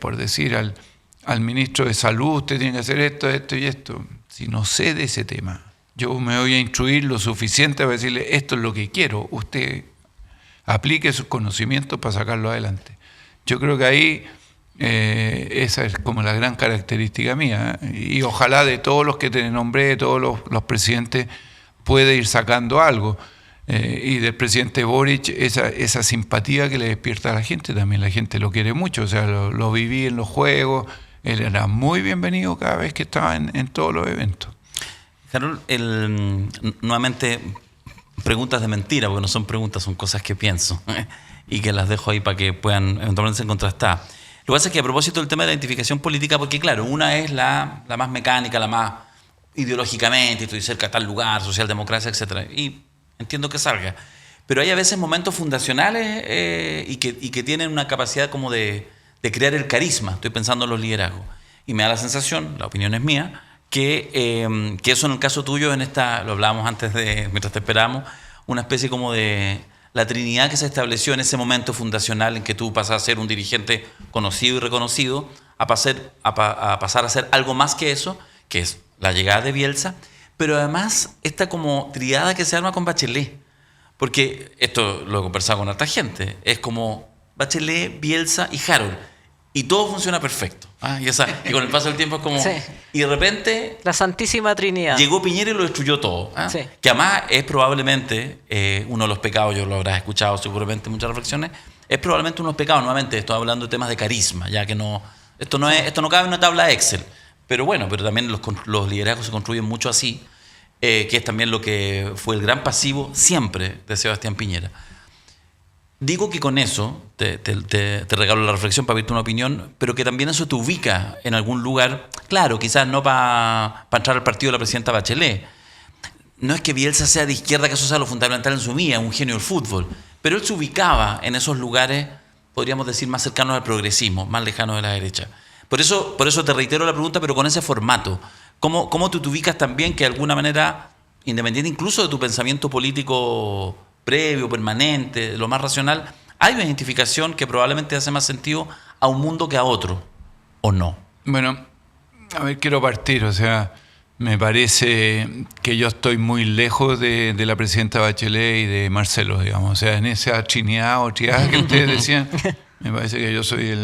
por decir al ministro de Salud, usted tiene que hacer esto, esto y esto. Si no sé de ese tema, yo me voy a instruir lo suficiente para decirle, esto es lo que quiero, usted aplique sus conocimientos para sacarlo adelante. Yo creo que ahí esa es como la gran característica mía, y ojalá de todos los que te nombré, de todos los presidentes, puede ir sacando algo. Y del presidente Boric, esa simpatía que le despierta a la gente, también la gente lo quiere mucho. O sea, lo viví en los Juegos, él era muy bienvenido cada vez que estaba en todos los eventos. Harold, nuevamente, preguntas de mentira, porque no son preguntas, son cosas que pienso y que las dejo ahí para que puedan eventualmente ser contrastadas. Lo que pasa es que a propósito del tema de la identificación política, porque claro, una es la más mecánica, la más ideológicamente, estoy cerca de tal lugar, socialdemocracia, etc. Y entiendo que salga. Pero hay a veces momentos fundacionales y que tienen una capacidad como de crear el carisma. Estoy pensando en los liderazgos. Y me da la sensación, la opinión es mía, que eso en el caso tuyo, lo hablábamos antes mientras te esperábamos, una especie como de la trinidad que se estableció en ese momento fundacional en que tú pasas a ser un dirigente conocido y reconocido, a pasar a ser algo más que eso, que es la llegada de Bielsa, pero además esta como triada que se arma con Bachelet, porque esto lo he conversado con harta gente, es como Bachelet, Bielsa y Harold, y todo funciona perfecto. Y con el paso del tiempo es como... Sí. Y de repente La Santísima Trinidad. llegó Piñera y lo destruyó todo. Sí. Que además es probablemente uno de los pecados, yo lo habrás escuchado seguramente en muchas reflexiones, es probablemente uno de los pecados, nuevamente estoy hablando de temas de carisma, ya que esto no cabe en una tabla Excel. Pero bueno, pero también los liderazgos se construyen mucho así, que es también lo que fue el gran pasivo siempre de Sebastián Piñera. Digo que con eso, te regalo la reflexión para pedirte una opinión, pero que también eso te ubica en algún lugar, claro, quizás no para entrar al partido de la presidenta Bachelet. No es que Bielsa sea de izquierda, que eso sea lo fundamental en su vida, un genio del fútbol, pero él se ubicaba en esos lugares, podríamos decir, más cercanos al progresismo, más lejanos de la derecha. Por eso te reitero la pregunta, pero con ese formato. ¿Cómo tú te ubicas también que de alguna manera, independiente incluso de tu pensamiento político previo, permanente, lo más racional, hay una identificación que probablemente hace más sentido a un mundo que a otro, ¿o no? Bueno, a ver, quiero partir, o sea, me parece que yo estoy muy lejos de la presidenta Bachelet y de Marcelo, digamos, o sea, en esa trinidad o triada que ustedes decían, me parece que yo soy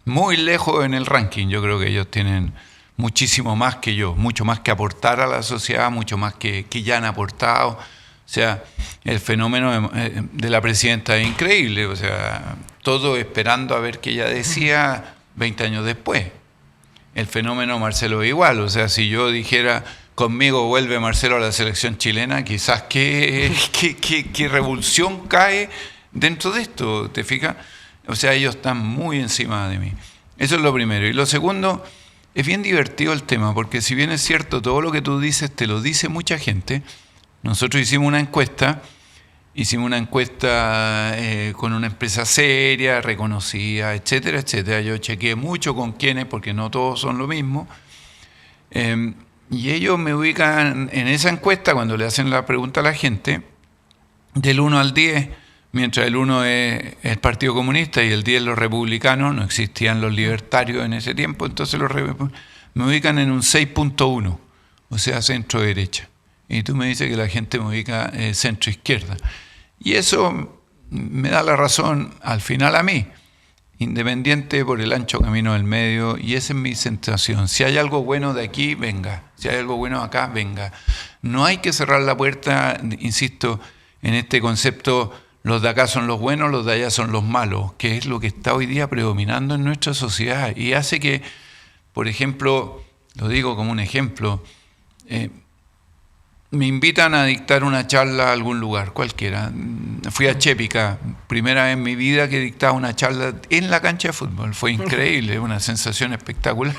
muy lejos en el ranking. Yo creo que ellos tienen muchísimo más que yo, mucho más que aportar a la sociedad, mucho más que ya han aportado. O sea, el fenómeno de la presidenta es increíble, o sea, todo esperando a ver qué ella decía 20 años después. El fenómeno Marcelo es igual, o sea, si yo dijera conmigo vuelve Marcelo a la selección chilena, quizás qué revolución cae dentro de esto, ¿te fijas? O sea, ellos están muy encima de mí. Eso es lo primero. Y lo segundo, es bien divertido el tema, porque si bien es cierto, todo lo que tú dices te lo dice mucha gente. Nosotros hicimos una encuesta con una empresa seria, reconocida, etcétera, etcétera. Yo chequeé mucho con quiénes, porque no todos son lo mismo. Y ellos me ubican en esa encuesta, cuando le hacen la pregunta a la gente, del 1 al 10, mientras el 1 es el Partido Comunista y el 10 los republicanos, no existían los libertarios en ese tiempo, entonces me ubican en un 6.1, o sea, centro-derecha. Y tú me dices que la gente me ubica centro-izquierda. Y eso me da la razón al final a mí, independiente por el ancho camino del medio, y esa es mi sensación. Si hay algo bueno de aquí, venga. Si hay algo bueno acá, venga. No hay que cerrar la puerta, insisto, en este concepto, los de acá son los buenos, los de allá son los malos, que es lo que está hoy día predominando en nuestra sociedad. Y hace que, por ejemplo, lo digo como un ejemplo, me invitan a dictar una charla a algún lugar, cualquiera. Fui a Chépica, primera vez en mi vida que dictaba una charla en la cancha de fútbol. Fue increíble, una sensación espectacular.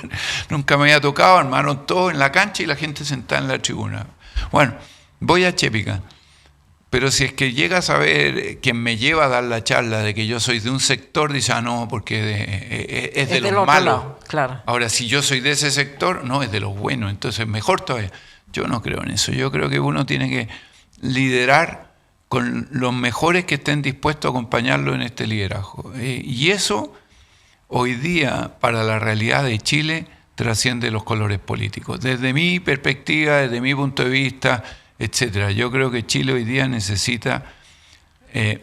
Nunca me había tocado, armaron todo en la cancha y la gente sentada en la tribuna. Bueno, voy a Chépica. Pero si es que llega a saber quien me lleva a dar la charla de que yo soy de un sector, dice, no, porque es de los malos. Claro. Ahora, si yo soy de ese sector, no, es de los buenos. Entonces, mejor todavía. Yo no creo en eso. Yo creo que uno tiene que liderar con los mejores que estén dispuestos a acompañarlo en este liderazgo. Y eso, hoy día, para la realidad de Chile, trasciende los colores políticos. Desde mi perspectiva, desde mi punto de vista, etcétera. Yo creo que Chile hoy día necesita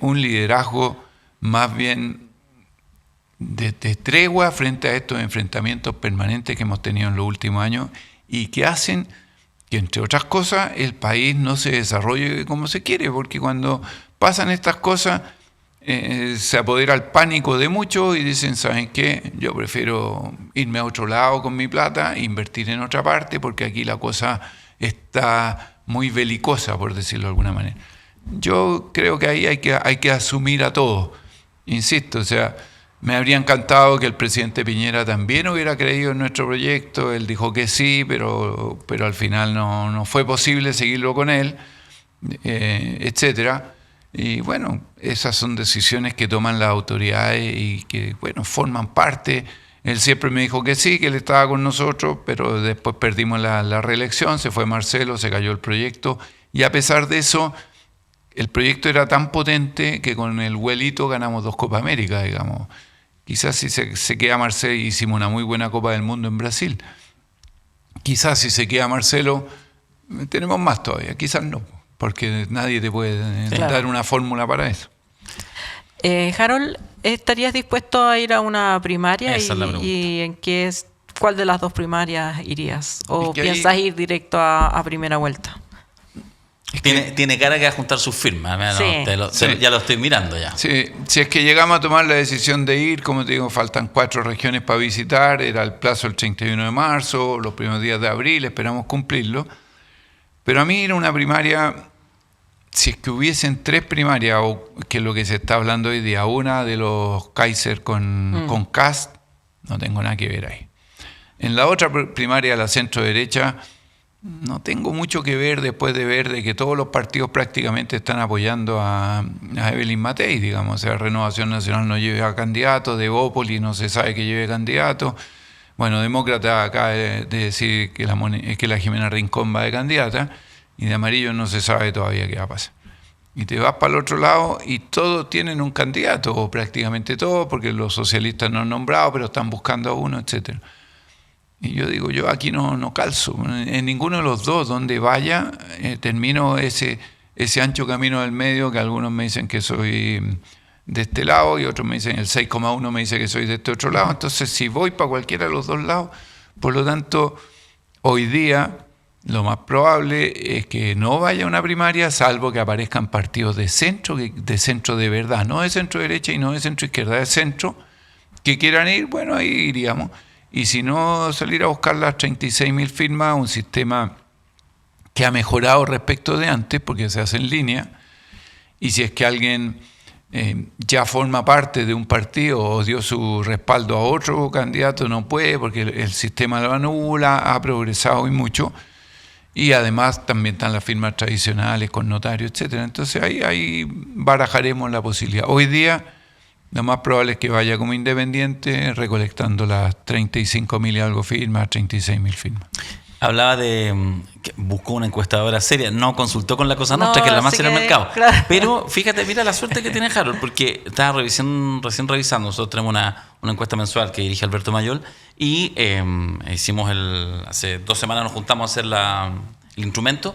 un liderazgo más bien de tregua frente a estos enfrentamientos permanentes que hemos tenido en los últimos años y que hacen que, entre otras cosas, el país no se desarrolle como se quiere, porque cuando pasan estas cosas se apodera el pánico de muchos y dicen, ¿saben qué? Yo prefiero irme a otro lado con mi plata, invertir en otra parte, porque aquí la cosa está muy belicosa, por decirlo de alguna manera. Yo creo que ahí hay que asumir a todos. Insisto, o sea, me habría encantado que el presidente Piñera también hubiera creído en nuestro proyecto. Él dijo que sí, pero al final no fue posible seguirlo con él, etcétera. Y bueno, esas son decisiones que toman las autoridades y que, bueno, forman parte. Él siempre me dijo que sí, que él estaba con nosotros, pero después perdimos la reelección, se fue Marcelo, se cayó el proyecto. Y a pesar de eso, el proyecto era tan potente que con el Huelito ganamos 2 Copas América, digamos. Quizás si se queda Marcelo, hicimos una muy buena Copa del Mundo en Brasil. Quizás si se queda Marcelo, tenemos más todavía, quizás no, porque nadie te puede dar una fórmula para eso. Harold, ¿estarías dispuesto a ir a una primaria? Esa es la pregunta. ¿Y cuál de las dos primarias irías? ¿O Es que ahí- piensas ir directo a primera vuelta? Tiene cara que va a juntar sus firmas. Mira, no, Sí. Sí. ya lo estoy mirando ya. Sí, si es que llegamos a tomar la decisión de ir, como te digo, faltan 4 regiones para visitar, era el plazo el 31 de marzo, los primeros días de abril, esperamos cumplirlo. Pero a mí ir a una primaria, si es que hubiesen 3 primarias, o que es lo que se está hablando hoy día, una de los Kaiser con Kast, no tengo nada que ver ahí. En la otra primaria, la centro derecha, no tengo mucho que ver después de ver de que todos los partidos prácticamente están apoyando a Evelyn Matei, digamos. O sea, Renovación Nacional no lleva candidato, de Evópolis no se sabe que lleve candidato. Bueno, Demócrata acaba de decir que la Jimena Rincón va de candidata, y de Amarillo no se sabe todavía qué va a pasar. Y te vas para el otro lado y todos tienen un candidato, o prácticamente todos, porque los socialistas no han nombrado, pero están buscando a uno, etcétera. Y yo digo, yo aquí no calzo. En ninguno de los dos, donde vaya, termino ese ancho camino del medio, que algunos me dicen que soy de este lado y otros me dicen, el 6,1 me dice que soy de este otro lado. Entonces, si voy para cualquiera de los dos lados, por lo tanto, hoy día lo más probable es que no vaya a una primaria, salvo que aparezcan partidos de centro de verdad, no de centro derecha y no de centro izquierda, de centro, que quieran ir, bueno, ahí iríamos. Y si no, salir a buscar las 36.000 firmas, un sistema que ha mejorado respecto de antes, porque se hace en línea. Y si es que alguien ya forma parte de un partido o dio su respaldo a otro candidato, no puede, porque el sistema lo anula, ha progresado y mucho. Y además también están las firmas tradicionales con notario, etcétera. Entonces ahí barajaremos la posibilidad. Hoy día lo más probable es que vaya como independiente recolectando las 35.000 y algo firmas, 36.000 firmas. Hablaba de que buscó una encuestadora seria, no consultó con la Cosa Nostra, No, que es la más así seria del que, mercado. claro. Pero fíjate, mira la suerte que tiene Harold, porque estaba recién revisando. Nosotros tenemos una encuesta mensual que dirige Alberto Mayol y hicimos hace 2 semanas nos juntamos a hacer el instrumento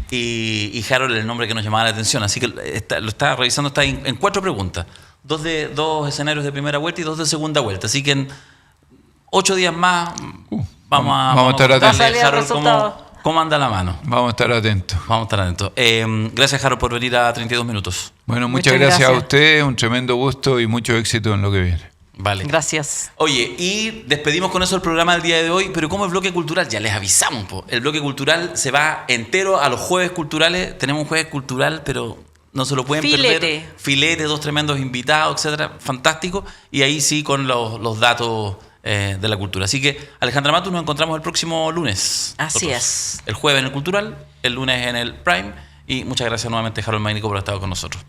y Harold el nombre que nos llamaba la atención. Así que lo estaba revisando, está en 4 preguntas. 2 escenarios de primera vuelta y 2 de segunda vuelta. Así que en 8 días más vamos a estar atentos. Va a salir el Harold, resultado. cómo anda la mano. Vamos a estar atentos. Vamos a estar atentos. Gracias, Harold, por venir a 32 minutos. Bueno, muchas gracias a ustedes, un tremendo gusto y mucho éxito en lo que viene. Vale. Gracias. Oye, y despedimos con eso el programa del día de hoy, pero como el bloque cultural, ya les avisamos, po. El bloque cultural se va entero a los jueves culturales. Tenemos un jueves cultural, pero no se lo pueden perder. Filete, 2 tremendos invitados, etcétera. Fantástico. Y ahí sí con los datos de la cultura. Así que, Alejandra Matus, nos encontramos el próximo lunes. Así Nosotros. es. El jueves en el cultural, el lunes en el Prime. Y muchas gracias nuevamente, Harold Magnico, por haber estado con nosotros.